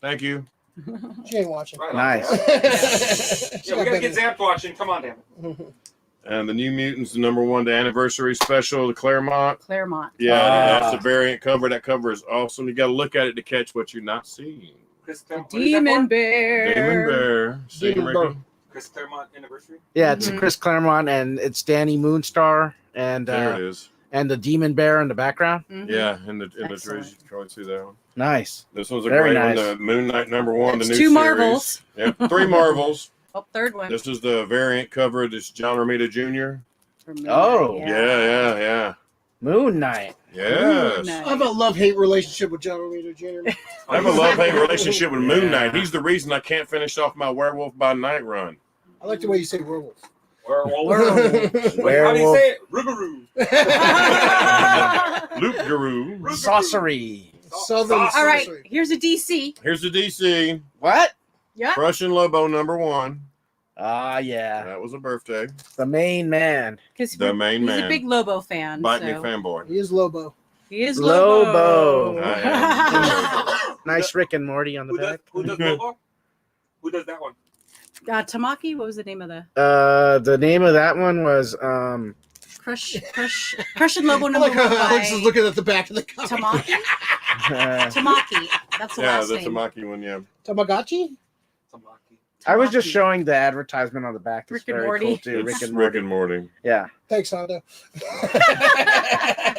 Thank you. She ain't watching. Right Nice. We gotta get Zap watching. Come on, damn it. And the New Mutants, the #1, the anniversary special, the Claremont. Yeah, that's a variant cover. That cover is awesome. You got to look at it to catch what you're not seeing. Demon Bear. Chris Claremont anniversary. Yeah, it's Chris Claremont, and it's Danny Moonstar, and there it is. And the Demon Bear in the background. Yeah, in the trees, you can probably see that one. Nice. This one's a great one. The Moon Knight #1, the new 2 series. Marvels. Yep, 3 Marvels. Oh, third one. This is the variant cover. This is John Romita Jr. Oh, yeah. Moon Knight. Yes. Knight. I have a love-hate relationship with John Romita Jr. I have a love-hate relationship with Moon Knight. He's the reason I can't finish off my Werewolf by Night run. I like the way you say werewolf. Werewolf. Wait, how do you say it? Rugaroo. Loop Guru. Sorcery. Southern All right, sorcery. here's a DC. Here's the DC. What? Yeah. Prussian Lobo #1. Ah, yeah. That was a birthday. The main man. Because The main he's man. a big Lobo fan. Bite so. me fanboy. He is Lobo. He is Lobo. Lobo. I Nice Rick and Morty on the Who does, back. who does Lobo? Who does that one? Tamaki, what was the name of the The name of that one was Prussian Lobo I number like how one Alex by is looking at the back of the comic. Tamaki? Tamaki. That's the Yeah, last the name. Tamaki one, yeah. Tamagotchi? I was just Tamaki. showing the advertisement on the back. It's Rick and very Morty. cool too. It's Rick and Morty. Yeah. Thanks, Honda.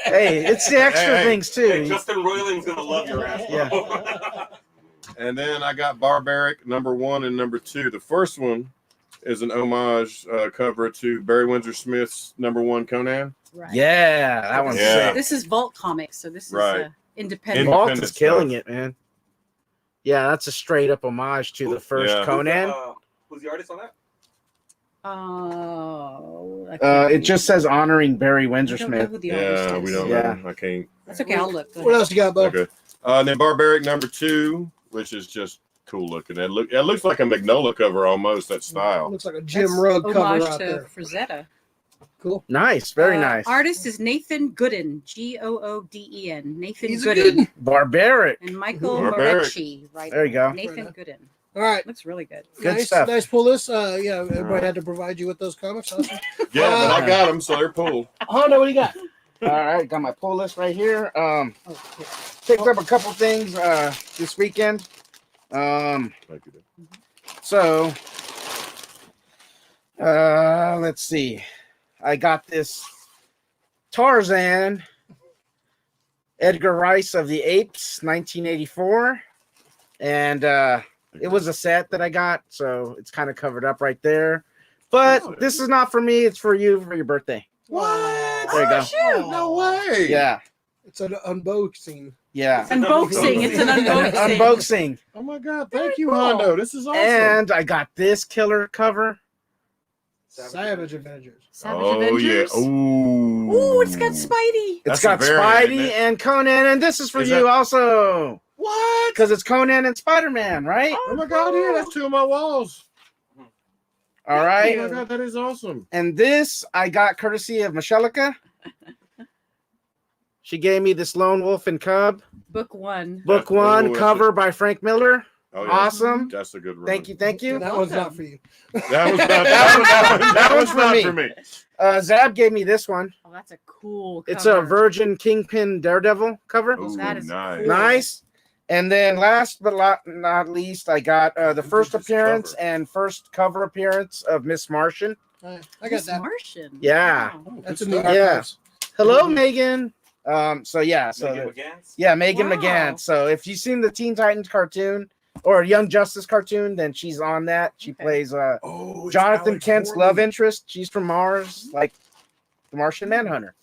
Hey, it's the extra Hey. things too. Hey, Justin Roiling's gonna love your ass. Bro. Yeah. And then I got Barbaric #1 and #2. The first one is an homage cover to Barry Windsor Smith's #1 Conan. Right. Yeah, that one's Yeah. sick. This is Vault Comics, so this is Right. independent. Walt Independent is killing stuff. it, man. Yeah, that's a straight up homage to the first Yeah. Conan. Who's the artist on that? Oh, It just says honoring Barry Windsor I don't know Smith. who the artist Yeah, is. we don't Yeah. know. I can't. That's okay. I'll look. Go What ahead. else you got, Bo? Okay. And then Barbaric #2, which is just cool looking. It looks like a Magnolia cover almost, that style. Looks like a Jim That's Rugg cover homage out to there. Frazetta. Cool. Nice, very nice. Artist is Nathan Gooden, Gooden. Nathan He's a Gooden. good. Barbaric. And Michael Barbaric. Morecci. Right. There you go. Nathan Right. Gooden. All right. Looks really good. Good nice, stuff. nice pull list. Yeah, everybody right. had to provide you with those comics. Awesome. Yeah, but I got them, so they're pulled. Honda, what do you got? All right, got my pull list right here. Oh, Picked up a couple things this weekend. Thank you. So let's see. I got this Tarzan, Edgar Rice of the Apes, 1984, and it was a set that I got, so it's kind of covered up right there. But this is not for me; it's for you for your birthday. What? There you go. shoot. No way. Yeah, it's an unboxing. yeah. Unboxing. It's an unboxing. Unboxing. Oh my God! Thank Very you, cool. Hondo. This is awesome. And I got this killer cover. Savage Avengers. Savage oh Avengers. yeah. Ooh. Ooh, it's got Spidey. It's That's got a variant, isn't Spidey it? and Conan, and this is for Is you that- also. What? Because it's Conan and Spider-Man, right? Oh my God! Here, that's 2 of my walls. All Oh right. my God, that is awesome. And this I got courtesy of Meshellica. She gave me this Lone Wolf and Cub, Book 1. book Oh, one, that's cover by Frank Miller. Oh, yeah. Awesome. That's a good run. Thank you, thank you. That one's not for you. That was not. That one's was for not me. for me. Zab gave me this one. Oh, that's a cool It's a cover. Virgin Kingpin Daredevil cover. Ooh, That is nice. cool. Nice. And then last but not least, I got the first this appearance cover? and first cover appearance of Miss Martian. I got Miss that. Martian. Yeah. Wow. Oh, That's good in the stuff. Yeah. archives. Hello, Megan. So Megan so McGann? yeah, Megan Wow. McGann. So if you've seen the Teen Titans cartoon or Young Justice cartoon, then she's on that. She Okay. plays Oh, it's Jonathan Alex Kent's Gordon. love interest. She's from Mars, like the Martian Manhunter.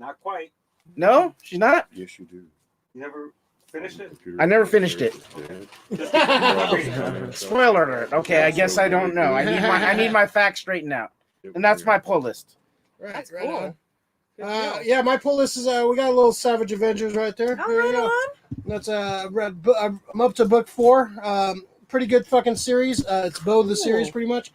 Not quite. No, she's not. Yes, you do. You never finished it? I never finished it. Just Spoiler alert. Okay, I guess I don't know. I need my facts straightened out, and that's my pull list. Right, That's right cool. on. Good deal. Yeah, my pull list is we got a little Savage Avengers right there. Oh, There you right go. on. That's I'm up to book 4. Pretty good fucking series. It's Beau the series, pretty much.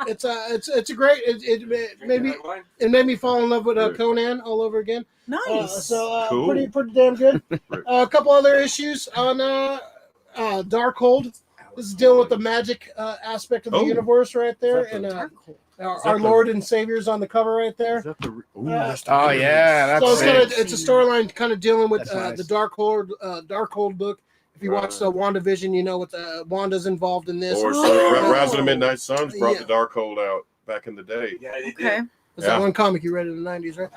It's a great. It made me fall in love with Conan all over again. Nice. Cool. Pretty damn good. A couple other issues on Darkhold. This is dealing with the magic aspect of the Oh. universe right there, Is that and the- Darkhold. our Lord and Savior's on the cover right there. Is that the? Ooh, Uh, that's the Oh yeah, that's So it's, sick. it's a storyline kind of dealing with That's nice. the Darkhold book. If you watch the WandaVision, you know what Wanda's involved in this. Or Oh. so, Rise of the Midnight Suns brought Yeah. the Darkhold out back in the day. Yeah, they Okay. did. That's that one comic you read in the 90s, right?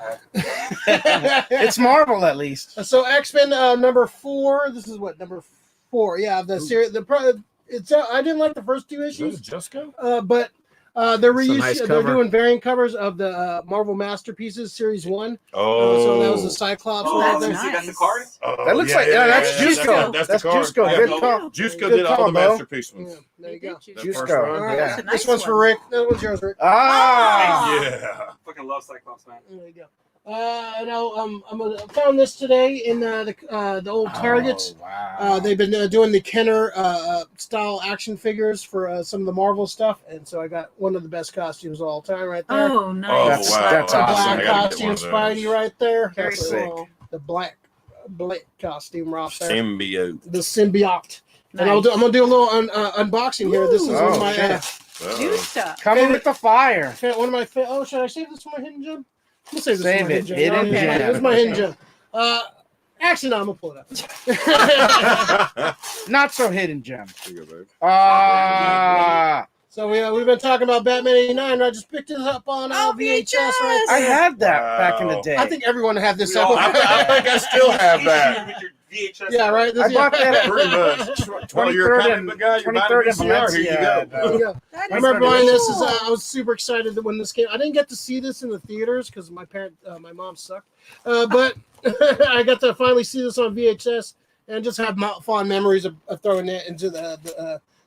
It's Marvel at least. So X-Men number 4. This is what number 4. Yeah, the series. I didn't like the first 2 Is that issues, Jusco? but They're nice they're cover. doing variant covers of the Marvel Masterpieces Series 1. Oh, So that was the Cyclops. Oh, right let me there. see. That's the card. Oh, That looks like that's Jusco. That's That's the card. Jusco. Yeah. Good call. Jusco Good did all call, the Bo. masterpiece ones. Yeah, there you go. That Jusco. first run. All right, Yeah. That's a this nice one's for one. Rick. That one's yours, Rick. Ah. Yeah. Fucking love Cyclops, man. There you go. I found this today in the old Targets. Oh, wow. They've been doing the Kenner style action figures for some of the Marvel stuff, and so I got one of the best costumes of all time right there. Oh, nice. Oh, wow. That's The awesome. black I gotta get one costume of those. Spidey right there. Very That's sick. the black costume right there. Symbiote. The symbiote. And I'm Nice. gonna do a little unboxing here. This is Ooh. one of Oh, my shit. Juice stuff. Coming with the fire. one of my oh, should I save this for my hidden gem? I'm gonna save this Save for my it. hidden gem. Hidden Okay, gem. This is my hidden gem. Actually, no, I'm gonna pull it up. Not so hidden gem. Here you go, babe. So we've been talking about Batman '89. I just picked it up on VHS right I there. had that back in the day. I think everyone had this. We all up. have I think I still have that. With your VHS. Yeah, right. I bought that at Pretty much. Well, you're a 23rd comic book guy. You're buying 23rd and VCR. Here you Valencia. go. There you go. That I is remember buying this. cool. I was super excited that when this came. I didn't get to see this in the theaters because my mom sucked. But I got to finally see this on VHS and just have fond memories of throwing it into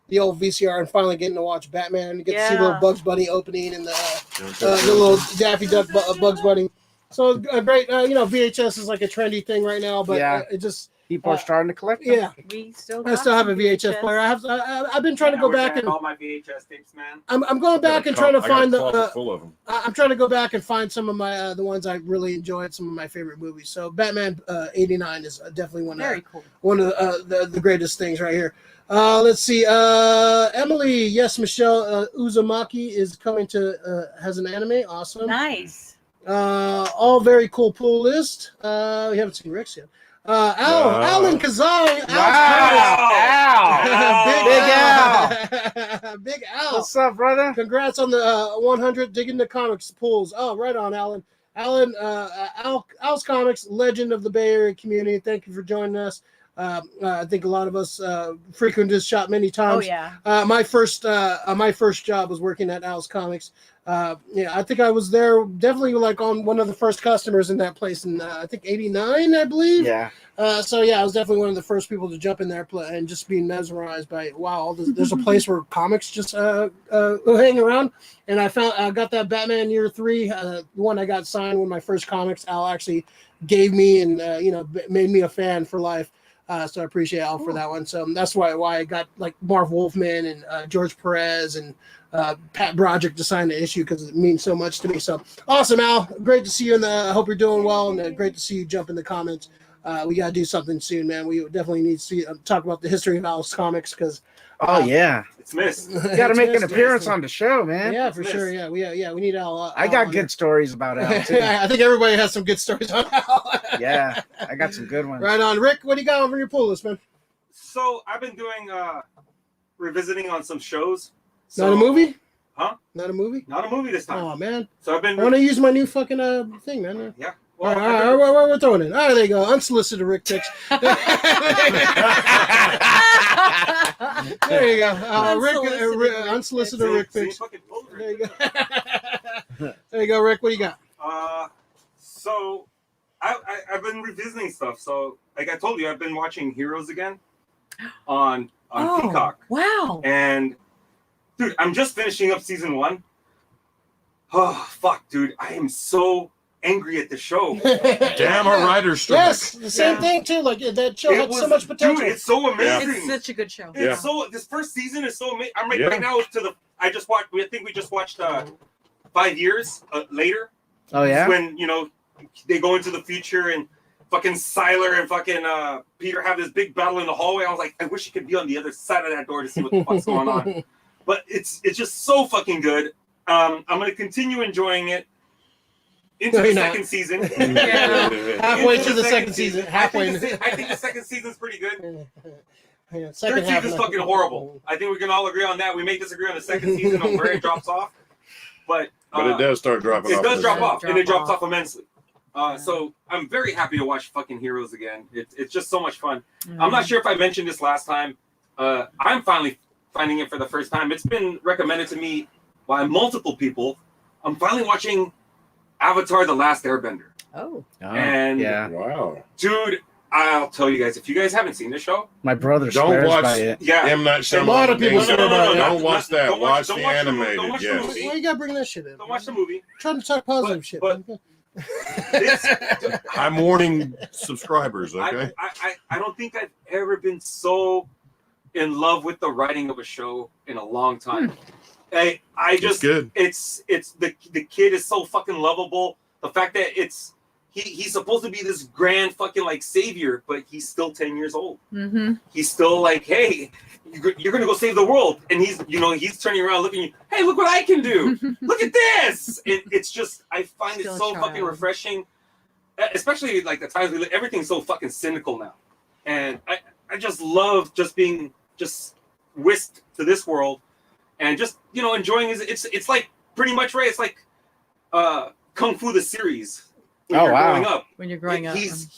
the old VCR and finally getting to watch Batman and get to see the little Bugs Bunny opening and the little Daffy Duck Bugs Bunny. So great. VHS is like a trendy thing right now, but Yeah. it just People are starting to collect them. yeah. We still I still have a some VHS player. I've been trying to go back and all my VHS tapes, man. I'm going back and trying to find the. full of them. I'm trying to go back and find some of my the ones I really enjoyed, some of my favorite movies. So Batman '89 is definitely Very cool. one of the greatest things right here. Let's see. Emily, yes, Michelle Uzumaki is coming to has an anime. Awesome. Nice. All very cool pool list. We haven't seen Rick's yet. Alan Kazai. Wow. Big Al. What's up, brother? Congrats on the 100 Digging the Comics pools. Oh, right on, Alan. Al's Comics, legend of the Bay Area community. Thank you for joining us. I think a lot of us frequent this shop many Oh, times. yeah. My first job was working at Al's Comics. I think I was there definitely like on one of the first customers in that place in I think '89, I believe. Yeah. I was definitely one of the first people to jump in there and just being mesmerized by there's a place where comics just hang around. And I got that Batman Year 3, the one I got signed, one of my first comics. Al actually gave me and made me a fan for life. So I appreciate Al for that one. So that's why I got like Marv Wolfman and George Perez and Pat Broderick to sign the issue because it means so much to me. So awesome, Al. Great to see you. I hope you're doing well, and great to see you jump in the comments. We got to do something soon, man. We definitely need to talk about the history of Al's Comics because. Oh, yeah. It's missed. You got to make an appearance on the show, man. Yeah, for sure. Yeah, we need Al. I got good stories about Al, too. I think everybody has some good stories on Al. Yeah, I got some good ones. Right on. Rick, what do you got over your pool list, man? So I've been doing revisiting on some shows. So, Not a movie? Huh? Not a movie? Not a movie this time. Oh, man. So I've been. I want to use my new fucking thing, man. Yeah. All Well, right, we're throwing it. All right, there you go. Unsolicited Rick picks. There you go. Unsolicited Rick picks. There you go. There you go, Rick. What do you got? So I've been revisiting stuff. So like I told you, I've been watching Heroes again on Peacock. Wow. And dude, I'm just finishing up season 1. Oh fuck, dude, I am so angry at the show. Damn, a writer's strike. Yes, the same thing too. Like that show had so much potential. Dude, it's so amazing. It's such a good show. It's so. This first season is so amazing. I'm Yeah. right now to the. I just watched. I think we just watched 5 years later. Oh, yeah? When they go into the future and fucking Siler and fucking Peter have this big battle in the hallway. I was like, I wish you could be on the other side of that door to see what the fuck's going on. But it's just so fucking good. I'm gonna continue enjoying it into the second season. Halfway to the second season. Halfway. I think the second season's pretty good. Yeah, Third season's fucking horrible. I think we can all agree on that. We may disagree on the second season on where it drops off, but it does start dropping off. It does drop off, and it drops off immensely. So I'm very happy to watch fucking Heroes again. It's just so much fun. I'm not sure if I mentioned this last time. I'm finally finding it for the first time. It's been recommended to me by multiple people. I'm finally watching Avatar: The Last Airbender. Oh. And yeah. Wow. Dude, I'll tell you guys, if you guys haven't seen the show, My brother Don't swears watch- by it. yeah. M. Night Shyamalan. A lot of people swear by it. Don't watch that. Don't Watch the don't watch animated. don't watch the Yes. movie. Why you gotta bring that shit in? Don't watch the movie. Trying to talk positive shit. but- This, I'm warning subscribers. Okay. I don't think I've ever been so in love with the writing of a show in a long time. I just good. it's the kid is so fucking lovable. The fact that he's supposed to be this grand fucking like savior, but he's still 10 years old. Mm-hmm. He's still like, hey, you're gonna go save the world, and he's turning around looking at you. Hey, look what I can do! Look at this! It's just I find Still it a so child. fucking refreshing, especially like the times we live. Everything's so fucking cynical now, and I just love just being just whisked to this world, and just enjoying his. It's like pretty much right. It's like Kung Fu the series. When Oh, you're wow. growing up. When you're growing up. He's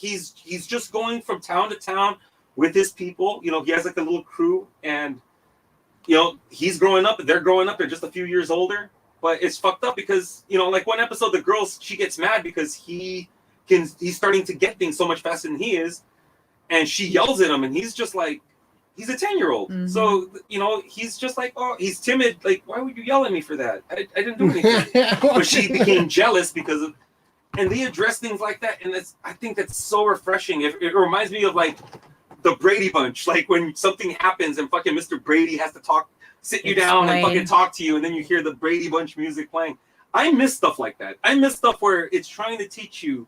just going from town to town with his people. He has like a little crew, and he's growing up. They're growing up. They're just a few years older. But it's fucked up because like one episode, the girl, she gets mad because he's starting to get things so much faster than he is, and she yells at him, and he's just like, he's a 10-year-old. Mhm. So he's just like, oh, he's timid. Like, why would you yell at me for that? I didn't do anything. But she became jealous because of. And they address things like that, and I think that's so refreshing. It reminds me of like the Brady Bunch, like when something happens and fucking Mr. Brady has to sit you down and Explain. fucking talk to you, and then you hear the Brady Bunch music playing. I miss stuff like that. I miss stuff where it's trying to teach you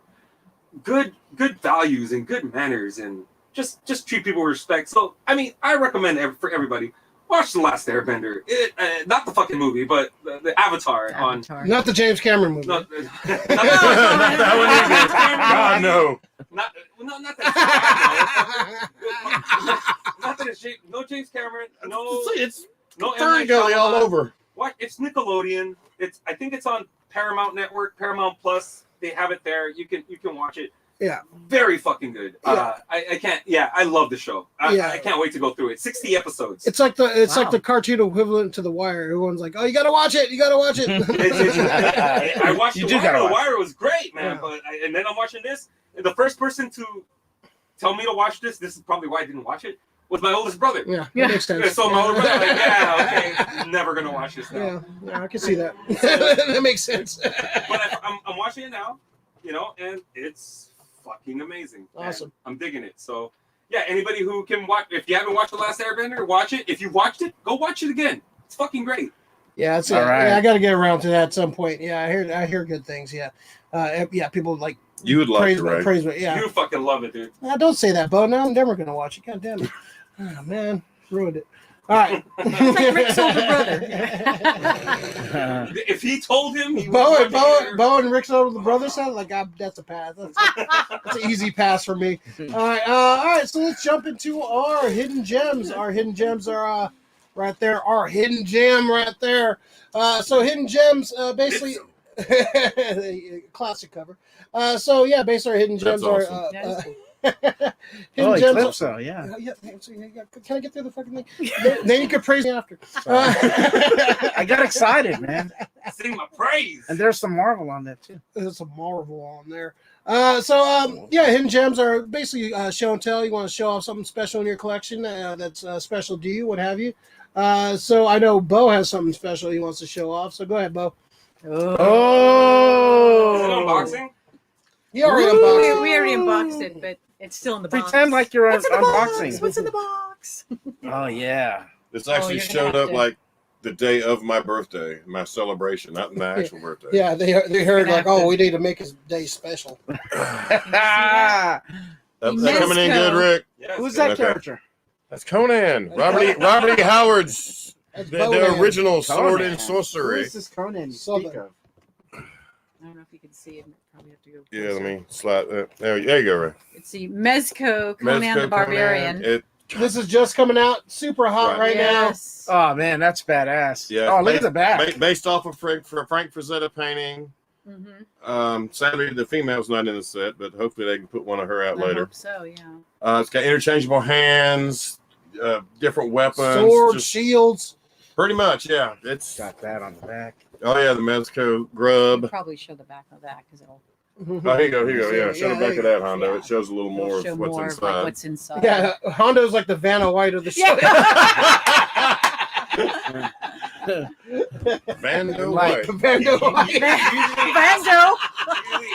good values and good manners, and just treat people with respect. So I mean, I recommend for everybody. Watch The Last Airbender. Not the fucking movie, but the Avatar on. Not the James Cameron movie. Not that one either. God, no. Not that. Not that it's no James Cameron. No. It's No. Fern Gully all over. What? It's Nickelodeon. I think it's on Paramount Network, Paramount Plus. They have it there. You can watch it. Yeah. Very fucking good. Yeah. I can't. Yeah, I love the show. Yeah. I can't wait to go through it. 60 episodes. It's like Wow. the cartoon equivalent to The Wire. Everyone's like, "Oh, you gotta watch it! You gotta watch it!" I watched You The do Wire. gotta The watch Wire was great, man. Yeah. But and then I'm watching this. And the first person to tell me to watch this is probably why I didn't watch it, was my oldest brother. Yeah, Yeah. that makes sense. So my older brother, like, yeah, okay, never gonna watch this now. Yeah, I can see that. That makes sense. But I'm watching it now, and it's fucking amazing. Awesome. And I'm digging it. So yeah, anybody who can watch, if you haven't watched The Last Airbender, watch it. If you watched it, go watch it again. It's fucking great. Yeah, that's All right. Yeah, I got to get around to that at some point. Yeah, I hear good things. Yeah, people like You would like praise to, me. right? Praise me. Yeah. You fucking love it, dude. Don't say that, Bo. Now I'm never gonna watch it. God damn it. Oh man, ruined it. All right. It's like Rick's older brother. If he told him, he Bo would watch it. and Rick's older brother sound like that's a pass. That's an easy pass for me. All right. So let's jump into our hidden gems. Our hidden gems are right there. Our hidden gem right there. So hidden gems, basically, classic cover. Basically our hidden gems That's are. awesome. That is cool. Hidden Oh, gems. Eclipso, yeah. Can I get through the fucking thing? Then you can praise me after. I got excited, man. Sing my praise. And there's some Marvel on that too. There's a Marvel on there. Hidden gems are basically show and tell. You want to show off something special in your collection that's special to you, what have you. So I know Bo has something special he wants to show off. So go ahead, Bo. Oh. Is it unboxing? You already unboxed it. We already unboxed it, but it's still in the box. Pretend like you're What's in the unboxing. box? What's in the box? Oh yeah. This actually you're gonna showed have up to- like the day of my birthday, my celebration, not my actual birthday. Yeah, they heard Gonna like, have to- we need to make his day special. That coming in good, Rick? Yes. Who's that Okay. character? That's Conan. Robert E. Howard's That's the Bonan. original sword and Who sorcery. is this Conan you Southern. speak of? I don't know if you can see it. Probably have to go. Yeah, let closer. me slide that. There you go, Rick. It's the Mezco Conan Mezco the Barbarian. Conan. It, This is just coming out, super hot right Yes. Oh man, that's badass. Yeah, Oh, look at the back. based off of Frank Frazetta painting. Mm-hmm. Sadly, the female's not in the set, but hopefully they can put one of her out I later. hope so, yeah. It's got interchangeable hands, different weapons. Swords, just- shields. Pretty much, yeah. It's got that on the back. Oh yeah, the Mezco grub. Probably show the back of that because it'll. Oh, here you go. Yeah, show the back of that, Hondo. Yeah. It shows a little more of what's more inside. Of like what's inside. Yeah, Hondo's like the Vanna White of the show. Vando Like- White. Vando White. Vando. Usually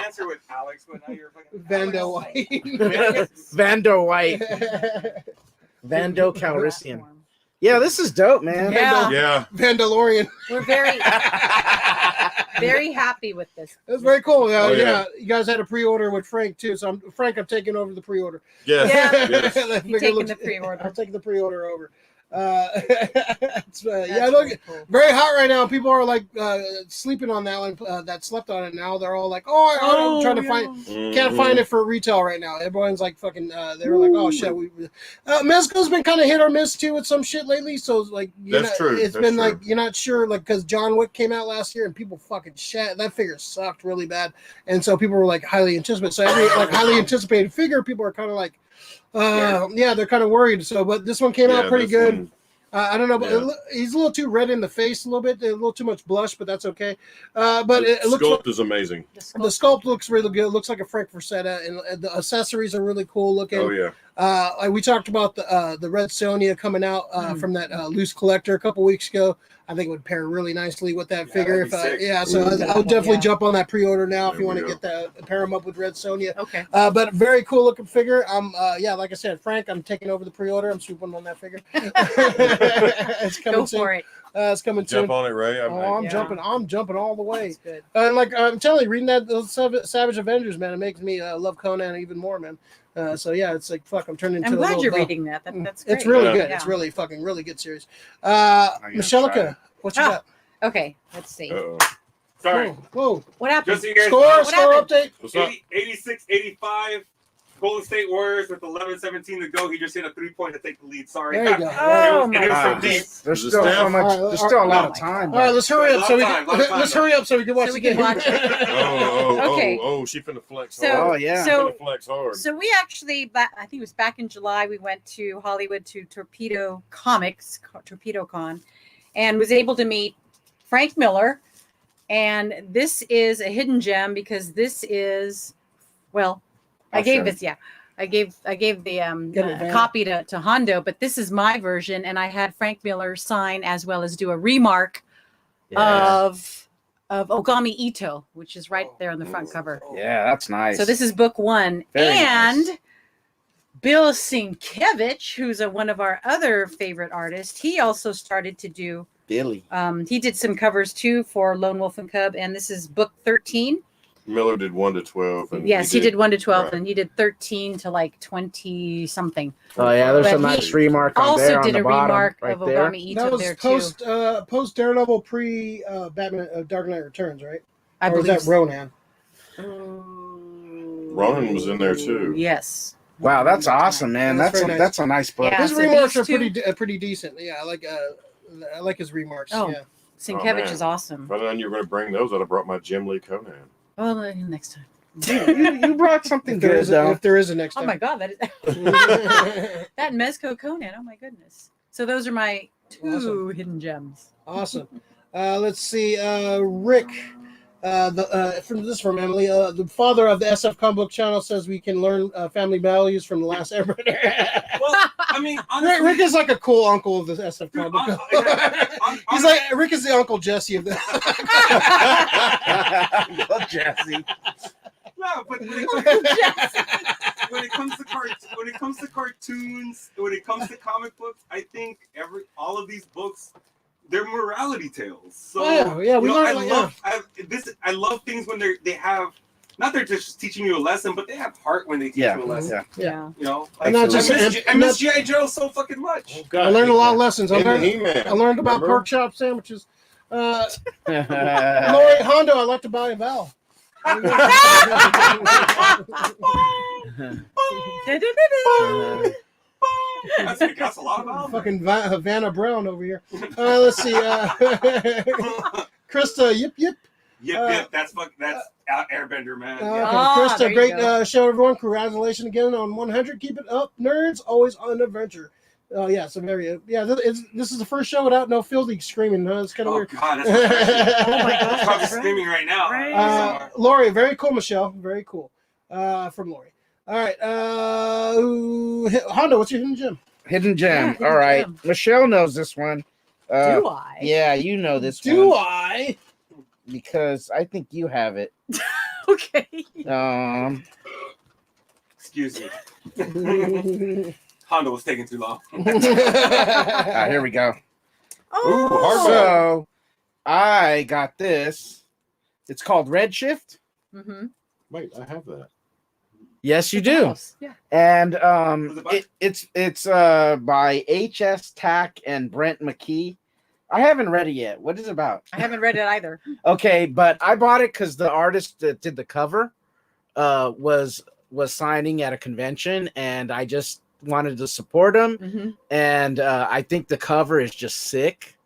answer with Alex, but now you're fucking Vando White. Vando White. Vando Calrissian. Yeah, this is dope, man. Yeah. Yeah. Vandalorian. We're very, very happy with this. That's very cool. Oh, yeah. Yeah, you guys had a pre-order with Frank too. So I'm taking over the pre-order. Yes. Yeah. Yes. That You figure taking looks- the pre-order. I'm taking the pre-order over. Yeah, That's look, really cool. very hot right now. People are like sleeping on that one. That slept on it now. They're all like, I'm trying to find. Can't find it for retail right now. Everyone's like fucking. They were like, oh shit. Mezco's been kind of hit or miss too with some shit lately. So like, That's true. It's That's been true. like you're not sure, like because John Wick came out last year and people fucking shat. That figure sucked really bad, and so people were like highly anticipated. So every like highly anticipated figure, people are kind of like, yeah, they're kind of worried. So, but this one came out pretty this good. one- I don't know, but Yeah. he's a little too red in the face, a little bit, a little too much blush, but that's okay. But it the looks sculpt is amazing. the sculpt looks really good. It looks like a Frank Frazetta, and the accessories are really cool looking. Oh yeah. Like we talked about the Red Sonia coming out from that loose collector a couple weeks ago. I think it would pair really nicely with that figure. that'd be sick. So I would definitely Yeah. jump on that pre-order now if There you we want to go. get that, pair them up with Red Sonia. Okay. But very cool looking figure. Like I said, Frank, I'm taking over the pre-order. I'm swooping on that figure. It's coming Go soon. for it. It's coming Jump soon. on it, Ray. I'm Yeah. jumping. I'm jumping all the way. That's good. And like I'm telling you, reading those Savage Avengers, man, it makes me love Conan even more, man. So yeah, it's like fuck. I'm turning into. I'm a glad little you're buff. reading that. That's great. It's really Yeah. good. Yeah. It's really fucking really good series. gotta try Meshellica, it. what you Ah. got? Okay. Let's see. Uh-oh. Sorry. Whoa. What happened? Just so you guys Score know, happened? update. What's up? 86-85. Golden State Warriors with 11-17 to go. He just hit a 3-point to take the lead. Sorry. There you go. Oh It my was from God. deep. There's Is it still so staff? much. All right, There's still a lot oh of my time. All right, let's hurry up so we Lot of time. let's hurry up so we can watch So the we can game. watch it. Okay. Oh, she finna flex So- hard. Oh, yeah. She So finna flex hard. So we actually, I think it was back in July, we went to Hollywood to Torpedo Comics, Torpedo Con, and was able to meet Frank Miller. And this is a hidden gem because this is, well, I I'll gave show this, yeah. I gave the Get it, Van. copy to Hondo, but this is my version, and I had Frank Miller sign as well as do a remark of Ogami Ito, which is right there on the front cover. Yeah, that's nice. So this is book one. Very and nice. Bill Sienkiewicz, who's one of our other favorite artists, he also started to do, Billy. he did some covers too for Lone Wolf and Cub. And this is book 13. Miller did 1 to 12. And Yes, he did 1 to 12 right. and he did 13 to like 20 something. Oh yeah, there's But a nice he remark on Also there did on a the bottom, remark right of there. Ogami That Ito was there too. post Daredevil, pre Batman Dark Knight Returns, right? I Or was believe that Ronan? Ronan was in there too. Yes. Wow, that's awesome, man. That's That's very nice. that's a nice book. Yeah. His so remarks these are two- pretty decent. Yeah, I like his remarks. Oh. Yeah. Sienkiewicz man. is awesome. If I known you were going to bring those, I'd have brought my Jim Lee Conan. Well, next time. you brought something good though. If there is a next Oh time. my God, that is that Mezco Conan. Oh my goodness. So those are my two Awesome. hidden gems. Awesome. Let's see. Rick, from Emily. The father of the SF Comic Book channel says we can learn family values from the last Airbender. Well, I mean, honestly, Rick is like a cool uncle of the SF Comic Book. He's like Rick is the Uncle Jesse of the. Uncle Jesse. no, but when it comes to cartoons, when it comes to comic books, I think all of these books, they're morality tales. So Oh, yeah, we you know, learn. I love things when they have. Not they're just teaching you a lesson, but they have heart when they teach Yeah, you a lesson. yeah. Yeah. You know, And not just- I miss G.I. Joe so fucking much. I learned a lot of lessons. I In the learned, He-Man. I learned about Remember? pork chop sandwiches. Lori Hondo, I like to buy a vowel. That's a lot of albums. Fucking Havana Brown over here. Let's see. Krista, yip. Yep, that's Airbender, man. Okay, Ah, Krista, there you great go. show, everyone. Congratulations again on 100. Keep it up, nerds. Always on an adventure. Oh yeah, so very this is the first show without no Fieldy screaming. Huh? It's kind of weird. God, that's refreshing. Oh my gosh, Probably that's right. screaming right now. Right. Lori, very cool, Michelle. Very cool. From Lori. All right. Hondo, what's your hidden gem? Hidden gem. Hidden All right. gem. Michelle knows this one. Do I? Yeah, you know this one. Do I? Because I think you have it. Okay. Excuse me. Hondo was taking too long. Here we go. Oh. So I got this. It's called Redshift. Mm-hmm. Wait, I have that. Yes, you do. Yeah. And it's by H.S. Tack and Brent McKee. I haven't read it yet. What is it about? I haven't read it either. Okay, but I bought it because the artist that did the cover was signing at a convention, and I just wanted to support him. Mm-hmm. And I think the cover is just sick.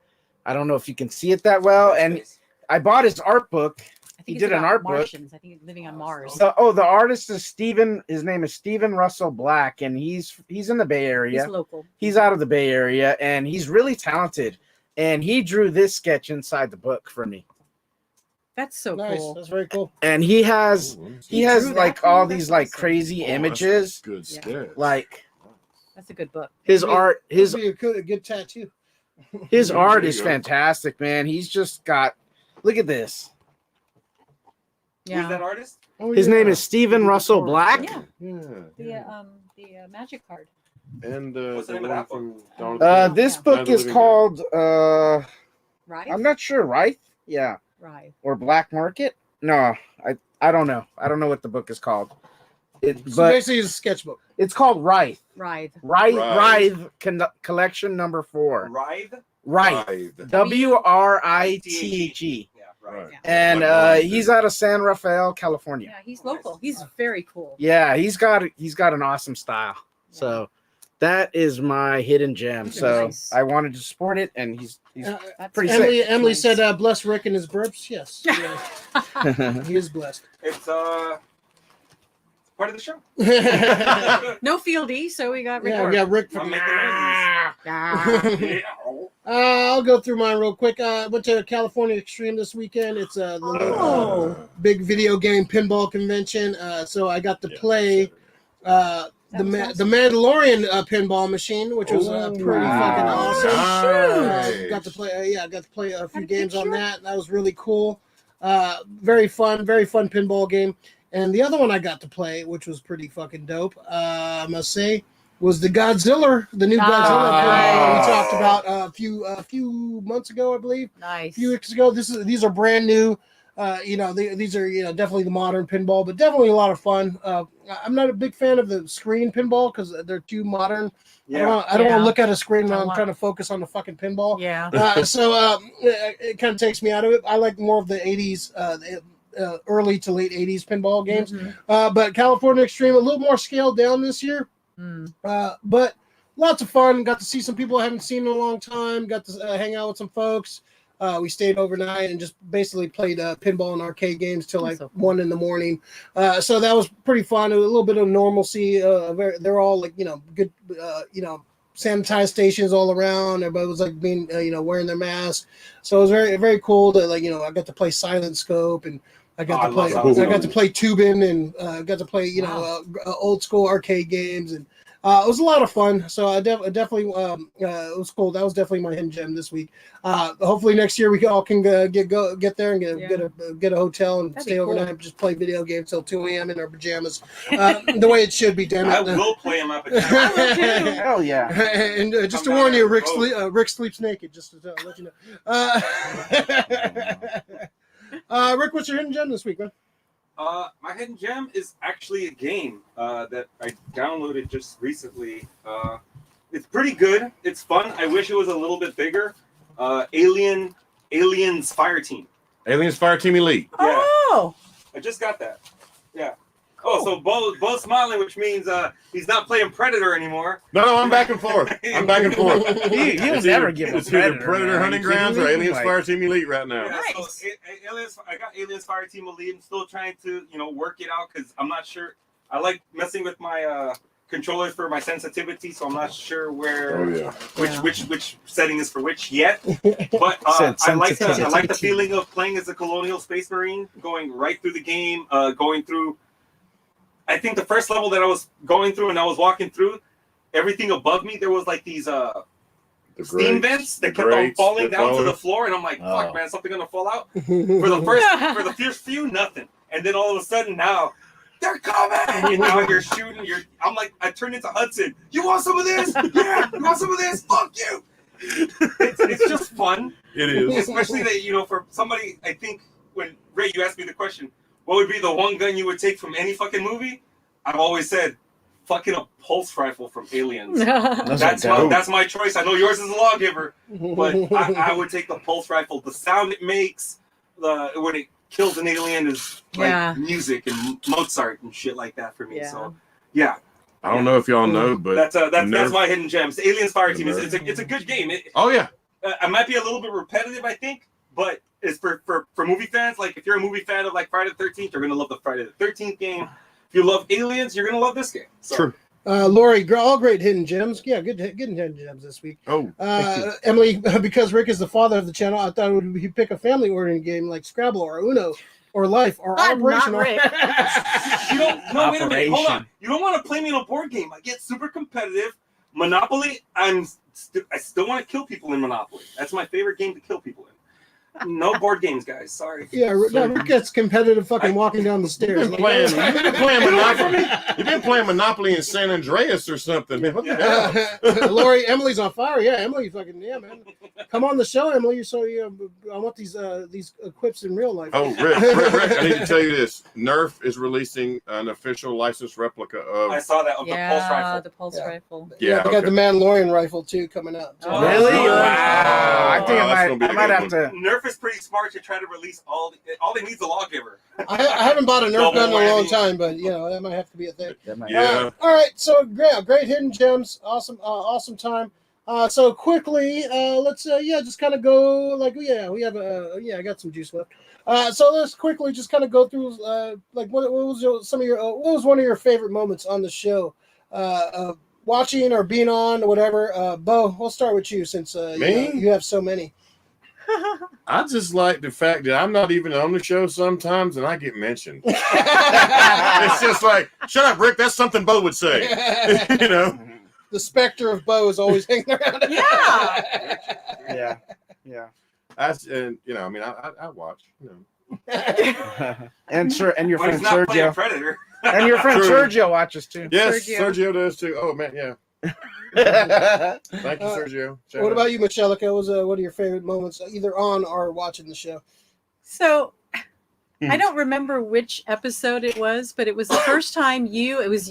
I don't know if you can see it that well. And I bought his art book. I think He did an art book. Martians. I think he's living on Mars. The artist is Steven. His name is Steven Russell Black, and he's in the Bay Area. He's local. He's out of the Bay Area, and he's really talented. And he drew this sketch inside the book for me. That's so Nice. cool. That's very cool. And he has He drew like that all for you? these That's like awesome. crazy Oh, images. Good Yeah. sketch. Like That's a good book. his Yeah. art, his It'd be a good tattoo. his art There you is go. fantastic, man. He's just got. Look at this. Who's that Yeah. artist? Oh, His yeah. name is Steven Russell Black. Yeah. Yeah. The magic card. And What's the the name of one that from Dawn of the Dead. This Yeah. book Night of the is Living called. Right. I'm not sure, right? Yeah, Right. or Black Market. No, I don't know. I don't know what the book is called. So But basically, it's a sketchbook. it's called Writhe. Right. Writhe collection number 4. Writhe? Writhe. Writhe. WRITHE. Yeah, right. Right. Yeah. And Like he's out of San Rafael, California. Yeah. He's local. He's very cool. Yeah, he's got an awesome style. So that is my hidden gem. These are So nice. I wanted to support it, and he's That's pretty good. sick. Emily Nice. said, "Bless Rick and his burps." Yes, yeah, he is blessed. It's part of the show. No Fieldy, so we got Rick. Yeah, we got Rick. I'm From, making noises. Ah. I'll go through mine real quick. Went to California Extreme this weekend. It's the big video game pinball convention. So I got to play the Mandalorian pinball machine, which was pretty fucking awesome. Nice. Got to play. I got to play a few a games on picture? that. That was really cool. Very fun pinball game. And the other one I got to play, which was pretty fucking dope, I must say, was the new Godzilla pinball we talked about a few months ago, I believe. Nice. A few weeks ago. These are brand new. These are definitely the modern pinball, but definitely a lot of fun. I'm not a big fan of the screen pinball because they're too modern. Yeah. I don't want Yeah. to look at a screen when I I'm want- trying to focus on the fucking pinball. Yeah. It kind of takes me out of it. I like more of the 80s, early to late 80s pinball games. Mhm. But California Extreme, a little more scaled down this year. Mm. But lots of fun. Got to see some people I haven't seen in a long time. Got to hang out with some folks. We stayed overnight and just basically played pinball and arcade games till like That's so cool. 1 a.m. So that was pretty fun. A little bit of normalcy. They're all like good, sanitized stations all around. Everybody was like being wearing their mask. So it was very, very cool to I got to play Silent Scope, and I got to play. love I got to play Tubin, and got to play Wow. old school arcade games, and it was a lot of fun. So I definitely it was cool. That was definitely my hidden gem this week. Hopefully next year we all can get there and get a hotel and That'd be stay cool. overnight. Just play video games till 2 a.m. in our pajamas, the way it should be. Damn it! I will play him up. Hell yeah. And just to I'm warn not you, a Rick sleeps naked. Just to let you know. Rick, what's your hidden gem this week, man? My hidden gem is actually a game that I downloaded just recently. It's pretty good. It's fun. I wish it was a little bit bigger. Aliens Fireteam. Aliens Fireteam Elite. Yeah. Oh. I just got that. Yeah. Oh, so Bo's smiling, which means he's not playing Predator anymore. No, I'm back and forth. I'm back and forth. You'll It's never either- give a It's either Predator, Predator man. Hunting Are you Grounds or kidding me? Aliens Like- Fireteam Elite right now. Yeah, Nice. so I got Aliens Fireteam Elite. I'm still trying to work it out because I'm not sure. I like messing with my controllers for my sensitivity, so I'm not sure where which setting is for which yet. But I like the feeling of playing as a colonial space marine, going right through the game, going through. I think the first level that I was going through and I was walking through, everything above me, there was like these steam vents that kept on falling down to the floor, and I'm like, fuck, man, something gonna fall out. For the first few, nothing, and then all of a sudden now, they're coming. And now you're shooting. I'm like, I turned into Hudson. You want some of this? Yeah. You want some of this? Fuck you. It's just fun. It is, especially that for somebody. I think when Ray, you asked me the question, what would be the one gun you would take from any fucking movie? I've always said, fucking a pulse rifle from Aliens. That's my choice. I know yours is a lawgiver, but I would take the pulse rifle. The sound it makes, when it kills an alien is like music and Mozart and shit like that for me. So I don't know if y'all know, but that's my hidden gems. Aliens Fire Team it's a good game. I might be a little bit repetitive, I think, but it's for movie fans. Like if you're a movie fan of like Friday the 13th, you're gonna love the Friday the 13th game. If you love Aliens, you're gonna love this game. So. True. Lori, all great hidden gems. Yeah, good hidden gems this week. Emily, because Rick is the father of the channel, I thought he'd pick a family ordering game like Scrabble or Uno or Life or Operation. Wait a minute. Hold on. You don't want to play me in a board game. I get super competitive. Monopoly, I still want to kill people in Monopoly. That's my favorite game to kill people in. No board games, guys. Sorry. Yeah, Rick gets competitive fucking walking down the stairs. You've been playing Monopoly. You've been playing Monopoly in San Andreas or something, man. What the hell? Lori, Emily's on fire. Yeah, Emily, man. Come on the show, Emily. So I want these quips in real life. Oh, Rick, I need to tell you this. Nerf is releasing an official licensed replica of. I saw that of the pulse rifle. The pulse rifle. Yeah, they got the Mandalorian rifle too coming out. Oh, really? Wow. I think I might have to. Nerf is pretty smart to try to release all they need is a lawgiver. I haven't bought a Nerf gun in a long time, but that might have to be a thing. All right, so great hidden gems, awesome time. So quickly, let's just kind of go we have I got some juice left. So let's quickly just kind of go through what was one of your favorite moments on the show, watching or being on or whatever. Beau, we'll start with you since you have so many. I just like the fact that I'm not even on the show sometimes, and I get mentioned. It's just like, shut up, Rick. That's something Beau would say. The specter of Beau is always hanging around. Yeah. I watch. And your friend Sergio. Predator. And your friend Sergio watches too. Yes, Sergio does too. Oh man, yeah. Thank you, Sergio. What about you, Meshellica? What was one of your favorite moments, either on or watching the show? So, I don't remember which episode it was, but it was the first time it was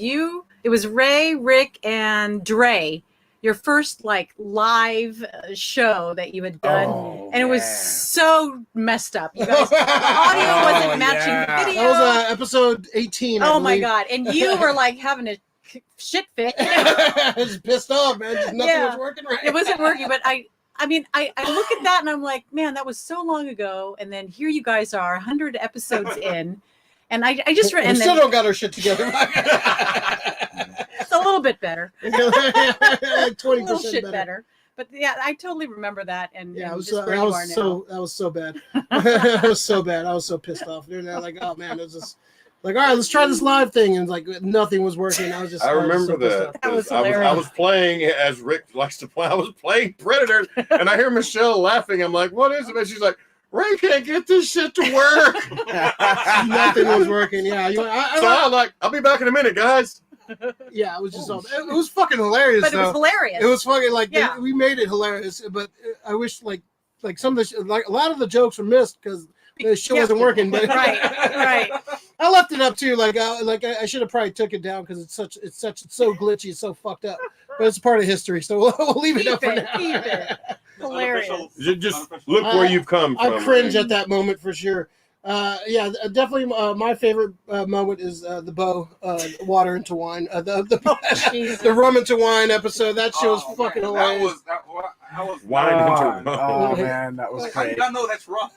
Ray, Rick, and Dre, your first live show that you had done, and it was so messed up. You guys, the audio wasn't matching the video. That was episode 18. Oh my god! And you were having a shit fit. I was pissed off, man. Just nothing was working right. It wasn't working, but I look at that and I'm like, man, that was so long ago. And then here you guys are, 100 episodes in, and I just we still don't got our shit together. It's a little bit better, like 20% a little shit better. But yeah, I totally remember that. And that was so bad. That was so bad. I was so pissed off. They're like, oh man, it was just. All right, let's try this live thing, and nothing was working. I remember that. That was hilarious. I was playing as Rick likes to play. I was playing Predator, and I hear Michelle laughing. I'm like, "What is it?" And she's like, "Ray can't get this shit to work." Nothing was working. Yeah, I'm like, "I'll be back in a minute, guys." Yeah, it was just it was fucking hilarious. But it was hilarious. It was fucking we made it hilarious. But I wish some of the a lot of the jokes were missed because. The shit wasn't working, but right. I left it up too. I should have probably took it down because it's so glitchy, it's so fucked up. But it's part of history, so we'll leave it up for now. Keep it. Hilarious. Just look where you've come from. I cringe at that moment for sure. Definitely. My favorite moment is the Beau water into wine. The rum into wine episode. That shit was fucking hilarious. Wine into oh man, that was How do great. y'all know that's wrong?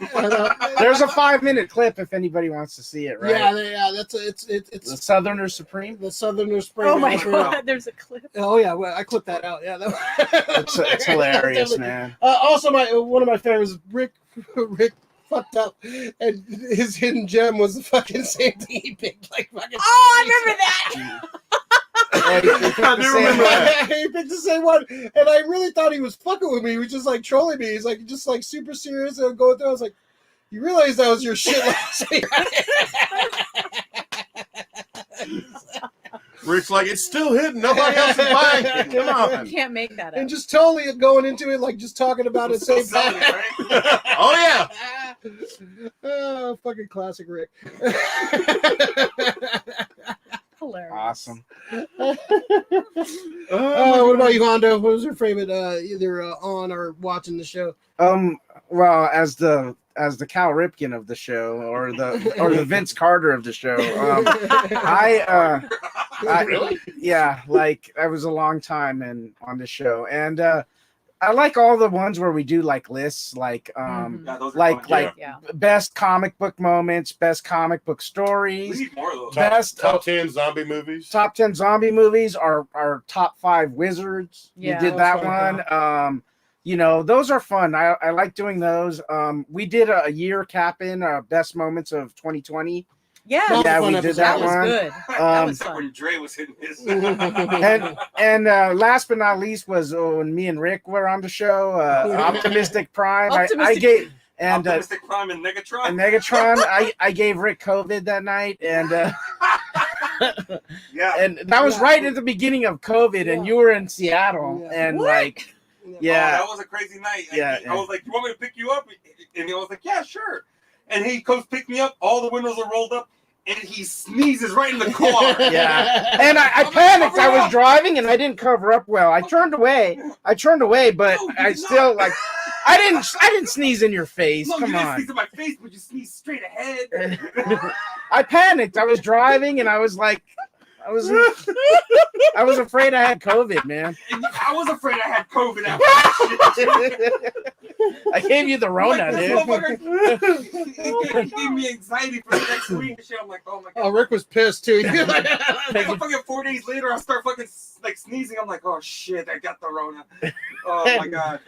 There's a 5-minute clip if anybody wants to see it, right? Yeah, that's it's The Southerner Supreme. the Southerner Supreme. Oh my Beau. god, there's a clip. Oh yeah, well, I clipped that out. Yeah, It's hilarious, man. Also, one of my favorites, Rick fucked up, and his hidden gem was the fucking same thing he picked. Like fucking. Oh, I remember that. Yeah, he picked I the do same remember one. that. He picked the same one, and I really thought he was fucking with me. He was just like trolling me. He's like just like super serious and going through. I was like, "You realize that was your shit last week?" Rick's like, it's still hidden. Nobody else is buying it. Come on. You can't make that And up. just totally going into it, like just talking about it, same Selling time. it, right? Oh, yeah. Oh, fucking classic Rick. Hilarious. Awesome. What about you, Hondo? What was your favorite, either on or watching the show? Well, as the Cal Ripken of the show, or the Vince Carter of the show, yeah, like I was a long time on the show, and I like all the ones where we do like lists, like Yeah, those are like fun. Yeah. best comic book moments, best comic book We stories, need more of those. best Top 10 zombie movies. top 10 zombie movies, our top 5 wizards. Yeah, We did that that was fun. one. You know, those are fun. I like doing those. We did a year cap-in, best moments of 2020. Yeah, That was a Yeah, fun we did episode. that was one. good. That Um, was fun. When Dre was hitting his. And last but not least was when me and Rick were on the show. Optimistic Prime. I Optimistic- gave and Optimistic Prime and Negatron. and Megatron. I gave Rick COVID that night, and Yeah. and that was Yeah. right at the beginning of COVID, and Yeah. you were in Seattle, Yeah. and What? like Oh, yeah. that was a crazy night. Yeah, I was like, "You want me to pick you up?" And he was like, "Yeah, sure." And he comes pick me up. All the windows are rolled up, and he sneezes right in the car. Yeah. And I panicked. I was driving and I didn't cover up well. I turned away, but No, you I did still not. like I didn't sneeze in your face. No, you Come didn't on. sneeze in my face, but you sneezed straight ahead. I panicked. I was driving and I was like I was afraid I had COVID, man. And I was afraid I had COVID after that shit. I gave you the Rona, Like, this dude. motherfucker- He gave me anxiety for the next week and shit. I'm like, oh my god. Oh, Rick was pissed too. Like fucking 4 days later, I start fucking like sneezing. I'm like, oh shit, I got the Rona. Oh my god.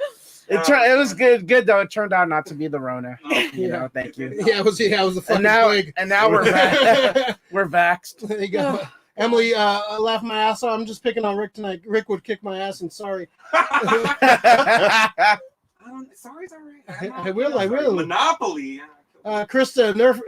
It was good though. It turned out not to be the Rona. Oh, You know, thank you. Yeah, it was the fucking plague. And now we're we're vaxxed. There you go. Emily, laugh my ass off. I'm just picking on Rick tonight. Rick would kick my ass, and sorry. Sorry's alright. I will. Monopoly. Krista, Nerf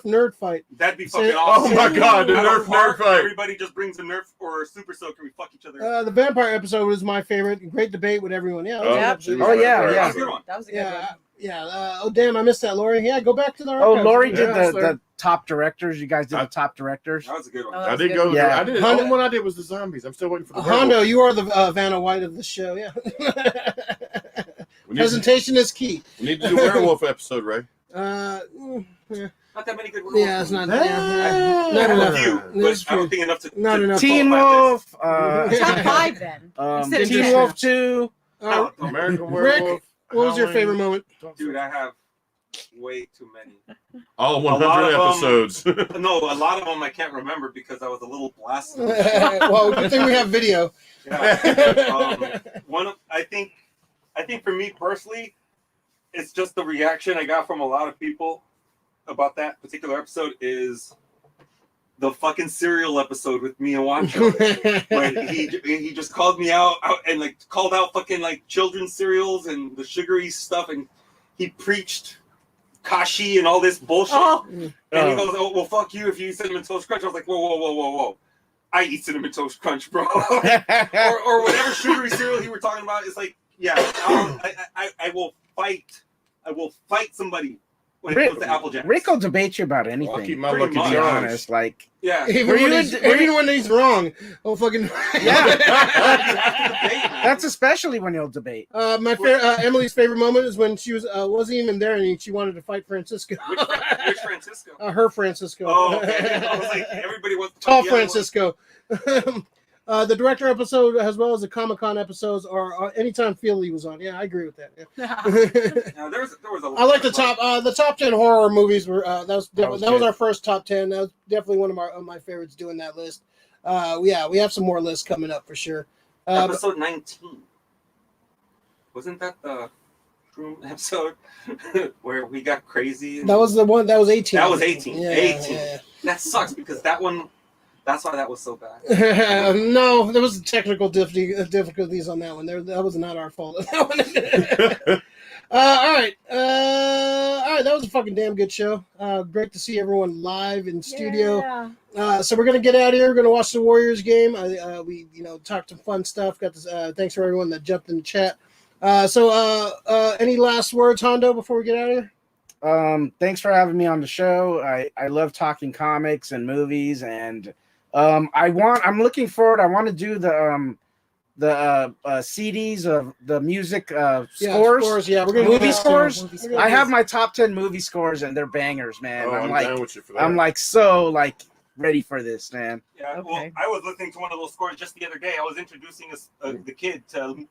nerd fight. That'd be Say- fucking awesome. Oh my God, the Have a Nerf park, nerd fight. Everybody just brings a Nerf or a Super Soaker and we fuck each other. The vampire episode was my favorite. Great debate with everyone. Yeah. Oh, Yeah. geez. Oh, yeah, That yeah. was a good one. That was a good Yeah. one. Yeah. Oh, damn. I missed that, Lori. Yeah, go back to the Oh, archives. Lori did Yeah, the top directors. You guys did the top directors. That was a good one. Oh, I was did good. go. Yeah. I did. The Hondo- only one I did was the zombies. I'm still waiting for the Hondo, werewolf. you are the Vanna White of the show. Yeah. We need, Presentation is key. we need to do werewolf episode, Ray. Not that many good ones. Yeah, it's not. Ah. Yeah, I not have a enough. few, It's but I true. don't think enough to. Not enough. Teen qualify Wolf. Top 5 then. Instead of Teen 10. Wolf 2. Uh, American Rick, Werewolf. what was your Howling. favorite moment? this. Dude, I have way too many. All A 100 lot of episodes. No, a lot of them I can't remember because I was a little blasted. Well, good thing we have video. Yeah. I think for me personally, it's just the reaction I got from a lot of people about that particular episode is the fucking cereal episode with me and Wancho. When he just called me out and like called out fucking like children's cereals and the sugary stuff, and he preached Kashi and all this bullshit. Oh, And he goes, "Oh well, fuck you if you eat Cinnamon Toast Crunch." I was like, "Whoa! I eat Cinnamon Toast Crunch, bro." or whatever sugary cereal you were talking about. It's like, yeah, I will fight. I will fight somebody when it comes to Applejack. Rick will debate you about I'll anything. keep my Pretty lucky much. To be charms. honest, like Yeah. Even, Were when you he's, in- were even you- when he's wrong. Oh, fucking. Yeah. That's that's especially when he'll debate. Emily's favorite moment is when she wasn't even there and she wanted to fight Francisco. Which Francisco? Her Francisco. Oh, okay. I was like, everybody wants to Tall fight the other one. Francisco. The director episode, as well as the Comic-Con episodes, are anytime Feely was on. Yeah, I agree with that. Yeah. There was a I like the top 10 horror movies. Were that was our first top 10. That was definitely one of my favorites doing that list. We have some more lists coming up for sure. Episode 19. Wasn't that the Shroom episode where we got crazy? That was the one. That was 18. That was 18. Yeah, 18. Yeah. That sucks because that one. That's why that was so bad. No, there was technical difficulties on that one. That was not our fault. That one. All right. That was a fucking damn good show. Great to see everyone live in studio. Yeah. So we're gonna get out of here. We're gonna watch the Warriors game. We talked some fun stuff. Got this. Thanks for everyone that jumped in the chat. Any last words, Hondo, before we get out of here? Thanks for having me on the show. I love talking comics and movies, and I'm looking forward. I want to do the CDs of the music scores. Yeah, we're gonna movie scores. Movie I have my top 10 movie scores, and they're bangers, man. Oh, I'm down with you for that. I'm so ready for this, man. Yeah, Okay. well, I was listening to one of those scores just the other day. I was introducing the kid to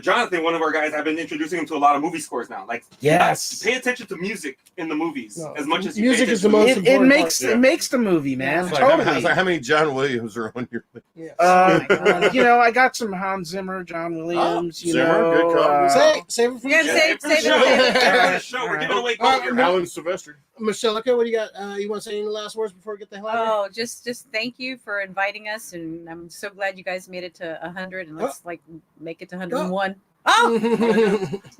Jonathan, one of our guys. I've been introducing him to a lot of movie scores now. Yes. Pay attention to music in the movies as much as music pay is the attention to most It makes the movie, man. It's like, Totally. how many John Williams are on your list? Yeah. I got some Hans Zimmer, John Williams. Zimmer, good call. Save it for Yeah, the save show. it. show. We're giving away All gold. right, Alan Silvestri. Meshellica, what do you got? You want to say any last words before we get the hell out of here? Oh, just thank you for inviting us, and I'm so glad you guys made it to 100, and let's make it to 101. Oh,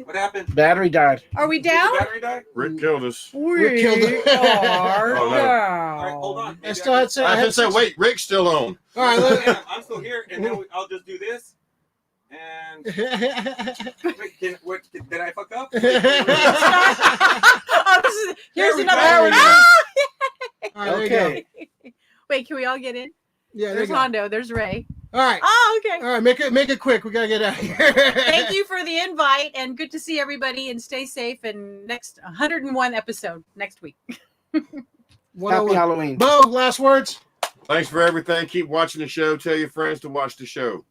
What happened? Battery died. are we Did down? the battery die? Rick killed us. Rick killed it. are Oh, no. down. All right, hold on. I still had I had to say, wait, Rick's still on. All right, I'm still here, and then I'll just do this. And wait, did I fuck up? Oh, here's There we another. go. Ah! All right, there you go. Okay. Wait, can we all get in? Yeah, there There's you go. Hondo. There's Ray. All right. Oh, okay. All right, make it quick. We gotta get out of here. Thank you for the invite, and good to see everybody. And stay safe. And next 101 episode next week. Happy Halloween. Bo, last words. Thanks for everything. Keep watching the show. Tell your friends to watch the show.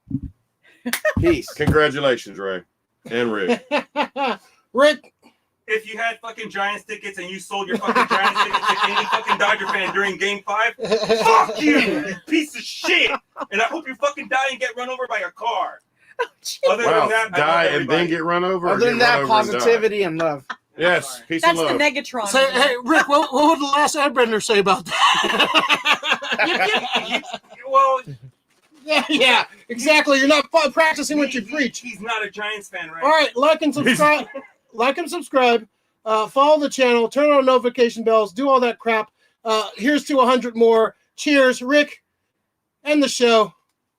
Peace. Congratulations, Ray and Rick. Rick. If you had fucking Giants tickets and you sold your fucking Giants tickets to any fucking Dodger fan during Game 5, fuck you piece of shit! And I hope you fucking die and get run over by a car. Other Wow, than that, I die love and everybody. then get run over. or Other than get that, run over and die? positivity and love. Yes, peace That's and the love. Negatron. Hey, Rick, what would the last Airbender say about that? Well, yeah, exactly. You're not practicing what you preach. He's not a Giants fan, right? All right, like and subscribe. Follow the channel. Turn on notification bells. Do all that crap. Here's to 100 more. Cheers, Rick. End the show.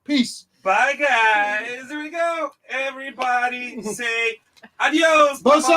Peace. Bye, guys. Here we go. Everybody say adios. Both